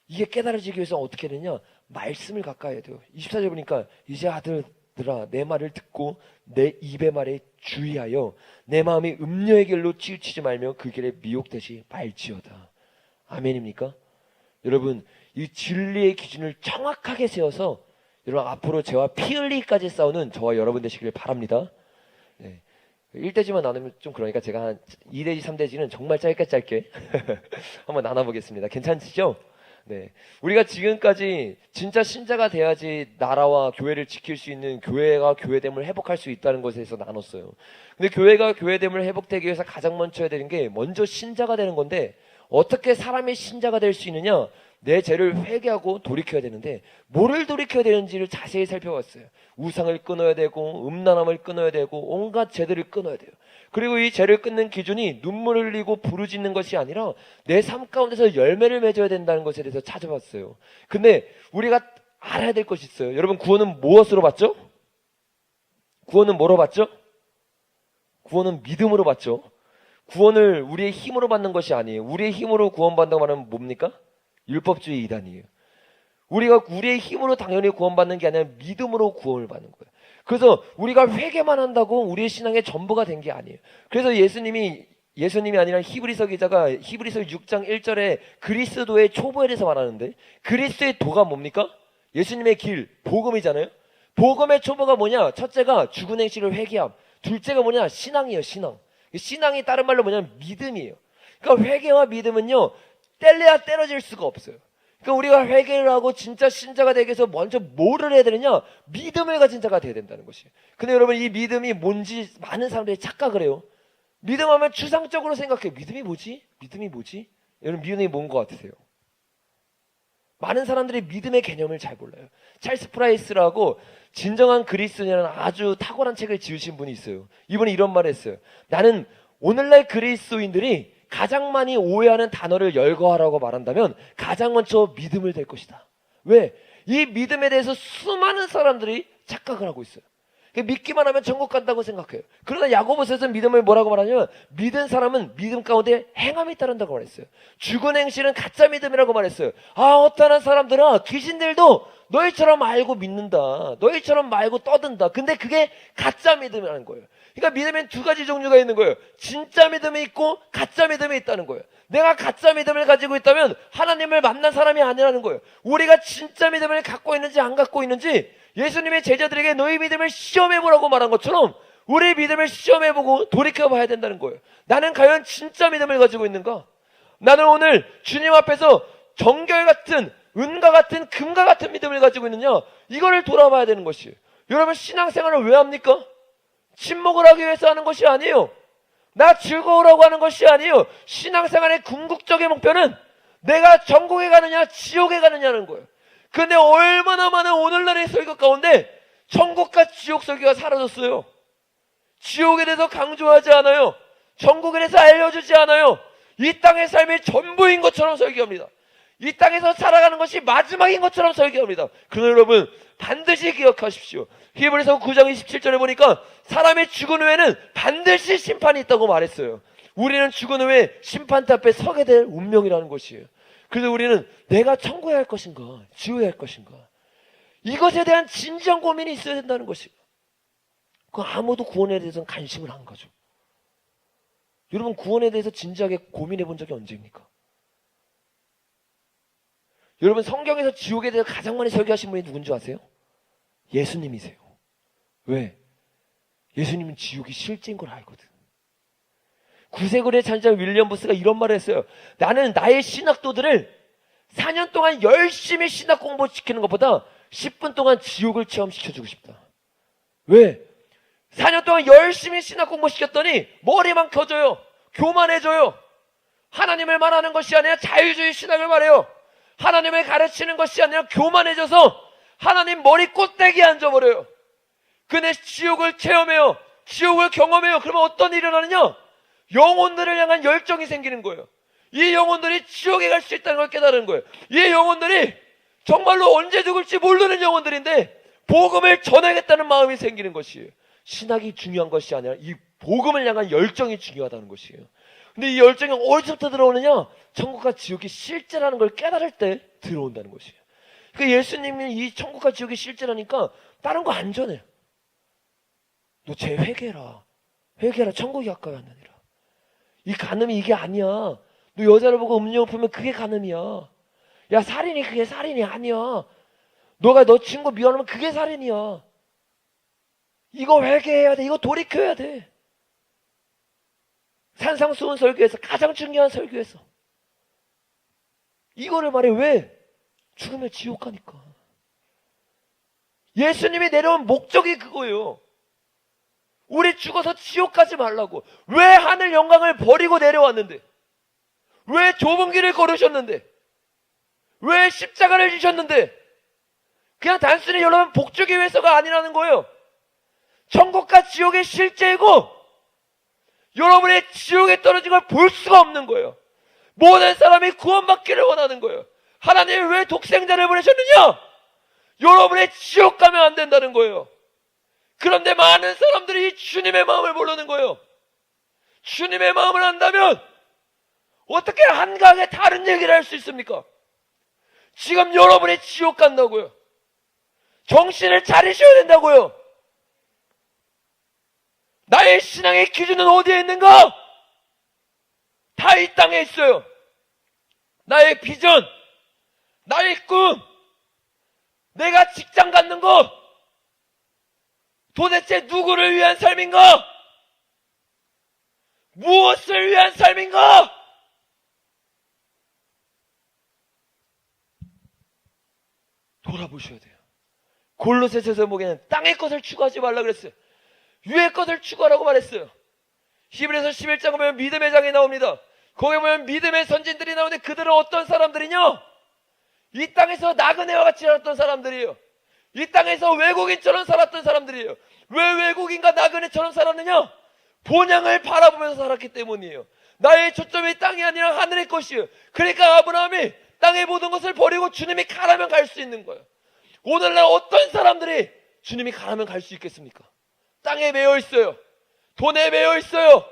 이게 깨달아지기 위해서 어떻게 해야 되냐? 말씀을 가까이 해야 돼요. 24절 보니까 이제 아들들아 내 말을 듣고 내 입의 말에 주의하여 내 마음이 음녀의 길로 치우치지 말며 그 길에 미혹되지 말지어다. 아멘입니까? 여러분 이 진리의 기준을 정확하게 세워서 여러분 앞으로 저와 피 흘리기까지 싸우는 저와 여러분 되시기를 바랍니다. 네. 1대지만 나누면 좀 그러니까 제가 한 2대지 3대지는 정말 짧게 한번 나눠보겠습니다. 괜찮으시죠? 네. 우리가 지금까지 진짜 신자가 돼야지 나라와 교회를 지킬 수 있는 교회가 교회됨을 회복할 수 있다는 것에서 나눴어요. 근데 교회가 교회됨을 회복되기 위해서 가장 먼저 해야 되는 게 먼저 신자가 되는 건데 어떻게 사람이 신자가 될 수 있느냐? 내 죄를 회개하고 돌이켜야 되는데 뭐를 돌이켜야 되는지를 자세히 살펴봤어요. 우상을 끊어야 되고 음란함을 끊어야 되고 온갖 죄들을 끊어야 돼요. 그리고 이 죄를 끊는 기준이 눈물을 흘리고 부르짖는 것이 아니라 내 삶 가운데서 열매를 맺어야 된다는 것에 대해서 찾아봤어요. 근데 우리가 알아야 될 것이 있어요. 여러분 구원은 무엇으로 받죠? 구원은 뭐로 받죠? 구원은 믿음으로 받죠. 구원을 우리의 힘으로 받는 것이 아니에요. 우리의 힘으로 구원받는다고 말하면 뭡니까? 율법주의 이단이에요. 우리가 우리의 힘으로 당연히 구원받는 게 아니라 믿음으로 구원을 받는 거예요. 그래서 우리가 회개만 한다고 우리의 신앙의 전부가 된 게 아니에요. 그래서 예수님이 아니라 히브리서 기자가 히브리서 6장 1절에 그리스도의 초보에 대해서 말하는데 그리스도의 도가 뭡니까? 예수님의 길, 복음이잖아요. 복음의 초보가 뭐냐? 첫째가 죽은 행실을 회개함. 둘째가 뭐냐? 신앙이에요. 신앙이 다른 말로 뭐냐면 믿음이에요. 그러니까 회개와 믿음은요 뗄래야 떼어질 수가 없어요. 그러니까 우리가 회개를 하고 진짜 신자가 되기 위해서 먼저 뭐를 해야 되느냐? 믿음을 가진 자가 돼야 된다는 것이에요. 근데 여러분 이 믿음이 뭔지 많은 사람들이 착각을 해요. 믿음하면 추상적으로 생각해요. 믿음이 뭐지? 여러분 믿음이 뭔 것 같으세요? 많은 사람들이 믿음의 개념을 잘 몰라요. 찰스 프라이스라고 진정한 그리스도인이라는 아주 탁월한 책을 지으신 분이 있어요. 이분이 이런 말을 했어요. 나는 오늘날 그리스도인들이 가장 많이 오해하는 단어를 열거하라고 말한다면 가장 먼저 믿음을 댈 것이다. 왜? 이 믿음에 대해서 수많은 사람들이 착각을 하고 있어요. 믿기만 하면 천국 간다고 생각해요. 그러나 야고보서에서 믿음을 뭐라고 말하냐면 믿은 사람은 믿음 가운데 행함이 따른다고 말했어요. 죽은 행실은 가짜 믿음이라고 말했어요. 어떠한 사람들아 귀신들도 너희처럼 알고 믿는다. 너희처럼 말고 떠든다. 근데 그게 가짜 믿음이라는 거예요. 그러니까 믿음엔 두 가지 종류가 있는 거예요. 진짜 믿음이 있고 가짜 믿음이 있다는 거예요. 내가 가짜 믿음을 가지고 있다면 하나님을 만난 사람이 아니라는 거예요. 우리가 진짜 믿음을 갖고 있는지 안 갖고 있는지 예수님의 제자들에게 너희 믿음을 시험해보라고 말한 것처럼 우리의 믿음을 시험해보고 돌이켜봐야 된다는 거예요. 나는 과연 진짜 믿음을 가지고 있는가? 나는 오늘 주님 앞에서 정결 같은 은과 같은 금과 같은 믿음을 가지고 있느냐? 이거를 돌아봐야 되는 것이에요. 여러분 신앙생활을 왜 합니까? 친목을 하기 위해서 하는 것이 아니에요. 나 즐거우라고 하는 것이 아니에요. 신앙생활의 궁극적인 목표는 내가 천국에 가느냐 지옥에 가느냐는 거예요. 근데 얼마나 많은 오늘날의 설교 가운데 천국과 지옥 설교가 사라졌어요. 지옥에 대해서 강조하지 않아요. 천국에 대해서 알려주지 않아요. 이 땅의 삶이 전부인 것처럼 설교합니다. 이 땅에서 살아가는 것이 마지막인 것처럼 설교합니다. 그러나 여러분 반드시 기억하십시오. 히브리서 9장 27절에 보니까 사람이 죽은 후에는 반드시 심판이 있다고 말했어요. 우리는 죽은 후에 심판대 앞에 서게 될 운명이라는 것이에요. 그래서 우리는 내가 천국에 할 것인가 지옥에 할 것인가 이것에 대한 진지한 고민이 있어야 된다는 것이에요. 그 아무도 구원에 대해서는 관심을 안 가죠. 여러분 구원에 대해서 진지하게 고민해 본 적이 언제입니까? 여러분 성경에서 지옥에 대해서 가장 많이 설교하신 분이 누군지 아세요? 예수님이세요. 왜? 예수님은 지옥이 실제인 걸 알거든. 구세군의 찬자 윌리엄 부스가 이런 말을 했어요. 나는 나의 신학도들을 4년 동안 열심히 신학 공부시키는 것보다 10분 동안 지옥을 체험시켜주고 싶다. 왜? 4년 동안 열심히 신학 공부시켰더니 머리만 커져요. 교만해져요. 하나님을 말하는 것이 아니라 자유주의 신학을 말해요. 하나님을 가르치는 것이 아니라 교만해져서 하나님 머리 꼭대기에 앉아버려요. 근데 지옥을 체험해요. 지옥을 경험해요. 그러면 어떤 일이 일어나느냐? 영혼들을 향한 열정이 생기는 거예요. 이 영혼들이 지옥에 갈 수 있다는 걸 깨달은 거예요. 이 영혼들이 정말로 언제 죽을지 모르는 영혼들인데 복음을 전하겠다는 마음이 생기는 것이에요. 신학이 중요한 것이 아니라 이 복음을 향한 열정이 중요하다는 것이에요. 근데 이 열정이 어디서부터 들어오느냐? 천국과 지옥이 실제라는 걸 깨달을 때 들어온다는 것이에요. 그러니까 예수님이 이 천국과 지옥이 실제라니까 다른 거 안 전해요. 너 쟤 회개해라. 회개해라. 천국이 가까이 왔느니라. 이 간음이 이게 아니야. 너 여자를 보고 음욕을 품으면 그게 간음이야. 야 살인이 그게 살인이 아니야. 너가 너 친구 미워하면 그게 살인이야. 이거 회개해야 돼. 이거 돌이켜야 돼. 산상수훈 설교에서 가장 중요한 설교에서 이거를 말해. 왜? 죽으면 지옥 가니까. 예수님이 내려온 목적이 그거예요. 우리 죽어서 지옥 가지 말라고. 왜 하늘 영광을 버리고 내려왔는데? 왜 좁은 길을 걸으셨는데? 왜 십자가를 지셨는데? 그냥 단순히 여러분 복 주기 위해서가 아니라는 거예요. 천국과 지옥의 실제이고 여러분의 지옥에 떨어진 걸 볼 수가 없는 거예요. 모든 사람이 구원받기를 원하는 거예요. 하나님이 왜 독생자를 보내셨느냐? 여러분의 지옥 가면 안 된다는 거예요. 그런데 많은 사람들이 주님의 마음을 모르는 거예요. 주님의 마음을 안다면 어떻게 한가하게 다른 얘기를 할 수 있습니까? 지금 여러분이 지옥 간다고요. 정신을 차리셔야 된다고요. 나의 신앙의 기준은 어디에 있는가? 다 이 땅에 있어요. 나의 비전, 나의 꿈, 내가 직장 갖는 것, 도대체 누구를 위한 삶인가? 무엇을 위한 삶인가? 돌아보셔야 돼요. 골로새서에서 보기에는 땅의 것을 추구하지 말라 그랬어요. 위의 것을 추구하라고 말했어요. 히브리서 11장 보면 믿음의 장이 나옵니다. 거기 보면 믿음의 선진들이 나오는데 그들은 어떤 사람들이냐? 이 땅에서 나그네와 같이 살았던 사람들이에요. 이 땅에서 외국인처럼 살았던 사람들이에요. 왜 외국인과 나그네처럼 살았느냐? 본향을 바라보면서 살았기 때문이에요. 나의 초점이 땅이 아니라 하늘의 것이에요. 그러니까 아브라함이 땅의 모든 것을 버리고 주님이 가라면 갈 수 있는 거예요. 오늘날 어떤 사람들이 주님이 가라면 갈 수 있겠습니까? 땅에 매여 있어요. 돈에 매여 있어요.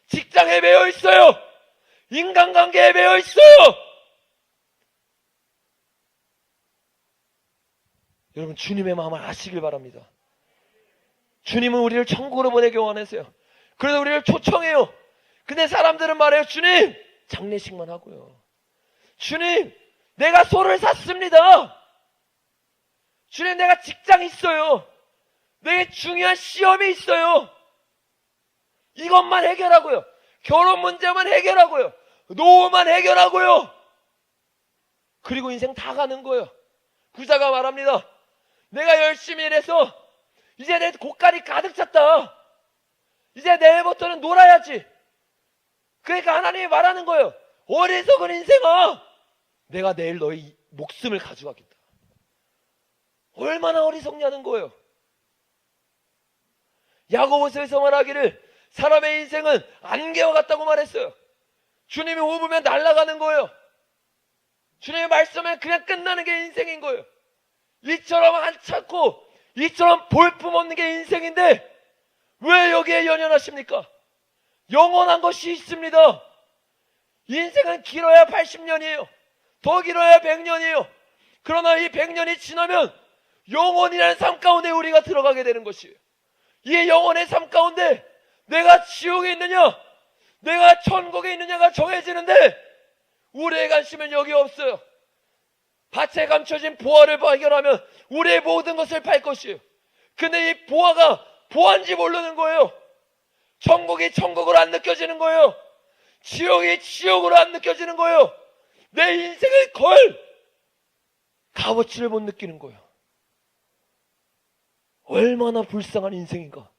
직장에 매여 있어요. 인간관계에 매여 있어요. 여러분 주님의 마음을 아시길 바랍니다. 주님은 우리를 천국으로 보내기 원하세요. 그래서 우리를 초청해요. 근데 사람들은 말해요. 주님 장례식만 하고요. 주님 내가 소를 샀습니다. 주님 내가 직장 있어요. 내게 중요한 시험이 있어요. 이것만 해결하고요. 결혼 문제만 해결하고요. 노후만 해결하고요. 그리고 인생 다 가는 거예요. 부자가 말합니다. 내가 열심히 일해서 이제 내 고깔이 가득 찼다. 이제 내일부터는 놀아야지. 그러니까 하나님이 말하는 거예요. 어리석은 인생아, 내가 내일 너희 목숨을 가져가겠다. 얼마나 어리석냐는 거예요. 야고보서에서 말하기를 사람의 인생은 안개와 같다고 말했어요. 주님이 오부면 날아가는 거예요. 주님의 말씀에 그냥 끝나는 게 인생인 거예요. 이처럼 한찮고 이처럼 볼품없는 게 인생인데 왜 여기에 연연하십니까? 영원한 것이 있습니다. 인생은 길어야 80년이에요. 더 길어야 100년이에요. 그러나 이 100년이 지나면 영원이라는 삶 가운데 우리가 들어가게 되는 것이에요. 이 영원의 삶 가운데 내가 지옥에 있느냐 내가 천국에 있느냐가 정해지는데 우리의 관심은 여기 없어요. 밭에 감춰진 보화를 발견하면 우리의 모든 것을 팔 것이에요. 근데 이 보화가 보화인지 모르는 거예요. 천국이 천국으로 안 느껴지는 거예요. 지옥이 지옥으로 안 느껴지는 거예요. 내 인생을 걸 값어치를 못 느끼는 거예요. 얼마나 불쌍한 인생인가.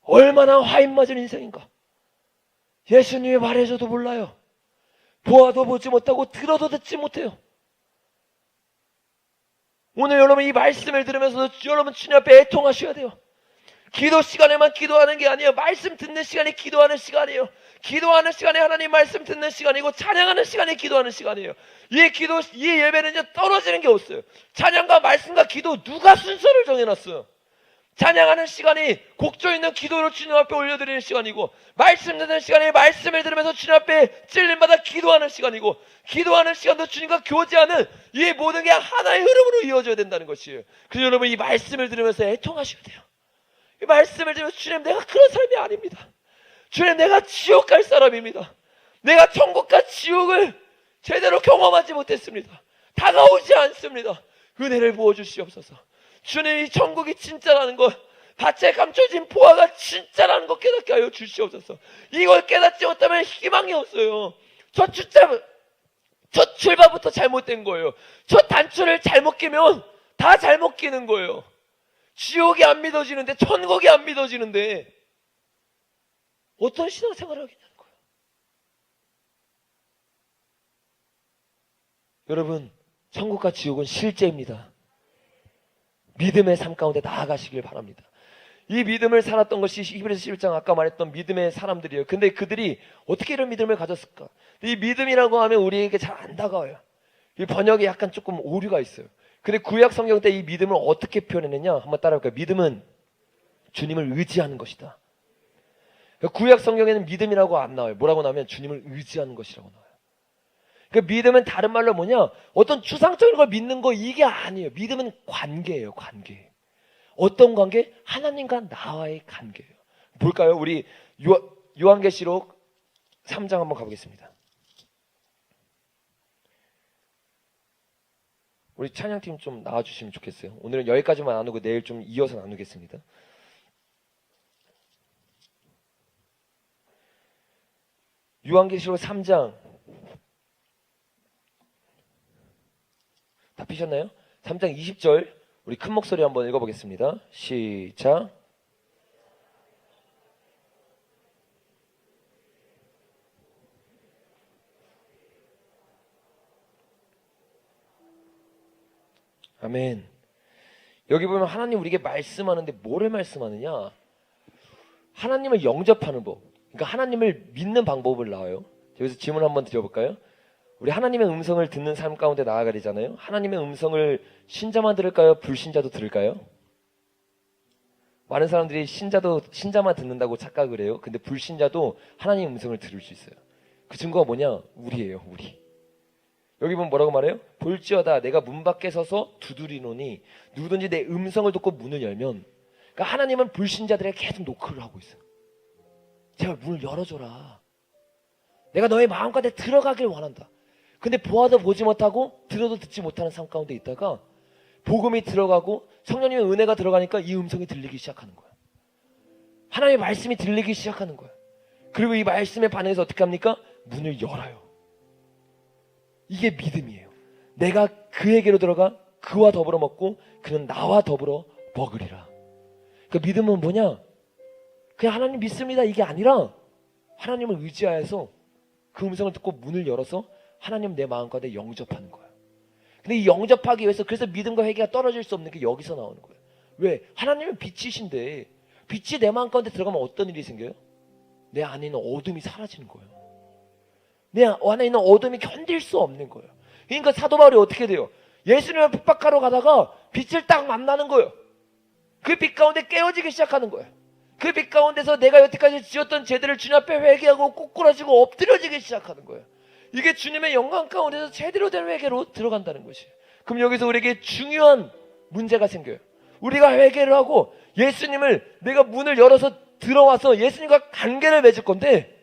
얼마나 화인 맞은 인생인가. 예수님이 말해줘도 몰라요. 보아도 보지 못하고 들어도 듣지 못해요. 오늘 여러분 이 말씀을 들으면서 여러분 주님 앞에 애통하셔야 돼요. 기도 시간에만 기도하는 게 아니에요. 말씀 듣는 시간이 기도하는 시간이에요. 기도하는 시간이 하나님 말씀 듣는 시간이고 찬양하는 시간이 기도하는 시간이에요. 이 예배는 이제 떨어지는 게 없어요. 찬양과 말씀과 기도 누가 순서를 정해놨어요? 찬양하는 시간이 곡조 있는 기도로 주님 앞에 올려드리는 시간이고 말씀 듣는 시간이 말씀을 들으면서 주님 앞에 찔림받아 기도하는 시간이고 기도하는 시간도 주님과 교제하는 이 모든 게 하나의 흐름으로 이어져야 된다는 것이에요. 그래서 여러분 이 말씀을 들으면서 애통하셔야 돼요. 이 말씀을 들으면서 주님 내가 그런 삶이 아닙니다. 주님 내가 지옥 갈 사람입니다. 내가 천국과 지옥을 제대로 경험하지 못했습니다. 다가오지 않습니다. 은혜를 부어주시옵소서. 주님 이 천국이 진짜라는 것, 밭에 감춰진 보화가 진짜라는 것 깨닫게 하여 주시옵소서. 이걸 깨닫지 못하면 희망이 없어요. 저 출발부터 잘못된 거예요. 저 단추를 잘못 끼면 다 잘못 끼는 거예요. 지옥이 안 믿어지는데 천국이 안 믿어지는데 어떤 신앙생활을 하겠냐는 거예요. 여러분 천국과 지옥은 실제입니다. 믿음의 삶 가운데 나아가시길 바랍니다. 이 믿음을 살았던 것이 히브리서 11장 아까 말했던 믿음의 사람들이에요. 근데 그들이 어떻게 이런 믿음을 가졌을까? 이 믿음이라고 하면 우리에게 잘 안 다가와요. 이 번역에 약간 조금 오류가 있어요. 근데 구약 성경 때 이 믿음을 어떻게 표현했느냐? 한번 따라볼까요? 믿음은 주님을 의지하는 것이다. 구약 성경에는 믿음이라고 안 나와요. 뭐라고 나오면 주님을 의지하는 것이라고 나와요. 그 믿음은 다른 말로 뭐냐? 어떤 추상적인 걸 믿는 거 이게 아니에요. 믿음은 관계예요. 관계. 어떤 관계? 하나님과 나와의 관계예요. 볼까요? 우리 요한계시록 3장 한번 가보겠습니다. 우리 찬양팀 좀 나와주시면 좋겠어요. 오늘은 여기까지만 나누고 내일 좀 이어서 나누겠습니다. 요한계시록 3장 다 피셨나요? 3장 20절 우리 큰 목소리 한번 읽어보겠습니다. 시작. 아멘. 여기 보면 하나님 우리에게 말씀하는데 뭐를 말씀하느냐? 하나님을 영접하는 법. 그러니까 하나님을 믿는 방법을 나와요. 여기서 질문 한번 드려볼까요? 우리 하나님의 음성을 듣는 삶 가운데 나아가야 되잖아요. 하나님의 음성을 신자만 들을까요? 불신자도 들을까요? 많은 사람들이 신자만 듣는다고 착각을 해요. 근데 불신자도 하나님의 음성을 들을 수 있어요. 그 증거가 뭐냐? 우리예요. 우리. 여기 보면 뭐라고 말해요? 볼지어다 내가 문 밖에 서서 두드리노니 누구든지 내 음성을 듣고 문을 열면, 그러니까 하나님은 불신자들에게 계속 노크를 하고 있어요. 제발 문을 열어줘라. 내가 너의 마음 가운데 들어가길 원한다. 근데 보아도 보지 못하고 들어도 듣지 못하는 삶 가운데 있다가 복음이 들어가고 성령님의 은혜가 들어가니까 이 음성이 들리기 시작하는 거야. 하나님의 말씀이 들리기 시작하는 거야. 그리고 이 말씀에 반해서 어떻게 합니까? 문을 열어요. 이게 믿음이에요. 내가 그에게로 들어가 그와 더불어 먹고 그는 나와 더불어 먹으리라. 그러니까 믿음은 뭐냐? 그냥 하나님 믿습니다 이게 아니라 하나님을 의지하여서 그 음성을 듣고 문을 열어서 하나님 내 마음 가운데 영접하는 거예요. 근데 이 영접하기 위해서 그래서 믿음과 회개가 떨어질 수 없는 게 여기서 나오는 거예요. 왜? 하나님은 빛이신데 빛이 내 마음 가운데 들어가면 어떤 일이 생겨요? 내 안에 있는 어둠이 사라지는 거예요. 내 안에 있는 어둠이 견딜 수 없는 거예요. 그러니까 사도 바울이 어떻게 돼요? 예수님을 핍박하러 가다가 빛을 딱 만나는 거예요. 그 빛 가운데 깨어지기 시작하는 거예요. 그 빛 가운데서 내가 여태까지 지었던 죄들을 주님 앞에 회개하고 꼬꾸라지고 엎드려지기 시작하는 거예요. 이게 주님의 영광 가운데서 제대로 된 회개로 들어간다는 것이에요. 그럼 여기서 우리에게 중요한 문제가 생겨요. 우리가 회개를 하고 예수님을 내가 문을 열어서 들어와서 예수님과 관계를 맺을 건데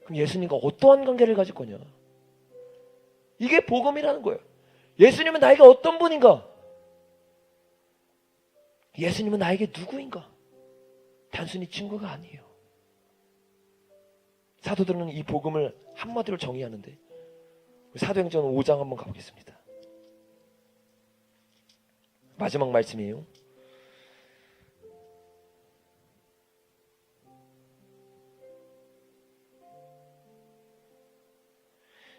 그럼 예수님과 어떠한 관계를 가질 거냐? 이게 복음이라는 거예요. 예수님은 나에게 어떤 분인가? 예수님은 나에게 누구인가? 단순히 친구가 아니에요. 사도들은 이 복음을 한마디로 정의하는데 사도행전 5장 한번 가보겠습니다. 마지막 말씀이에요.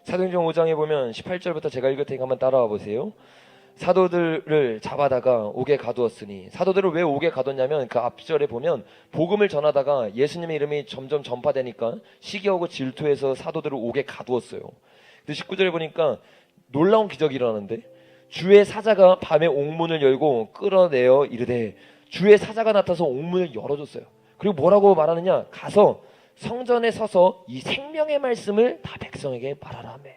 사도행전 5장에 보면 18절부터 제가 읽을 테니까 한번 따라와 보세요. 사도들을 잡아다가 옥에 가두었으니, 사도들을 왜 옥에 가뒀냐면 그 앞절에 보면 복음을 전하다가 예수님의 이름이 점점 전파되니까 시기하고 질투해서 사도들을 옥에 가두었어요. 근데 19절에 보니까 놀라운 기적이 일어나는데 주의 사자가 밤에 옥문을 열고 끌어내어 이르되, 주의 사자가 나타나서 옥문을 열어줬어요. 그리고 뭐라고 말하느냐? 가서 성전에 서서 이 생명의 말씀을 다 백성에게 말하라 하며,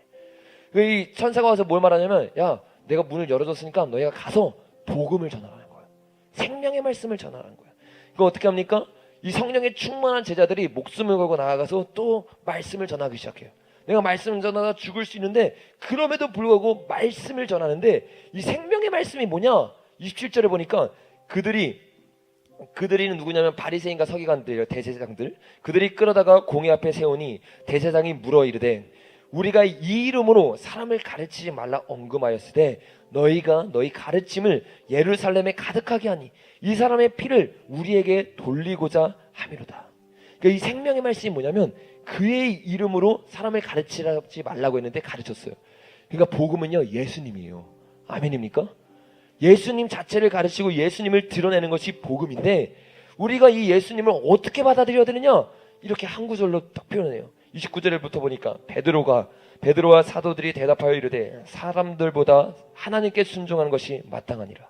이 천사가 와서 뭘 말하냐면, 야 내가 문을 열어줬으니까 너희가 가서 복음을 전하라는 거야. 생명의 말씀을 전하라는 거야. 이거 어떻게 합니까? 이 성령에 충만한 제자들이 목숨을 걸고 나아가서 또 말씀을 전하기 시작해요. 내가 말씀을 전하다 죽을 수 있는데 그럼에도 불구하고 말씀을 전하는데, 이 생명의 말씀이 뭐냐? 27절에 보니까 그들이 누구냐면 바리새인과 서기관들, 대제사장들, 그들이 끌어다가 공회 앞에 세우니 대제사장이 물어 이르되, 우리가 이 이름으로 사람을 가르치지 말라 언금하였으되 너희가 너희 가르침을 예루살렘에 가득하게 하니 이 사람의 피를 우리에게 돌리고자 함이로다. 그러니까 이 생명의 말씀이 뭐냐면 그의 이름으로 사람을 가르치지 말라고 했는데 가르쳤어요. 그러니까 복음은요 예수님이에요. 아멘입니까? 예수님 자체를 가르치고 예수님을 드러내는 것이 복음인데, 우리가 이 예수님을 어떻게 받아들여야 되느냐? 이렇게 한 구절로 딱 표현해요. 29절부터 보니까 베드로와 사도들이 대답하여 이르되, 사람들보다 하나님께 순종하는 것이 마땅하니라.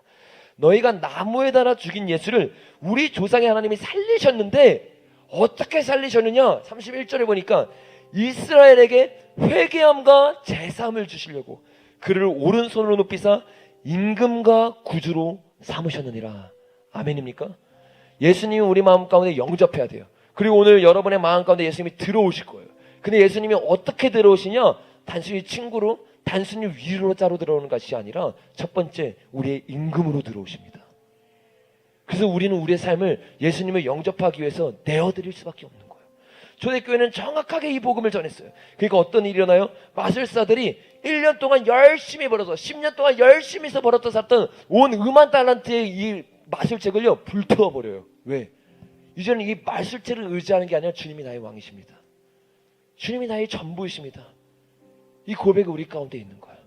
너희가 나무에 달아 죽인 예수를 우리 조상의 하나님이 살리셨는데 어떻게 살리셨느냐? 31절에 보니까 이스라엘에게 회개함과 제사함을 주시려고 그를 오른손으로 높이사 임금과 구주로 삼으셨느니라. 아멘입니까? 예수님이 우리 마음 가운데 영접해야 돼요. 그리고 오늘 여러분의 마음 가운데 예수님이 들어오실 거예요. 근데 예수님이 어떻게 들어오시냐? 단순히 친구로, 단순히 위로자로 들어오는 것이 아니라 첫 번째 우리의 임금으로 들어오십니다. 그래서 우리는 우리의 삶을 예수님을 영접하기 위해서 내어드릴 수밖에 없는 거예요. 초대교회는 정확하게 이 복음을 전했어요. 그러니까 어떤 일이 일어나요? 마술사들이 1년 동안 열심히 벌어서 10년 동안 열심히 해서 벌었던 살던 온 10,000 달란트의 이 마술책을요 불태워버려요. 왜? 이제는 이 마술책을 의지하는 게 아니라 주님이 나의 왕이십니다. 주님이 나의 전부이십니다. 이 고백이 우리 가운데 있는 거예요.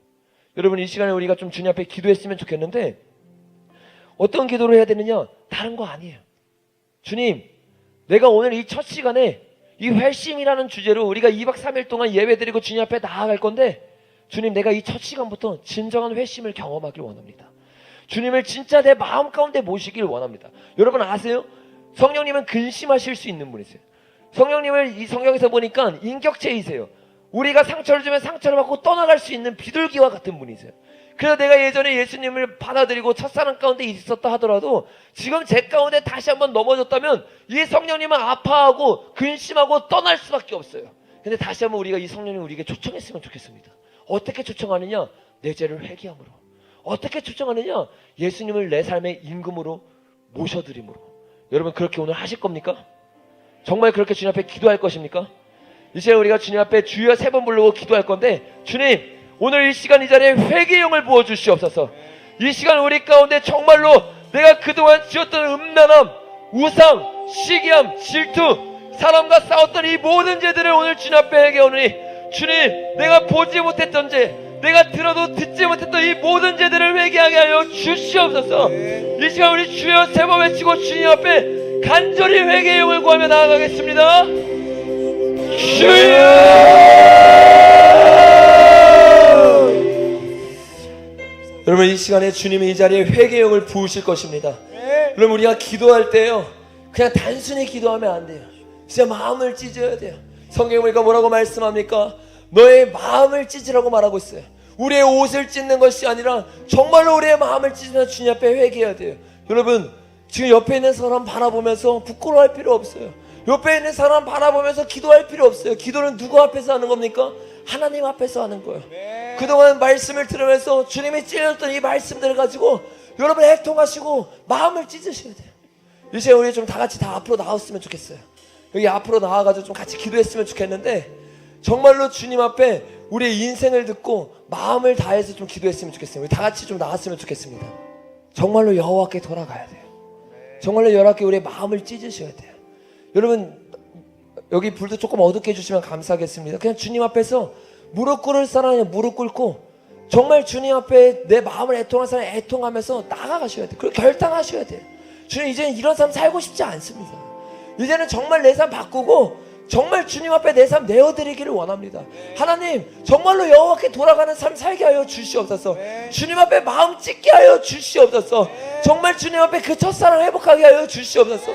여러분, 이 시간에 우리가 좀 주님 앞에 기도했으면 좋겠는데, 어떤 기도를 해야 되느냐? 다른 거 아니에요. 주님, 내가 오늘 이 첫 시간에 이 회심이라는 주제로 우리가 2박 3일 동안 예배드리고 주님 앞에 나아갈 건데, 주님, 내가 이 첫 시간부터 진정한 회심을 경험하길 원합니다. 주님을 진짜 내 마음 가운데 모시길 원합니다. 여러분 아세요? 성령님은 근심하실 수 있는 분이세요. 성령님을 이 성경에서 보니까 인격체이세요. 우리가 상처를 주면 상처를 받고 떠나갈 수 있는 비둘기와 같은 분이세요. 그래서 내가 예전에 예수님을 받아들이고 첫사랑 가운데 있었다 하더라도 지금 제 가운데 다시 한번 넘어졌다면 이 성령님은 아파하고 근심하고 떠날 수밖에 없어요. 근데 다시 한번 우리가 이 성령님을 우리에게 초청했으면 좋겠습니다. 어떻게 초청하느냐? 내 죄를 회개함으로. 어떻게 초청하느냐? 예수님을 내 삶의 임금으로 모셔드림으로. 여러분, 그렇게 오늘 하실 겁니까? 정말 그렇게 주님 앞에 기도할 것입니까? 이제 우리가 주님 앞에 주여 3번 부르고 기도할 건데, 주님, 오늘 이 시간 이 자리에 회개의 영을 부어주시옵소서. 이 시간 우리 가운데 정말로 내가 그동안 지었던 음란함, 우상, 시기함, 질투, 사람과 싸웠던 이 모든 죄들을 오늘 주님 앞에 회개하오니 주님, 내가 보지 못했던 죄, 내가 들어도 듣지 못했던 이 모든 죄들을 회개하게 하여 주시옵소서. 이 시간 우리 주여 세 번 외치고 주님 앞에 간절히 회개의 영을 구하며 나아가겠습니다. 주여! 여러분, 이 시간에 주님이 이 자리에 회개의 영을 부으실 것입니다. 여러분, 우리가 기도할 때요, 그냥 단순히 기도하면 안 돼요. 진짜 마음을 찢어야 돼요. 성경에 보니까 뭐라고 말씀합니까? 너의 마음을 찢으라고 말하고 있어요. 우리의 옷을 찢는 것이 아니라 정말로 우리의 마음을 찢으며 주님 앞에 회개해야 돼요. 여러분, 지금 옆에 있는 사람 바라보면서 부끄러워할 필요 없어요. 옆에 있는 사람 바라보면서 기도할 필요 없어요. 기도는 누구 앞에서 하는 겁니까? 하나님 앞에서 하는 거예요. 그동안 말씀을 들으면서 주님이 찔렸던 이 말씀들을 가지고 여러분 해통하시고 마음을 찢으셔야 돼요. 이제 우리 좀 다 같이 다 앞으로 나왔으면 좋겠어요. 여기 앞으로 나와가지고 좀 같이 기도했으면 좋겠는데, 정말로 주님 앞에 우리의 인생을 듣고 마음을 다해서 좀 기도했으면 좋겠어요. 우리 다 같이 좀 나왔으면 좋겠습니다. 정말로 여호와께 돌아가야 돼요. 정말로 여호와께 우리의 마음을 찢으셔야 돼요. 여러분, 여기 불도 조금 어둡게 해주시면 감사하겠습니다. 그냥 주님 앞에서 무릎 꿇을 사람은 무릎 꿇고 정말 주님 앞에 내 마음을 애통한 사람 애통하면서 나아가셔야 돼요. 그리고 결단하셔야 돼요. 주님, 이제는 이런 삶 살고 싶지 않습니다. 이제는 정말 내 삶 바꾸고 정말 주님 앞에 내 삶 내어드리기를 원합니다. 하나님, 정말로 여호와께 돌아가는 삶 살게 하여 주시옵소서. 주님 앞에 마음 찢게 하여 주시옵소서. 정말 주님 앞에 그 첫사랑 회복하게 하여 주시옵소서.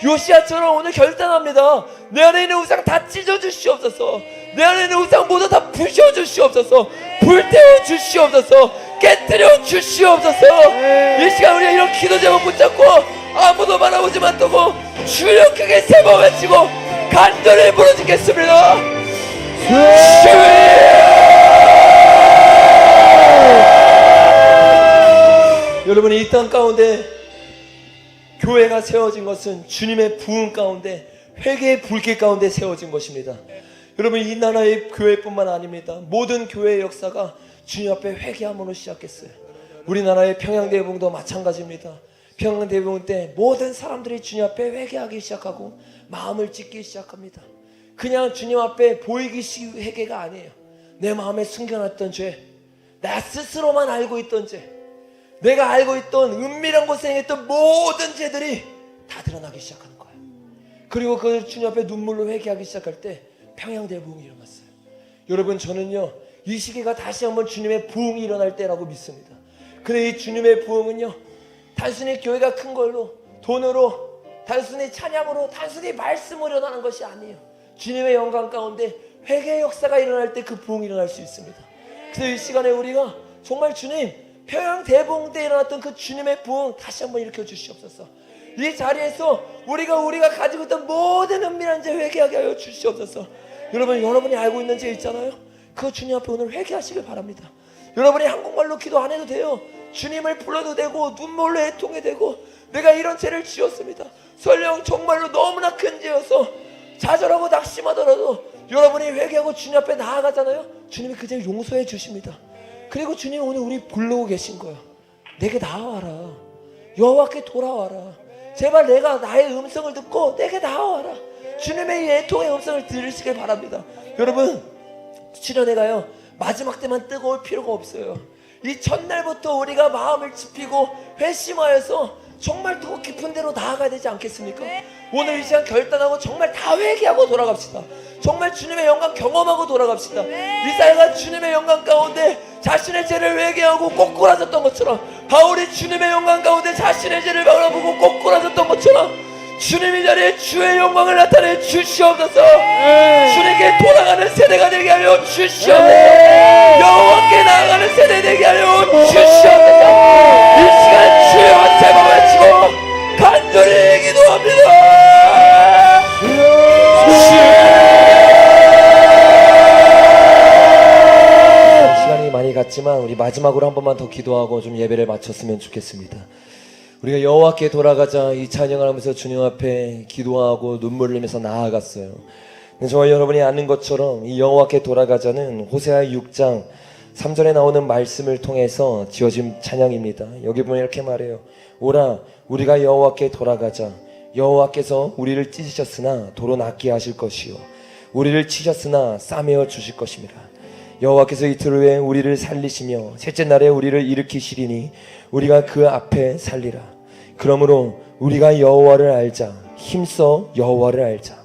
요시야처럼 오늘 결단합니다. 내 안에 있는 우상 다 찢어 주시옵소서. 내 안에 있는 우상 모두 다 부셔 주시옵소서. 불태워 주시옵소서. 깨뜨려 주시옵소서. 이 시간 우리가 이런 기도 제목 붙잡고 아무도 바라보지 말고 주여 크게 세 번 외치고 간절히 부르짖겠습니다. 여러분, 이 땅 가운데 교회가 세워진 것은 주님의 부흥 가운데, 회개의 불길 가운데 세워진 것입니다. 여러분, 이 나라의 교회뿐만 아닙니다. 모든 교회의 역사가 주님 앞에 회개함으로 시작했어요. 우리나라의 평양대회봉도 마찬가지입니다. 평양대회봉 때 모든 사람들이 주님 앞에 회개하기 시작하고 마음을 찢기 시작합니다. 그냥 주님 앞에 보이기식 회개가 아니에요. 내 마음에 숨겨놨던 죄, 나 스스로만 알고 있던 죄, 내가 알고 있던 은밀한 곳에 행했던 모든 죄들이 다 드러나기 시작하는 거예요. 그리고 그 주님 앞에 눈물로 회개하기 시작할 때 평양대회봉이 일어났어요. 여러분, 저는요, 이 시기가 다시 한번 주님의 부흥이 일어날 때라고 믿습니다. 근데 이 주님의 부흥은요, 단순히 교회가 큰 걸로, 돈으로, 단순히 찬양으로, 단순히 말씀으로 일어나는 것이 아니에요. 주님의 영광 가운데 회개의 역사가 일어날 때 그 부흥이 일어날 수 있습니다. 그래서 이 시간에 우리가 정말 주님, 평양대봉 때 일어났던 그 주님의 부흥 다시 한번 일으켜 주시옵소서. 이 자리에서 우리가 가지고 있던 모든 은밀한 죄 회개하게 하여 주시옵소서. 여러분, 여러분이 알고 있는 죄 있잖아요. 그 주님 앞에 오늘 회개하시길 바랍니다. 여러분이 한국말로 기도 안 해도 돼요. 주님을 불러도 되고 눈물로 애통해도 되고, 내가 이런 죄를 지었습니다. 설령 정말로 너무나 큰 죄여서 좌절하고 낙심하더라도 여러분이 회개하고 주님 앞에 나아가잖아요. 주님이 그 죄를 용서해 주십니다. 그리고 주님 오늘 우리 부르고 계신 거예요. 내게 나와라. 여호와께 돌아와라. 제발 내가 나의 음성을 듣고 내게 나와라. 주님의 이 애통의 음성을 들으시길 바랍니다. 여러분, 수련회가요, 마지막 때만 뜨거울 필요가 없어요. 이 첫날부터 우리가 마음을 짚히고 회심하여서 정말 더 깊은 데로 나아가야 되지 않겠습니까? 오늘 이 시간 결단하고 정말 다 회개하고 돌아갑시다. 정말 주님의 영광 경험하고 돌아갑시다. 이사야가 주님의 영광 가운데 자신의 죄를 회개하고 꼬꾸라졌던 것처럼, 바울이 주님의 영광 가운데 자신의 죄를 바라보고 꼬꾸라졌던 것처럼 주님 이 자리에 주의 영광을 나타내 주시옵소서. 주님께 돌아가는 세대가 되게 하여 주시옵소서. 여호와께 나아가는 세대 되게 하여 주시옵소서. 이 시간 주여 세 번 외치고 간절히 기도합니다. 시간이 많이 갔지만 우리 마지막으로 한 번만 더 기도하고 좀 예배를 마쳤으면 좋겠습니다. 우리가 여호와께 돌아가자 이 찬양을 하면서 주님 앞에 기도하고 눈물 흘리면서 나아갔어요. 정말 여러분이 아는 것처럼 이 여호와께 돌아가자는 호세아 6장 3절에 나오는 말씀을 통해서 지어진 찬양입니다. 여기 보면 이렇게 말해요. 오라 우리가 여호와께 돌아가자. 여호와께서 우리를 찢으셨으나 도로 낫게 하실 것이요 우리를 치셨으나 싸매어 주실 것입니다. 여호와께서 이틀 후에 우리를 살리시며 셋째 날에 우리를 일으키시리니 우리가 그 앞에 살리라. 그러므로 우리가 여호와를 알자. 힘써 여호와를 알자.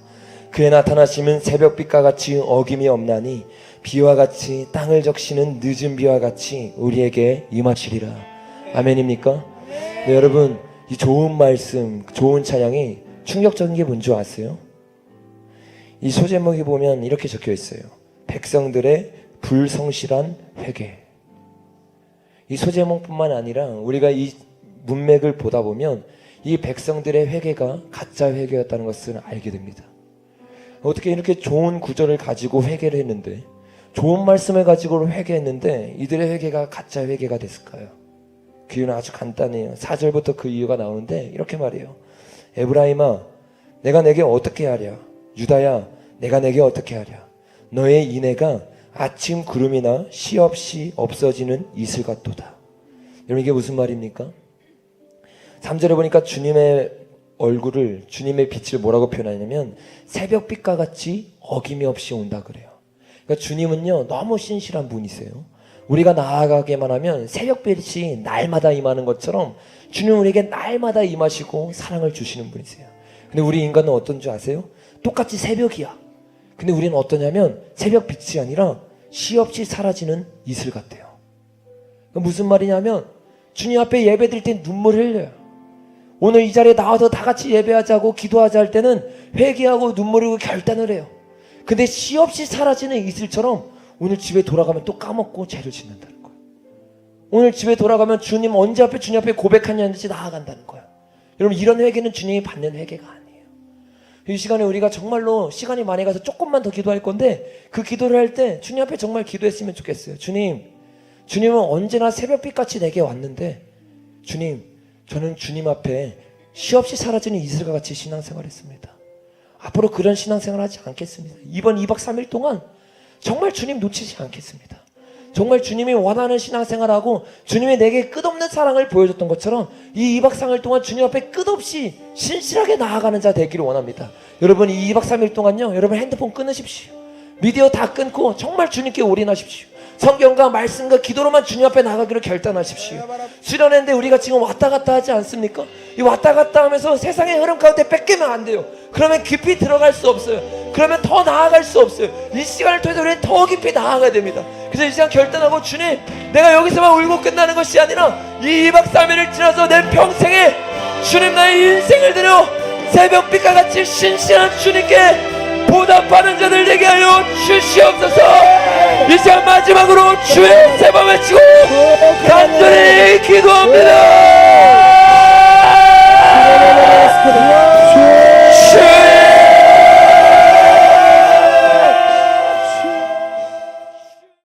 그의 나타나심은 새벽빛과 같이 어김이 없나니 비와 같이 땅을 적시는 늦은 비와 같이 우리에게 임하시리라. 아멘입니까? 네, 여러분, 이 좋은 말씀, 좋은 찬양이 충격적인 게 뭔지 아세요? 이 소제목이 보면 이렇게 적혀 있어요. 백성들의 불성실한 회개. 이 소제목뿐만 아니라 우리가 이 문맥을 보다 보면 이 백성들의 회개가 가짜 회개였다는 것을 알게 됩니다. 어떻게 이렇게 좋은 구절을 가지고 회개를 했는데, 좋은 말씀을 가지고 회개했는데 이들의 회개가 가짜 회개가 됐을까요? 그 이유는 아주 간단해요. 4절부터 그 이유가 나오는데 이렇게 말해요. 에브라임아, 내가 내게 어떻게 하랴? 유다야, 내가 내게 어떻게 하랴? 너의 인애가 아침 구름이나 시 없이 없어지는 이슬 같도다. 여러분, 이게 무슨 말입니까? 3절에 보니까 주님의 얼굴을, 주님의 빛을 뭐라고 표현하냐면 새벽빛과 같이 어김이 없이 온다 그래요. 그러니까 주님은요, 너무 신실한 분이세요. 우리가 나아가게만 하면 새벽빛이 날마다 임하는 것처럼 주님은 우리에게 날마다 임하시고 사랑을 주시는 분이세요. 근데 우리 인간은 어떤 줄 아세요? 똑같이 새벽이야. 근데 우리는 어떠냐면 새벽빛이 아니라 시 없이 사라지는 이슬 같아요. 무슨 말이냐면 주님 앞에 예배 드릴 때 눈물을 흘려요. 오늘 이 자리에 나와서 다 같이 예배하자고 기도하자 할 때는 회개하고 눈물 흘리고 결단을 해요. 근데 시 없이 사라지는 이슬처럼 오늘 집에 돌아가면 또 까먹고 죄를 짓는다는 거예요. 오늘 집에 돌아가면 주님 언제 앞에 주님 앞에 고백하냐는지 나아간다는 거예요. 여러분, 이런 회개는 주님이 받는 회개가 아니에요. 이 시간에 우리가 정말로 시간이 많이 가서 조금만 더 기도할 건데 그 기도를 할 때 주님 앞에 정말 기도했으면 좋겠어요. 주님은 언제나 새벽빛같이 내게 왔는데 주님, 저는 주님 앞에 시없이 사라지는 이슬과 같이 신앙생활했습니다. 앞으로 그런 신앙생활 하지 않겠습니다. 이번 2박 3일 동안 정말 주님 놓치지 않겠습니다. 정말 주님이 원하는 신앙생활하고 주님이 내게 끝없는 사랑을 보여줬던 것처럼 이 2박 3일 동안 주님 앞에 끝없이 신실하게 나아가는 자 되기를 원합니다. 여러분, 이 2박 3일 동안요, 여러분 핸드폰 끊으십시오. 미디어 다 끊고 정말 주님께 올인하십시오. 성경과 말씀과 기도로만 주님 앞에 나가기로 결단하십시오. 수련회인데 우리가 지금 왔다 갔다 하지 않습니까? 이 왔다 갔다 하면서 세상의 흐름 가운데 뺏기면 안 돼요. 그러면 깊이 들어갈 수 없어요. 그러면 더 나아갈 수 없어요. 이 시간을 통해서 우리는 더 깊이 나아가야 됩니다. 그래서 이 시간 결단하고, 주님, 내가 여기서만 울고 끝나는 것이 아니라 이 2박 3일을 지나서 내 평생에 주님, 나의 인생을 드려 새벽빛과 같이 신실한 주님께 보답하는 자들 되게 하여 주시옵소서. 이 시간 마지막으로 주의 세번 외치고 간절히 기도합니다.